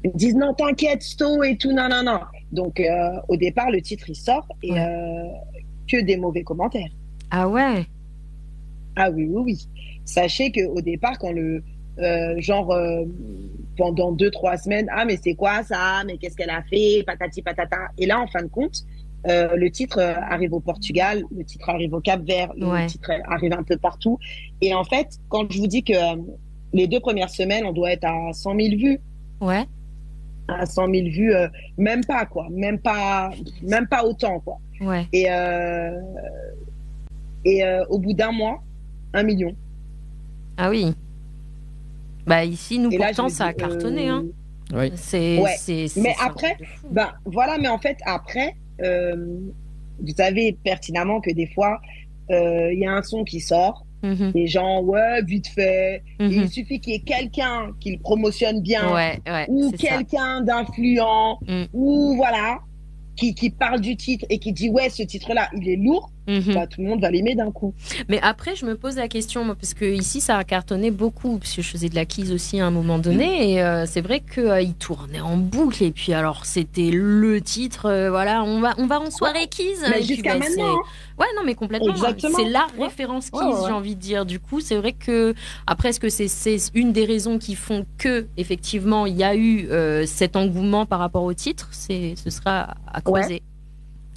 E: Ils me disent, non, t'inquiète, Sto et tout, non. Donc, au départ, le titre, il sort et que des mauvais commentaires.
B: Ah ouais.
E: Ah oui. Sachez qu'au départ, quand pendant 2-3 semaines, ah, mais c'est quoi ça? Mais qu'est-ce qu'elle a fait? Patati patata. Et là, en fin de compte, le titre arrive au Portugal, le titre arrive au Cap-Vert,
B: Ouais.
E: le titre arrive un peu partout. Et en fait, quand je vous dis que les 2 premières semaines, on doit être à 100 000 vues.
B: Ouais.
E: À 100 000 vues, même pas, quoi. Même pas autant, quoi.
B: Ouais.
E: Et au bout d'un mois, 1 million.
B: Ah oui. Bah ici, nous,
E: Et là,
B: pourtant,
E: je me
B: ça a
E: dis,
B: cartonné, hein.
A: oui.
B: C'est,
E: Ouais.
B: c'est,
E: Mais
B: c'est un
E: après,
B: truc de fou.
E: voilà, mais en fait, après, vous savez pertinemment que des fois, il y a un son qui sort, Les gens, ouais, vite fait. Et il suffit qu'il y ait quelqu'un qui le promotionne bien, ou quelqu'un d'influent, ou voilà, qui parle du titre et qui dit, ouais, ce titre-là, il est lourd. Bah, tout le monde va l'aimer d'un coup.
B: Mais après, je me pose la question, moi, parce que ici, ça a cartonné beaucoup, parce que je faisais de la keys aussi à un moment donné, et c'est vrai qu'il tournait en boucle, et puis alors, c'était le titre, voilà, on va en soirée keys.
E: Mais jusqu'à maintenant.
B: Ouais, non, mais complètement.
E: Exactement.
B: C'est la référence keys, j'ai envie de dire. Du coup, c'est vrai que, après, est-ce que c'est une des raisons qui font que, effectivement, il y a eu cet engouement par rapport au titre? Ce sera à creuser.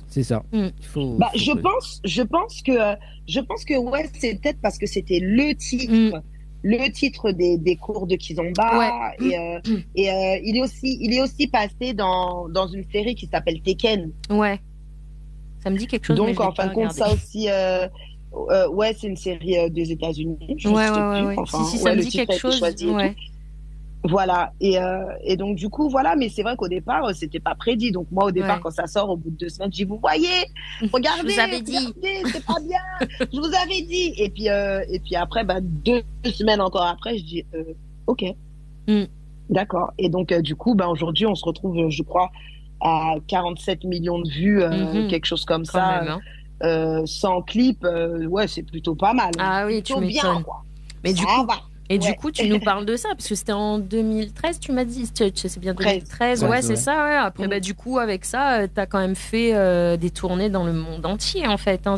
A: C'est ça.
E: Je pense que ouais, c'est peut-être parce que c'était le titre des cours de Kizomba et il est aussi passé dans une série qui s'appelle Tekken.
B: Ouais. Ça me dit quelque chose.
E: Donc en fin de compte, ça aussi ouais, c'est une série des États-Unis.
B: Ouais. Enfin, si ça me dit quelque chose. Ouais.
E: Voilà, et donc du coup, voilà, mais c'est vrai qu'au départ, c'était pas prédit. Donc moi, au départ, quand ça sort, au bout de 2 semaines, je dis, vous voyez, regardez,
B: je vous avais dit,
E: c'est pas bien, je vous avais dit. Et puis après, 2 semaines encore après, je dis, ok, d'accord. Et donc du coup, aujourd'hui, on se retrouve, je crois, à 47 millions de vues, quelque chose comme quand ça, même, sans clip. Ouais, c'est plutôt pas mal.
B: Ah oui, tu m'étonnes. Bien, quoi. Mais du coup. Et du coup, tu nous parles de ça, parce que c'était en 2013, tu m'as dit, c'est bien 2013, ouais, c'est ça, ouais. Après, du coup, avec ça, t'as quand même fait des tournées dans le monde entier, en fait, hein.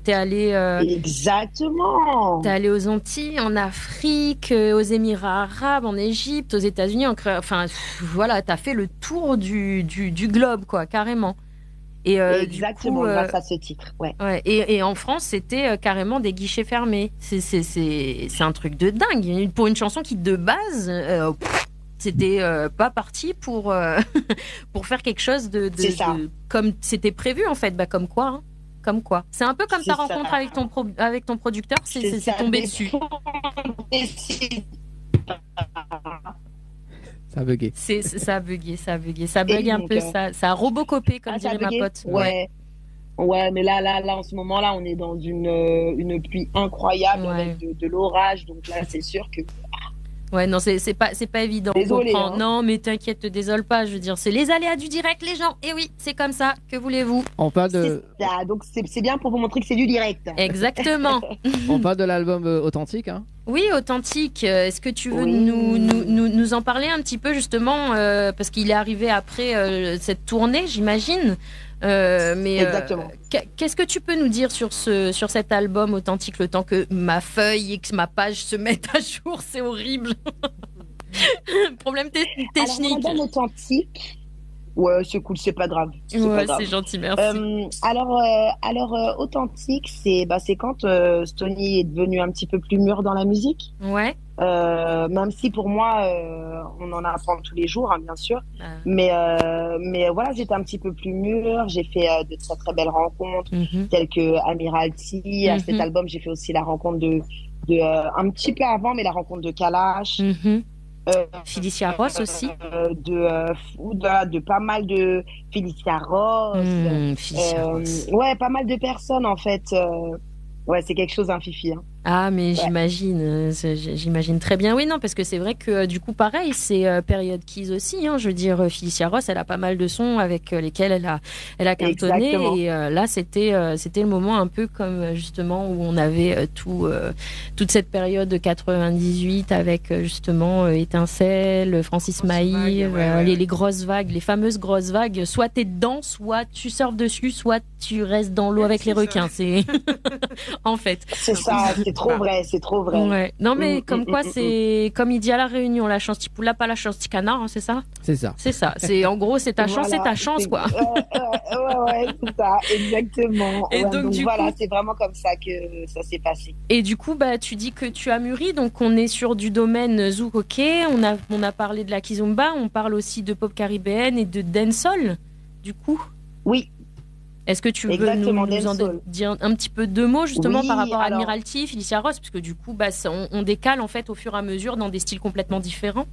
B: T'es allé...
E: Exactement.
B: T'es allé aux Antilles, en Afrique, aux Émirats Arabes, en Égypte, aux États-Unis, enfin, voilà, t'as fait le tour du globe, quoi, carrément. Et
E: exactement,
B: du coup,
E: grâce à ce titre. Ouais.
B: Et en France, c'était carrément des guichets fermés. C'est un truc de dingue. Pour une chanson qui, de base, c'était pas parti pour faire quelque chose de comme c'était prévu, en fait. Comme quoi. Hein. Comme quoi. C'est un peu comme ta rencontre avec ton producteur, c'est tombé dessus.
A: Ça a bugué.
B: Ça a bugué. Ça bug un peu, ça a robocopé, comme dirait ma pote.
E: Ouais, mais là, en ce moment-là, on est dans une pluie incroyable avec de l'orage. Donc là, c'est sûr que...
B: Ouais, non, c'est pas évident.
E: Désolé. Hein.
B: Non, mais t'inquiète, te désole pas. Je veux dire, c'est les aléas du direct, les gens. Et oui, c'est comme ça. Que voulez-vous?
A: On parle de...
E: C'est ça. Donc c'est bien pour vous montrer que c'est du direct.
B: Exactement.
A: On parle de l'album Authentique, hein?
B: Oui, Authentique. Est-ce que tu veux nous en parler un petit peu, justement, parce qu'il est arrivé après cette tournée, j'imagine. Mais
E: exactement.
B: Qu'est-ce que tu peux nous dire sur cet album Authentique, le temps que ma feuille et que ma page se mettent à jour? C'est horrible. Problème technique.
E: L'album Authentique, ouais, c'est cool, c'est pas grave.
B: C'est gentil, merci.
E: Alors Authentique, c'est quand Stony est devenu un petit peu plus mûr dans la musique.
B: Ouais.
E: Même si pour moi, on en apprend tous les jours, hein, bien sûr. Mais voilà, j'étais un petit peu plus mûre. J'ai fait de très très belles rencontres, telles que Amiralty. À cet album, j'ai fait aussi la rencontre de un petit peu avant, mais la rencontre de Kalash.
B: Felicia Ross aussi.
E: De pas mal de Felicia Ross.
B: Ross.
E: Ouais, pas mal de personnes en fait. Ouais, c'est quelque chose, un fifi. Hein.
B: Ah, mais j'imagine très bien. Oui, non, parce que c'est vrai que du coup, pareil, c'est période Keys aussi. Hein, je veux dire, Felicia Ross, elle a pas mal de sons avec lesquels elle a cartonné. Exactement. Et là, c'était le moment un peu comme justement où on avait toute cette période de 98 avec justement Étincelle, Francis Maïr, les grosses vagues, les fameuses grosses vagues. Soit t'es dedans, soit tu surfes dessus, soit tu restes dans l'eau avec les requins. C'est en fait.
E: C'est ça. C'est trop vrai.
B: Ouais. Non, mais comme quoi, c'est comme il dit à la Réunion, la chance petit poula, pas la chance petit canard, hein, c'est ça? C'est ça. C'est en gros, c'est ta chance, c'est ta chance, quoi.
E: Ouais, c'est ça, exactement.
B: Et donc
E: voilà, c'est vraiment comme ça que ça s'est passé.
B: Et du coup, tu dis que tu as mûri, donc on est sur du domaine zouk, ok. On a parlé de la kizomba, on parle aussi de pop caribéenne et de dancehall, du coup.
E: Oui.
B: Est-ce que tu veux nous en dire un petit peu deux mots justement par rapport à Admiralty, Felicia Ross, parce que du coup, on décale en fait au fur et à mesure dans des styles complètement différents.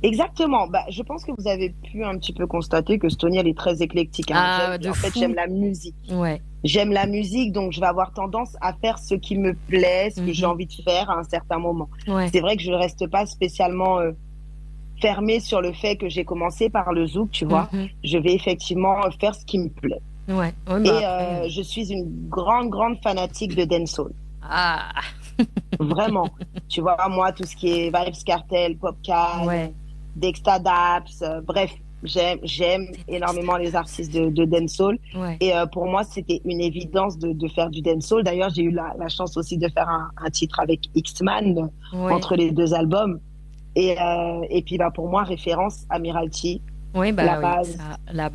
E: Exactement. Je pense que vous avez pu un petit peu constater que Stony, elle est très éclectique. Hein.
B: En fait,
E: j'aime la musique.
B: Ouais.
E: j'aime la musique, donc je vais avoir tendance à faire ce qui me plaît, ce que j'ai envie de faire à un certain moment.
B: Ouais.
E: C'est vrai que je ne reste pas spécialement fermée sur le fait que j'ai commencé par le zouk, tu vois. Je vais effectivement faire ce qui me plaît.
B: Ouais.
E: Et je suis une grande fanatique de dancehall.
B: Ah.
E: Vraiment. Tu vois, moi, tout ce qui est Vybz Kartel, Popcaan, Dexta Daps, bref, j'aime énormément les artistes de dancehall. Ouais. Et pour moi, c'était une évidence de faire du dancehall. D'ailleurs, j'ai eu la chance aussi de faire un titre avec X-Man entre les 2 albums. Et puis, pour moi, référence, Admiralty.
B: Oui, la base. La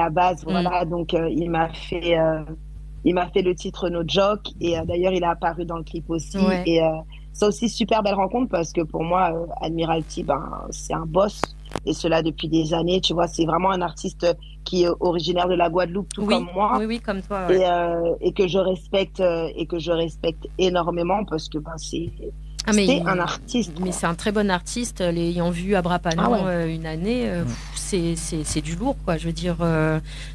B: base,
E: voilà. Donc, il m'a fait le titre No Joke. Et d'ailleurs, il a apparu dans le clip aussi. Ouais. Et ça aussi, super belle rencontre parce que pour moi, Admiralty, c'est un boss. Et cela depuis des années, tu vois, c'est vraiment un artiste qui est originaire de la Guadeloupe, tout comme moi.
B: Oui, comme toi. Ouais.
E: Et que je respecte énormément parce que c'est un artiste.
B: Mais c'est un très bon artiste. L'ayant vu à Brapanon une année, c'est du lourd, quoi. Je veux dire,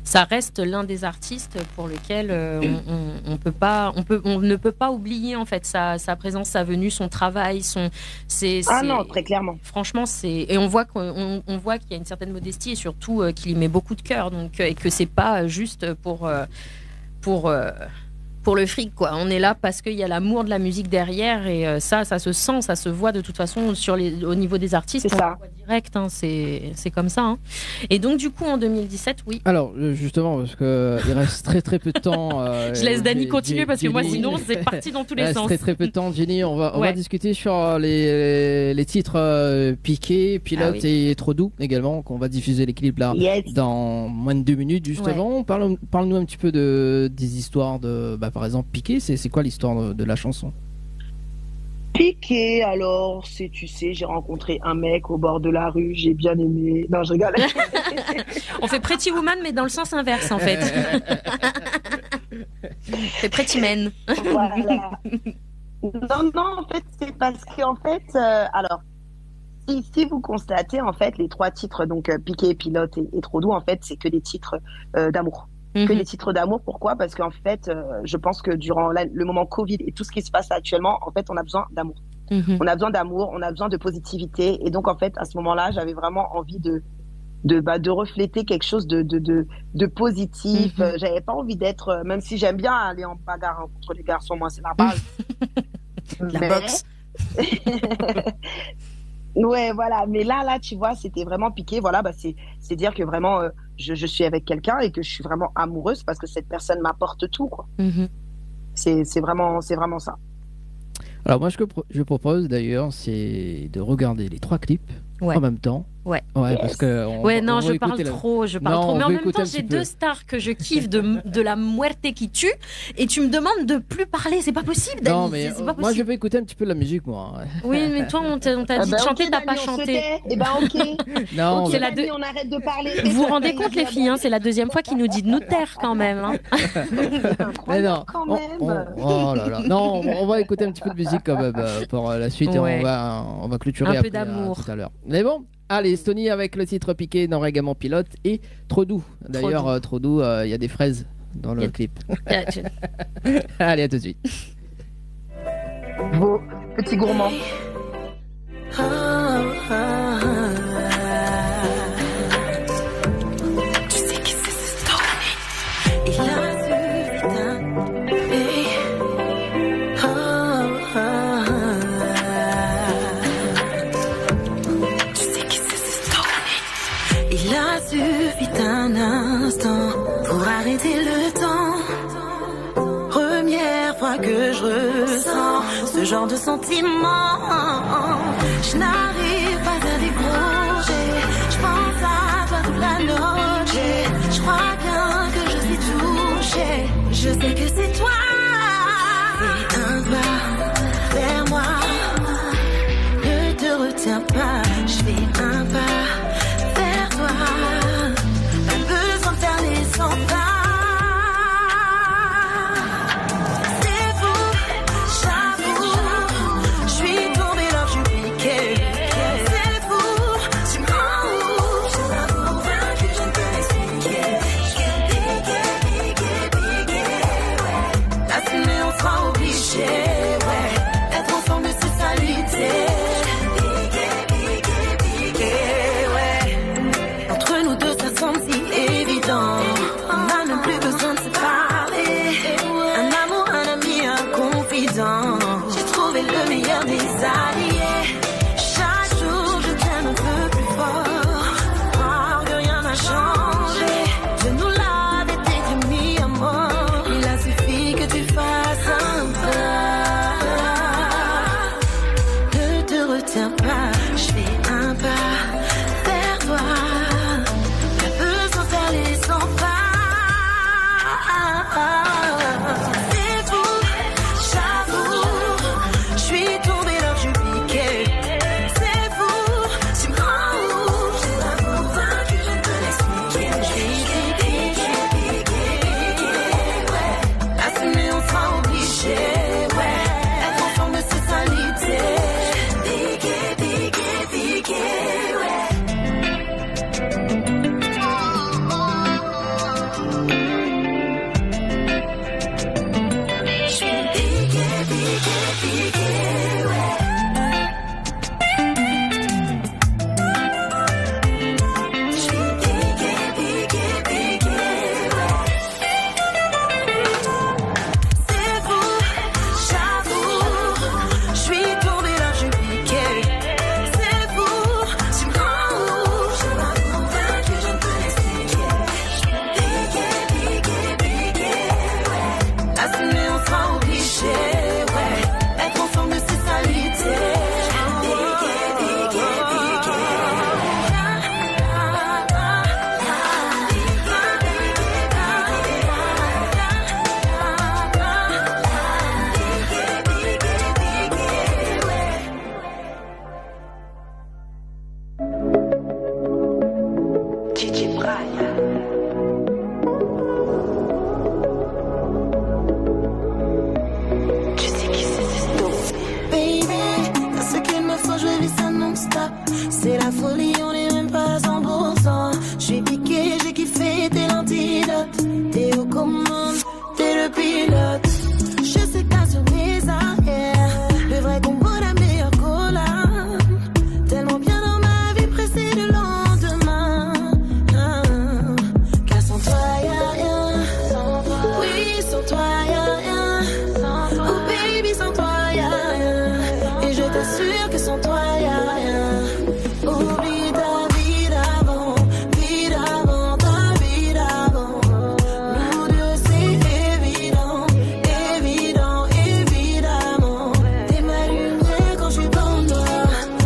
B: ça reste l'un des artistes pour lequel on ne peut pas oublier en fait sa présence, sa venue, son travail,
E: non, très clairement.
B: Franchement, et on voit qu'il y a une certaine modestie et surtout qu'il y met beaucoup de cœur, donc et que c'est pas juste pour le fric, quoi. On est là parce qu'il y a l'amour de la musique derrière et ça se sent, ça se voit de toute façon au niveau des artistes.
E: C'est ça.
B: On le voit direct, hein, c'est comme ça. Hein. Et donc du coup en 2017, oui.
A: Alors justement parce que il reste très peu de temps.
B: Je laisse Dani continuer parce que moi sinon c'est parti dans tous les sens.
A: Il reste très peu de temps, Jenny. On va discuter sur les titres Piqué, Pilote et Trop Doux également qu'on va diffuser les clips là dans moins de 2 minutes justement. Ouais. Parle-nous un petit peu des histoires de par exemple Piqué. C'est quoi l'histoire de la chanson?
E: Piqué, alors, tu sais, j'ai rencontré un mec au bord de la rue, j'ai bien aimé. Non, je rigole.
B: On fait Pretty Woman, mais dans le sens inverse, en fait. C'est Pretty Man.
E: Voilà. Non, en fait, c'est parce qu'en fait, alors, si vous constatez, en fait, les 3 titres, donc Piqué, Pilote et Trop Doux, en fait, c'est que des titres d'amour. Que des titres d'amour. Pourquoi? Parce qu'en fait, je pense que durant le moment Covid et tout ce qui se passe actuellement, en fait, on a besoin d'amour. On a besoin d'amour, on a besoin de positivité. Et donc, en fait, à ce moment-là, j'avais vraiment envie de refléter quelque chose de positif. J'avais pas envie d'être, même si j'aime bien aller en bagarre contre les garçons, moi, c'est la base.
B: La boxe.
E: Ouais, voilà. Mais là, tu vois, c'était vraiment Piqué. Voilà, c'est dire que vraiment, je suis avec quelqu'un et que je suis vraiment amoureuse parce que cette personne m'apporte tout, quoi. C'est vraiment ça.
A: Alors moi, ce que je propose d'ailleurs, c'est de regarder les 3 clips en même temps.
B: Ouais,
A: parce que
B: je parle trop. Mais en même temps, j'ai 2 stars que je kiffe de la muerte qui tue, et tu me demandes de plus parler. C'est pas possible, Dani.
A: Non, mais
B: c'est pas possible.
A: Moi, je vais écouter un petit peu de la musique, moi.
B: Oui, mais toi, on t'a dit de chanter, t'as pas chanté.
E: Ok.
A: Non,
E: okay, on arrête de parler.
B: Vous vous rendez compte, les filles, hein, c'est la 2e fois qu'il nous dit de nous taire quand même. Hein.
A: Mais non, oh là là. Non, on va écouter un petit peu de musique quand même pour la suite et on va clôturer
B: un peu
A: après,
B: d'amour
A: tout à l'heure. Mais bon. Allez, Stony avec le titre Piqué dans Règlement Pilote et Trop Doux. D'ailleurs, Trop Doux, il y a des fraises dans le clip. Allez, à tout de suite.
E: Vos petits gourmands.
D: Tu sais qui c'est ce Stony? Il a suffi d'un instant pour arrêter le temps. Première fois que je ressens ce genre de sentiment. Je n'arrive pas à décrocher. Je pense à toi toute la nuit. Je crois bien que je suis touchée. Je sais que c'est toi. Fais un pas vers moi. Ne te retiens pas. Je fais un pas. Pas besoin de faire les 100 pas. C'est fou, j'avoue. Je suis tombée là, je suis piquée. C'est fou, tu m'en ouvres. Je sais pas pour que je ne peux l'expliquer. Je suis piquée. meilleur des alliés. Chaque jour je t'aime un peu plus fort. Croire que rien n'a changé. Je nous l'avais décrit mis à mort. Il a suffi que tu fasses un pas. Ne te retiens pas. Je fais un pas vers toi. Pas besoin de faire les 100 pas. C'est la folie, on n'est même pas 100%. Je suis piqué, j'ai kiffé, t'es l'antidote. T'es aux commandes, t'es le pilote. Je sais que t'as sur mes arrières le vrai combo, la meilleure cola. Tellement bien dans ma vie, pressée du lendemain. Car sans toi y'a rien. Oui, sans toi y'a rien. Oh baby, sans toi y'a rien. Et je t'assure que sans toi y'a rien. Oublie ta vie d'avant, ta vie d'avant. Nous deux c'est évident, évident, évidemment. T'es ma lumière quand je suis dans toi.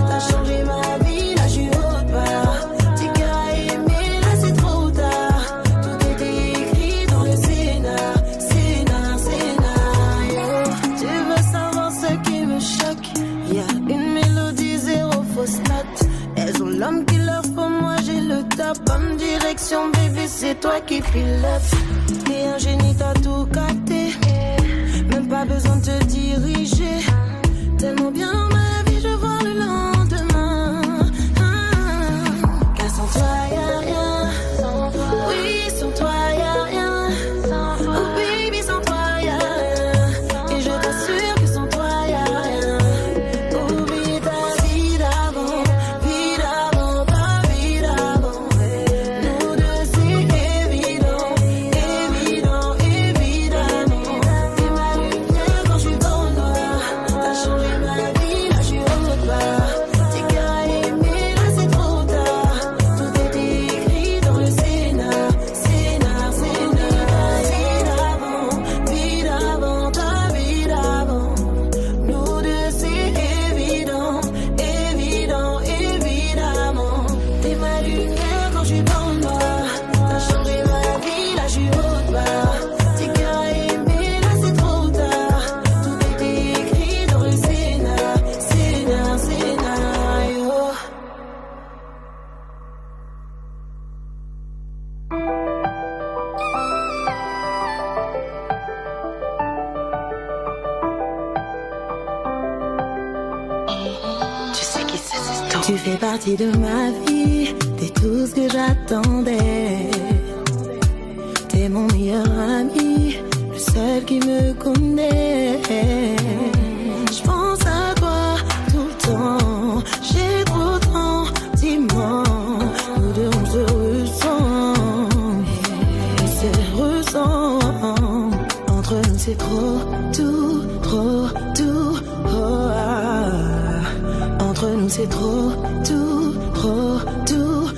D: T'as changé ma vie, là je suis autre part. T'es qu'à aimer, là c'est trop tard. Tout était écrit dans le scénario. Tu veux savoir ce qui me choque? Y'a une mélodie, zéro fausse note. Elles ont l'homme qu'il leur faut, moi j'ai le top. Bonne direction, bébé, c'est toi qui pilote. T'es un génie, t'as tout capté. Même pas besoin de te diriger. Tellement bien dans ma vie, je vois le lendemain. Car sans toi y'a rien. Oui, sans toi y'a rien. Oh baby, sans toi y'a rien. Et je t'assure que sans toi y'a rien. Oublie ta vie d'avant, ta vie d'avant. Nous deux c'est évident, évident, évidemment. T'es ma lumière quand je suis dans le noir. T'as changé ma vie, là je suis autre part. T'es qu'à aimer, là c'est trop tard. Tout était écrit dans le scénario. Vie d'avant, ta vie d'avant. Nous deux c'est évident, évident, évidemment. T'es ma lumière quand je suis dans le noir. T'as changé ma vie, là je suis autre part. T'es qu'à aimer, là c'est trop tard. Tout était écrit dans le scénario. Tu sais qui c'est, toi. Tu fais partie de ma vie, t'es tout ce que j'attendais. T'es mon meilleur ami, le seul qui me connaît. Je pense à toi tout le temps, j'ai trop de sentiments. Nous deux on se ressent, entre nous c'est trop, tout, trop, tout, oh, ah. Entre nous c'est trop, tout, trop, tout.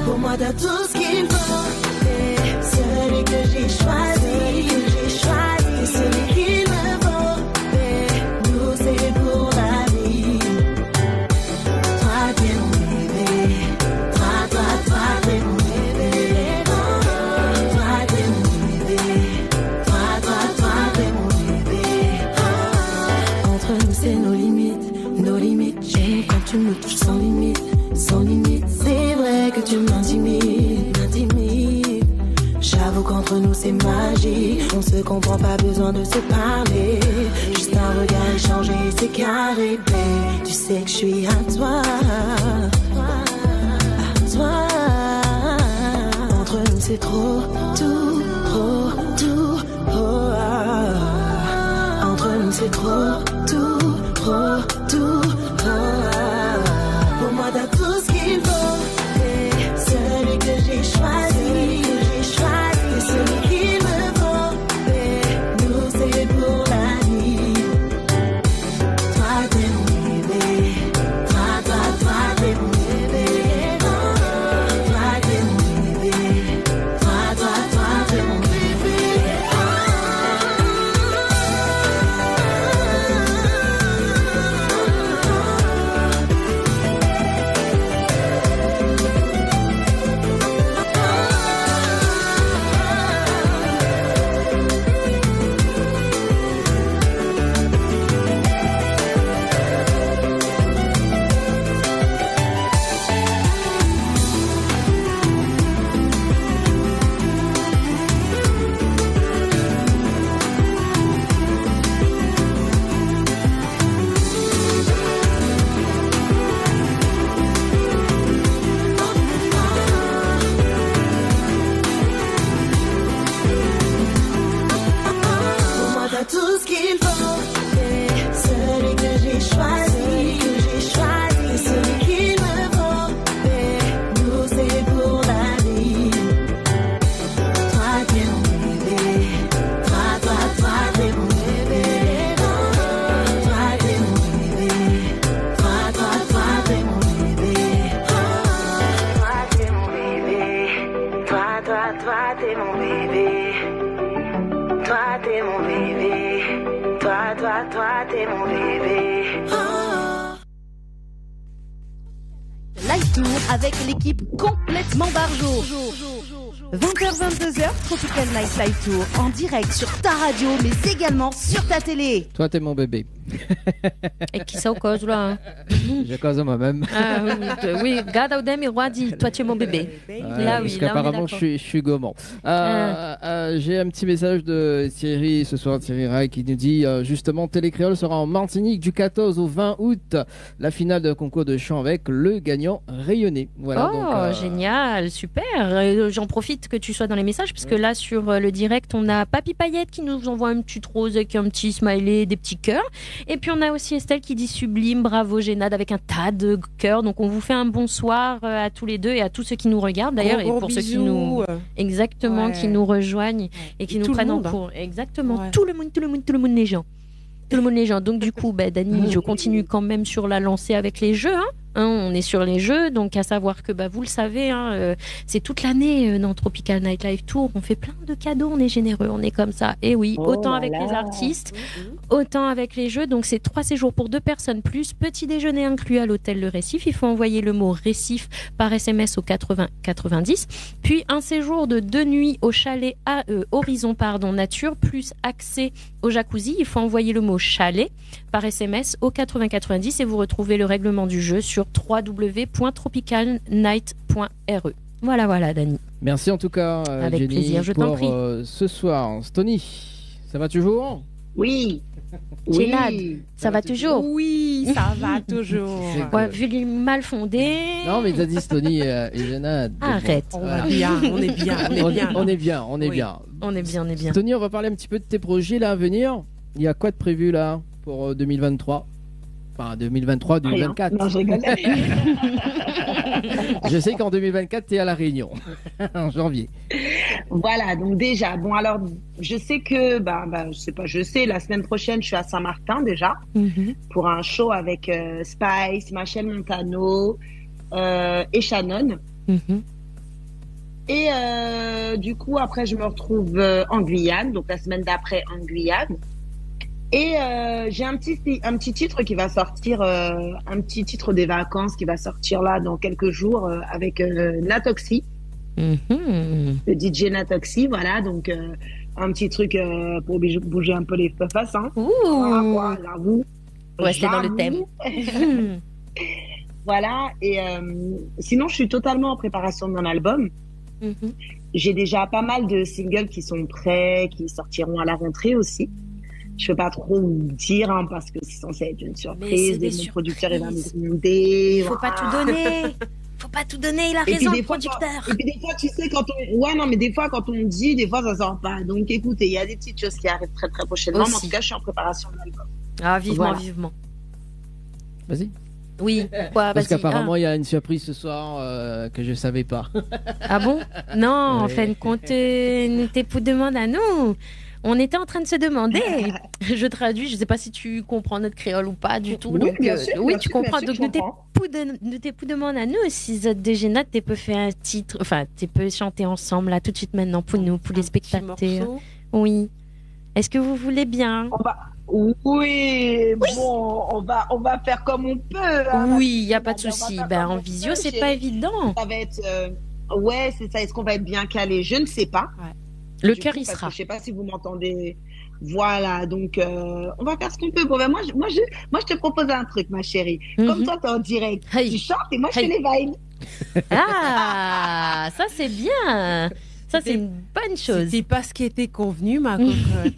D: Pour moi t'as tout ce qu'il faut. T'es celui que j'ai choisi, celui qu'il me faut. Nous c'est pour la vie. Toi t'es mon bébé, toi t'es mon bébé. Toi t'es mon bébé, toi t'es mon bébé. Entre nous c'est nos limites. J'aime quand tu me touches sans limite, sans limite. C'est vrai que tu m'intimides. J'avoue qu'entre nous c'est magique. On se comprend, pas besoin de se parler. Juste un regard échangé, c'est carré. Tu sais que je suis à toi, à toi. Entre nous c'est trop, tout, trop, tout. Entre nous c'est trop, tout, trop, tout. Pour moi t'as tout ce qu'il faut. T'es celui que j'ai choisi, celui qu'il me faut. Nous c'est pour la vie. Toi t'es mon bébé, toi t'es mon bébé. Toi t'es mon bébé, toi t'es mon bébé. Tout ce qu'il faut, c'est celui que j'ai choisi, celui qu'il me faut. Nous c'est pour la vie. Toi t'es mon bébé, toi t'es mon bébé. Toi t'es mon bébé, toi t'es mon bébé. Toi t'es mon bébé, toi t'es mon bébé. Toi t'es mon bébé, toi t'es mon bébé.
G: Live Tour avec l'équipe complètement barjo. 20h-22h, Tropical Night Live Tour en direct sur ta radio mais également sur ta télé.
A: Toi, t'es mon bébé.
B: Et qui ça au cause là hein?
A: Je cause moi-même.
B: Ah oui, regarde Audem et Roi dit toi tu es mon bébé. Là oui,
A: parce
B: là
A: qu'apparemment je suis gourmand. J'ai un petit message de Thierry ce soir, Thierry Ray, qui nous dit justement Télécréole sera en Martinique du 14 au 20 août. La finale de concours de chant avec le gagnant rayonné. Voilà, donc,
B: génial, super. J'en profite que tu sois dans les messages parce que là sur le direct on a Papy Paillette qui nous envoie une petite rose avec un petit smiley, des petits cœurs. Et puis on a aussi Estelle qui dit sublime, bravo Génade avec un tas de cœurs. Donc on vous fait un bonsoir à tous les deux et à tous ceux qui nous regardent d'ailleurs et pour ceux qui nous qui nous rejoignent et qui nous prennent en cours. Exactement, tout le monde les gens. Tout le monde les gens. Donc du coup, Dani, je continue quand même sur la lancée avec les jeux. On est sur les jeux, donc à savoir que vous le savez, c'est toute l'année dans Tropical Night Live Tour. On fait plein de cadeaux, on est généreux, on est comme ça. Et oui, autant avec les artistes, autant avec les jeux. Donc c'est 3 séjours pour 2 personnes plus petit déjeuner inclus à l'hôtel Le Récif. Il faut envoyer le mot Récif par SMS au 80 90. Puis un séjour de 2 nuits au chalet Horizon Nature plus accès au jacuzzi. Il faut envoyer le mot chalet par SMS au 80 90 et vous retrouvez le règlement du jeu sur www.tropicalnight.re. Voilà, Dani.
A: Merci en tout cas,
B: avec
A: Jenny,
B: plaisir, je t'en prie.
A: Ce soir. Stony, ça va toujours?
E: Oui.
B: Génade, ça va toujours?
C: Oui, ça va toujours.
B: Ouais, vu les mal fondés.
A: Non, mais t'as dit Stony et Génade.
B: Arrête.
C: On est bien.
A: Stony, on va parler un petit peu de tes projets là à venir. Il y a quoi de prévu là pour 2023? Enfin, 2023, 2024.
E: Non, je rigole.
A: Je sais qu'en 2024, tu es à La Réunion, en janvier.
E: Voilà, donc déjà, bon alors, je sais que, la semaine prochaine, je suis à Saint-Martin déjà, pour un show avec Spice, Machel Montano et Shannon. Et du coup, après, je me retrouve en Guyane, donc la semaine d'après en Guyane. Et j'ai un petit titre qui va sortir, un petit titre des vacances qui va sortir là dans quelques jours avec Natoxy. Le DJ Natoxy, voilà, donc un petit truc pour bouger un peu les faces, hein.
B: Ouh.
E: J'avoue.
B: Ouais, c'est dans le thème.
E: Voilà, et sinon, je suis totalement en préparation de mon album. J'ai déjà pas mal de singles qui sont prêts, qui sortiront à la rentrée aussi. Je peux pas trop vous dire, hein, parce que c'est censé être une surprise, et mon producteur, il va me demander.
B: Faut pas tout donner. Faut pas tout donner, il a raison, le producteur.
E: Et puis des fois, tu sais, des fois, quand on dit, des fois, ça sort pas. Donc, écoutez, il y a des petites choses qui arrivent très, très prochainement.
B: Aussi.
E: Mais en tout cas, je suis en préparation de l'album.
B: Ah, vivement,
E: Voilà.
B: vivement.
A: Vas-y.
B: Oui, quoi,
A: Parce
B: vas-y.
A: qu'apparemment, il y a une surprise ce soir que je savais pas.
B: Ah bon? Non, en
A: Ouais.
B: fin de compte, nous t'es pour demander à nous. On était en train de se demander. Je traduis, je sais pas si tu comprends notre créole ou pas du tout.
E: Oui,
B: Donc,
E: bien sûr,
B: oui,
E: bien
B: tu
E: sûr,
B: comprends.
E: bien sûr,
B: Donc, nous t'es pour demander à nous si vous êtes déjà là, tu peux faire un titre, enfin, tu peux chanter ensemble là tout de suite maintenant pour nous, pour les spectateurs. Oui. Est-ce que vous voulez bien?
E: Oui, bon, on va faire comme on peut. Hein,
B: Oui, il n'y a pas de
E: on va
B: souci.
E: faire
B: Ben,
E: comme
B: en
E: on
B: visio,
E: peut,
B: c'est
E: chérie.
B: pas évident.
E: Ça va être, ouais, c'est ça. Est-ce qu'on va être bien calé? Je ne sais pas.
B: Le
E: Du
B: cœur,
E: coup,
B: il
E: parce
B: sera.
E: que je sais pas si vous m'entendez. Voilà, donc on va faire ce qu'on peut. Bon, ben, moi, je te propose un truc, ma chérie. Comme toi, t'es en direct, tu chantes et moi, je fais les vibes.
B: Ah, ça c'est bien. Ça c'est une bonne chose.
C: C'est pas ce qui était convenu, ma cocotte.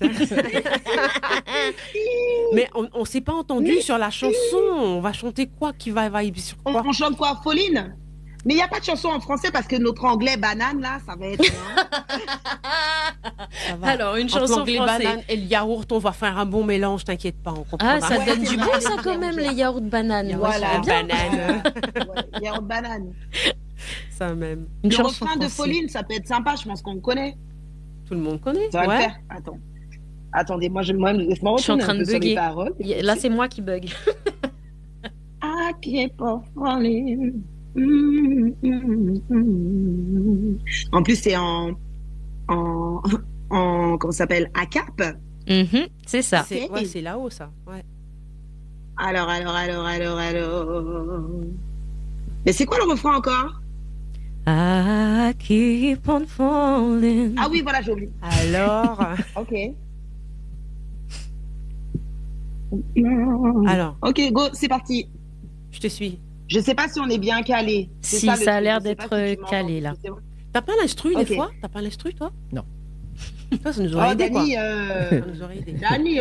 C: Mais on s'est pas entendu sur la chanson. On va chanter quoi? Qui va vibrer sur quoi?
E: On chante quoi, Pauline? Mais il n'y a pas de chanson en français parce que notre anglais banane, là, ça va être.
C: Ça va.
B: Alors, une
C: Entre
B: chanson
C: l'anglais
B: française.
C: banane et le yaourt, on va faire un bon mélange, t'inquiète pas, on comprendra.
B: Ah, ça
E: Ouais,
B: donne
E: c'est
B: du
E: vrai,
B: bon,
E: c'est
B: ça,
E: vrai,
B: quand même,
E: ouais.
B: les yaourts bananes.
E: Voilà,
B: bien.
C: banane.
E: Ouais, yaourt banane.
C: Ça même.
B: Une
E: Le
B: chanson
E: refrain de
B: française.
E: Pauline, ça peut être sympa, je pense qu'on le connaît.
C: Tout le monde connaît.
E: Ça va
C: Ouais.
E: le faire. Attends. Attendez, laisse-moi
B: Je suis en
E: retourner
B: train
E: un
B: de
E: peu sur les
B: bugger.
E: paroles.
B: Là, c'est moi qui bug.
E: I keep on falling. En plus, c'est en comment ça s'appelle? À cap.
B: C'est ça.
C: C'est là-haut, ça. Ouais.
E: Alors. Mais c'est quoi le refrain encore?
B: I keep on falling.
E: Ah oui, voilà, j'ai oublié.
C: Alors,
E: Ok.
C: alors,
E: Ok, go, c'est parti.
C: je te suis.
E: Je sais pas si on est bien calé. C'est
B: Si,
E: le
B: ça a
E: truc,
B: l'air
E: je sais pas
B: d'être
E: si tu m'entends.
B: calé, là.
E: Je sais pas.
C: T'as pas l'instru
E: Ok.
C: des fois? T'as pas l'instru, toi?
A: Non.
C: Toi, ça nous aurait
E: Oh,
C: aidé, quoi.
E: Dani,
C: Ça nous aurait aidé.
E: Dani,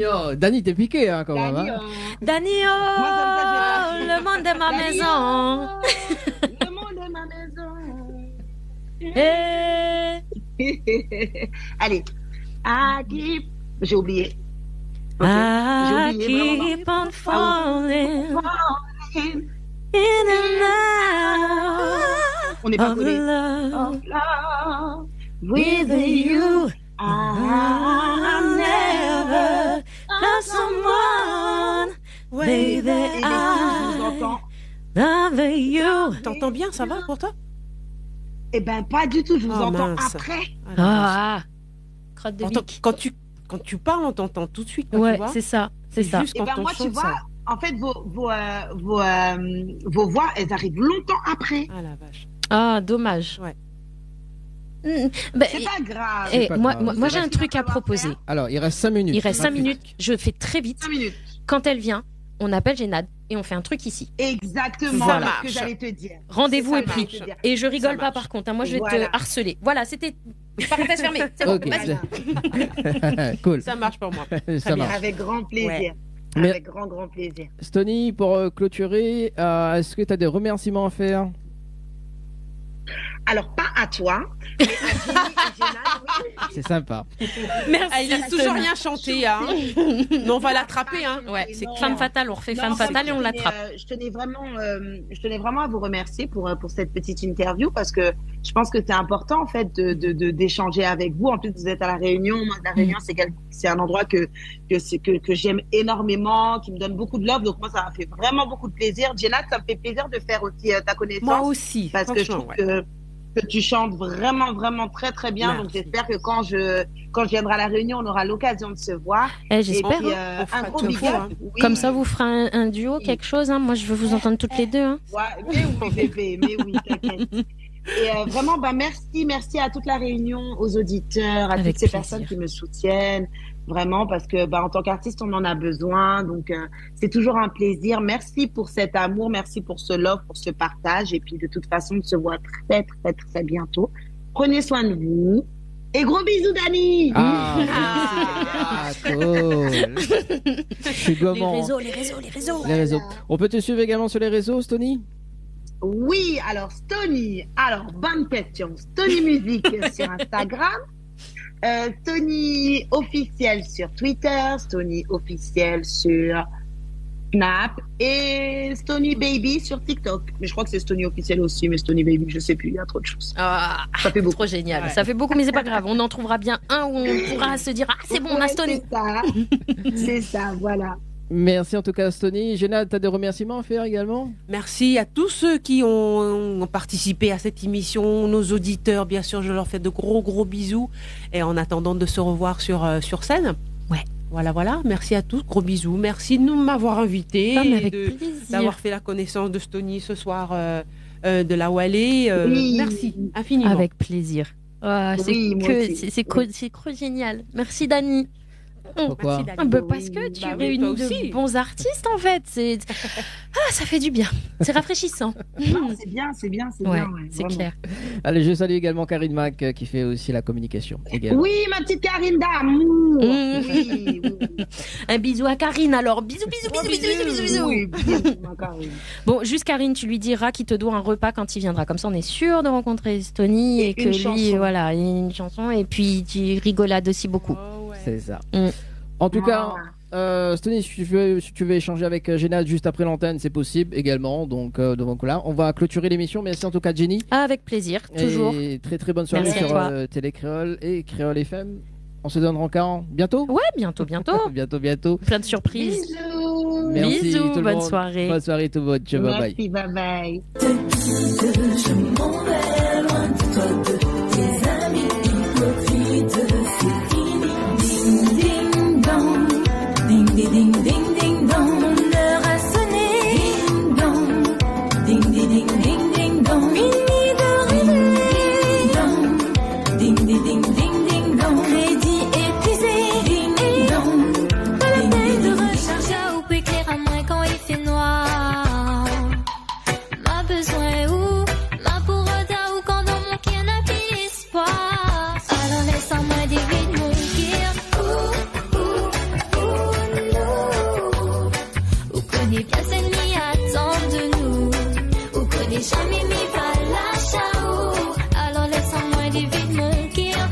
A: Oh, Dani, t'es piqué, hein, quand même.
E: Dani,
A: Hein.
B: Dani,
E: Moi, comme ça, j'ai
B: le monde de ma
E: Dani,
B: maison.
E: le monde est ma maison.
B: Eh,
E: Allez. I keep... J'ai oublié. Ok.
B: I
E: J'ai oublié, vraiment.
B: keep on falling
E: Falling
B: in and out
E: On n'est pas
B: of
E: collé.
B: love
E: Of love
B: with
E: with you.
B: you.
E: I
B: I never love someone, baby.
E: Et les filles, je vous
B: I
E: entends.
B: love you.
C: T'entends bien, ça va pour toi?
E: Eh ben, pas du tout, je vous
C: Oh,
E: entends
C: mince.
E: après.
C: Ah, la vache.
B: Ah, crotte de bique.
C: Quand tu parles, on t'entend tout de suite. Quand tu
B: Ouais,
C: vois.
B: c'est ça, c'est
C: C'est
B: ça.
C: juste
E: Et
C: quand
E: ben,
C: on
E: moi, tu
C: chante
E: vois,
C: ça.
E: en fait, vos voix, elles arrivent longtemps après.
C: Ah la vache.
B: Ah, dommage.
C: Ouais.
B: Ben,
E: C'est pas grave.
B: eh,
A: pas
B: moi,
A: grave.
B: moi,
E: C'est
B: moi,
E: pas
B: j'ai un
E: ce qu'il
B: truc
E: va
B: à
E: falloir
B: proposer.
E: faire.
A: Alors, il reste 5 minutes.
B: Il reste 5
A: Rapide.
B: minutes. Je fais très vite.
E: 5 minutes.
B: Quand elle vient, on appelle Génade et on fait un truc ici.
E: Exactement
C: Voilà.
E: ce que j'allais te dire.
B: Rendez-vous
E: C'est
B: est
E: ça,
B: pris.
E: j'allais te dire.
B: Et je rigole
C: Ça
B: pas
C: marche.
B: par contre. Hein. Moi, je vais
E: Voilà.
B: te harceler. Voilà, c'était. Parenthèse fermée. C'est bon.
A: Ok,
B: Vas-y.
A: cool.
C: Ça marche pour moi.
A: Ça marche.
E: Avec grand plaisir.
C: Ouais.
A: Mais-
E: Avec grand plaisir.
A: Stony, pour clôturer, est-ce que tu as des remerciements à faire?
E: Alors, pas à toi, mais à Jenny et Jenna, oui.
A: C'est sympa.
B: Merci.
C: Elle n'a toujours rien chanté, hein. Mais on va l'attraper, hein.
B: Ouais, c'est
E: Non.
B: Femme Fatale, on refait Femme Fatale et on l'attrape.
E: Je tenais vraiment à vous remercier pour cette petite interview parce que je pense que c'est important en fait d'échanger avec vous. En plus, vous êtes à la Réunion. Moi, la Réunion, c'est un endroit que j'aime énormément, qui me donne beaucoup de love. Donc moi, ça m'a fait vraiment beaucoup de plaisir. Jenna, ça me fait plaisir de faire aussi ta connaissance.
C: Moi aussi.
E: Parce que je trouve que tu chantes vraiment, vraiment très, très bien.
C: Merci.
E: Donc, j'espère que quand je viendrai à la Réunion, on aura l'occasion de se voir.
B: J'espère.
E: Et puis,
C: On fera
E: un gros
C: tout
E: big
C: fois,
E: up.
C: hein.
E: Oui.
B: Comme ça, vous ferez un duo, quelque chose. Hein. Moi, je veux vous entendre toutes les deux. Hein.
E: Ouais, mais oui, bébé, mais oui, t'inquiète. Et vraiment, merci à toute la Réunion, aux auditeurs, à
B: Avec
E: toutes ces
B: plaisir.
E: personnes qui me soutiennent. Vraiment, parce que en tant qu'artiste, on en a besoin. Donc, c'est toujours un plaisir. Merci pour cet amour, merci pour ce love, pour ce partage. Et puis, de toute façon, on se voit très, très, très bientôt. Prenez soin de vous. Et gros bisous, Dani.
A: Cool. Je suis
B: Les
A: gourmand.
B: réseaux.
A: Les réseaux. On peut te suivre également sur les réseaux, Stony?
E: Oui, alors Stony, bonne question. Stony Musique sur Instagram, Stony officiel sur Twitter, Stony officiel sur Snap et Stony Baby sur TikTok. Mais je crois que c'est Stony officiel aussi, mais Stony Baby, je sais plus, il y a trop de choses.
B: Ah,
E: Ça fait beaucoup.
B: trop génial.
C: Ouais.
B: Ça fait beaucoup, mais c'est pas grave. On en trouvera bien un où on pourra se dire ah c'est bon, on a
E: Ouais,
B: Stony.
E: C'est ça, voilà.
A: Merci en tout cas, Stony. Jenna, tu as des remerciements à faire également?
C: Merci à tous ceux qui ont participé à cette émission, nos auditeurs, bien sûr, je leur fais de gros bisous. Et en attendant de se revoir sur scène.
B: Ouais.
C: Voilà. Merci à tous, gros bisous. Merci de m'avoir invité,
B: Ah, mais
C: et
B: avec
C: d'avoir
B: plaisir.
C: fait la connaissance de Stony ce soir de la Wallet.
E: Oui.
C: Merci infiniment.
B: Avec plaisir. Ah, c'est
E: Oui, moi aussi.
B: c'est trop génial. Merci Dani.
A: Pourquoi?
C: Merci,
B: Ah,
C: Dani.
B: parce que tu
C: Bah oui,
B: réunis
C: toi aussi.
B: de bons artistes en fait. Ça fait du bien. C'est rafraîchissant.
E: Non, c'est bien, c'est
B: Ouais,
E: bien,
B: c'est
E: vraiment.
B: clair.
A: Allez, je salue également Karine Mac qui fait aussi la communication. Également.
E: Oui, ma petite Karine d'amour. Oui.
B: Un bisou à Karine alors. Bisous.
E: Oui, bisous, ma Karine.
B: Bon, juste Karine, tu lui diras qu'il te doit un repas quand il viendra. Comme ça, on est sûr de rencontrer Stony et
E: Et
B: que
E: une
B: lui,
E: chanson.
B: voilà, et une chanson. Et puis, tu rigolades aussi beaucoup.
C: Oh, ouais.
A: C'est ça.
B: Mm.
A: En tout cas, Stony, si tu veux échanger avec Jenna juste après l'antenne, c'est possible également. Donc là, on va clôturer l'émission. Merci en tout cas, Jenny.
B: Ah, avec plaisir, toujours.
A: Et très très bonne soirée
B: Merci à
A: sur
B: toi.
A: Télé Créole et Créole FM. On se donne encore bientôt.
B: Ouais, bientôt.
A: bientôt.
B: Plein de surprises.
E: Bisous.
A: Merci
B: Bisous,
A: tout le
B: bonne
A: monde.
B: soirée.
A: Bonne soirée tout le monde. Ciao, bye bye.
E: Merci, bye bye.
D: Je m'en vais loin de toi, de tes amis hypocrites. C'est fini. Ding ding dong, ding ding ding ding ding dong. Mon heure a sonné. Ding dong, ding ding ding ding ding dong. Fini de rêver. Ding ding ding ding ding dong. Crédit épuisé. Ding dong, pas la peine de recharger.
H: Ou peut éclairer à moins quand il fait noir. Ma besoin où, ma pour ou quand dans mon cœur n'a plus l'espoir. Alors laisse-moi dévider mon cœur. Ou connaît bien celle qui attend de nous. Ou connaît jamais mis par la chao. Alors laisse-moi dévider mon cœur.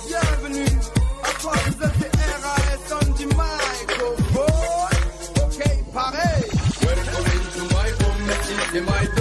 I: Bienvenue à toi, vous êtes RAS on the microphone. Ok, pareil. Welcome to my home, it's my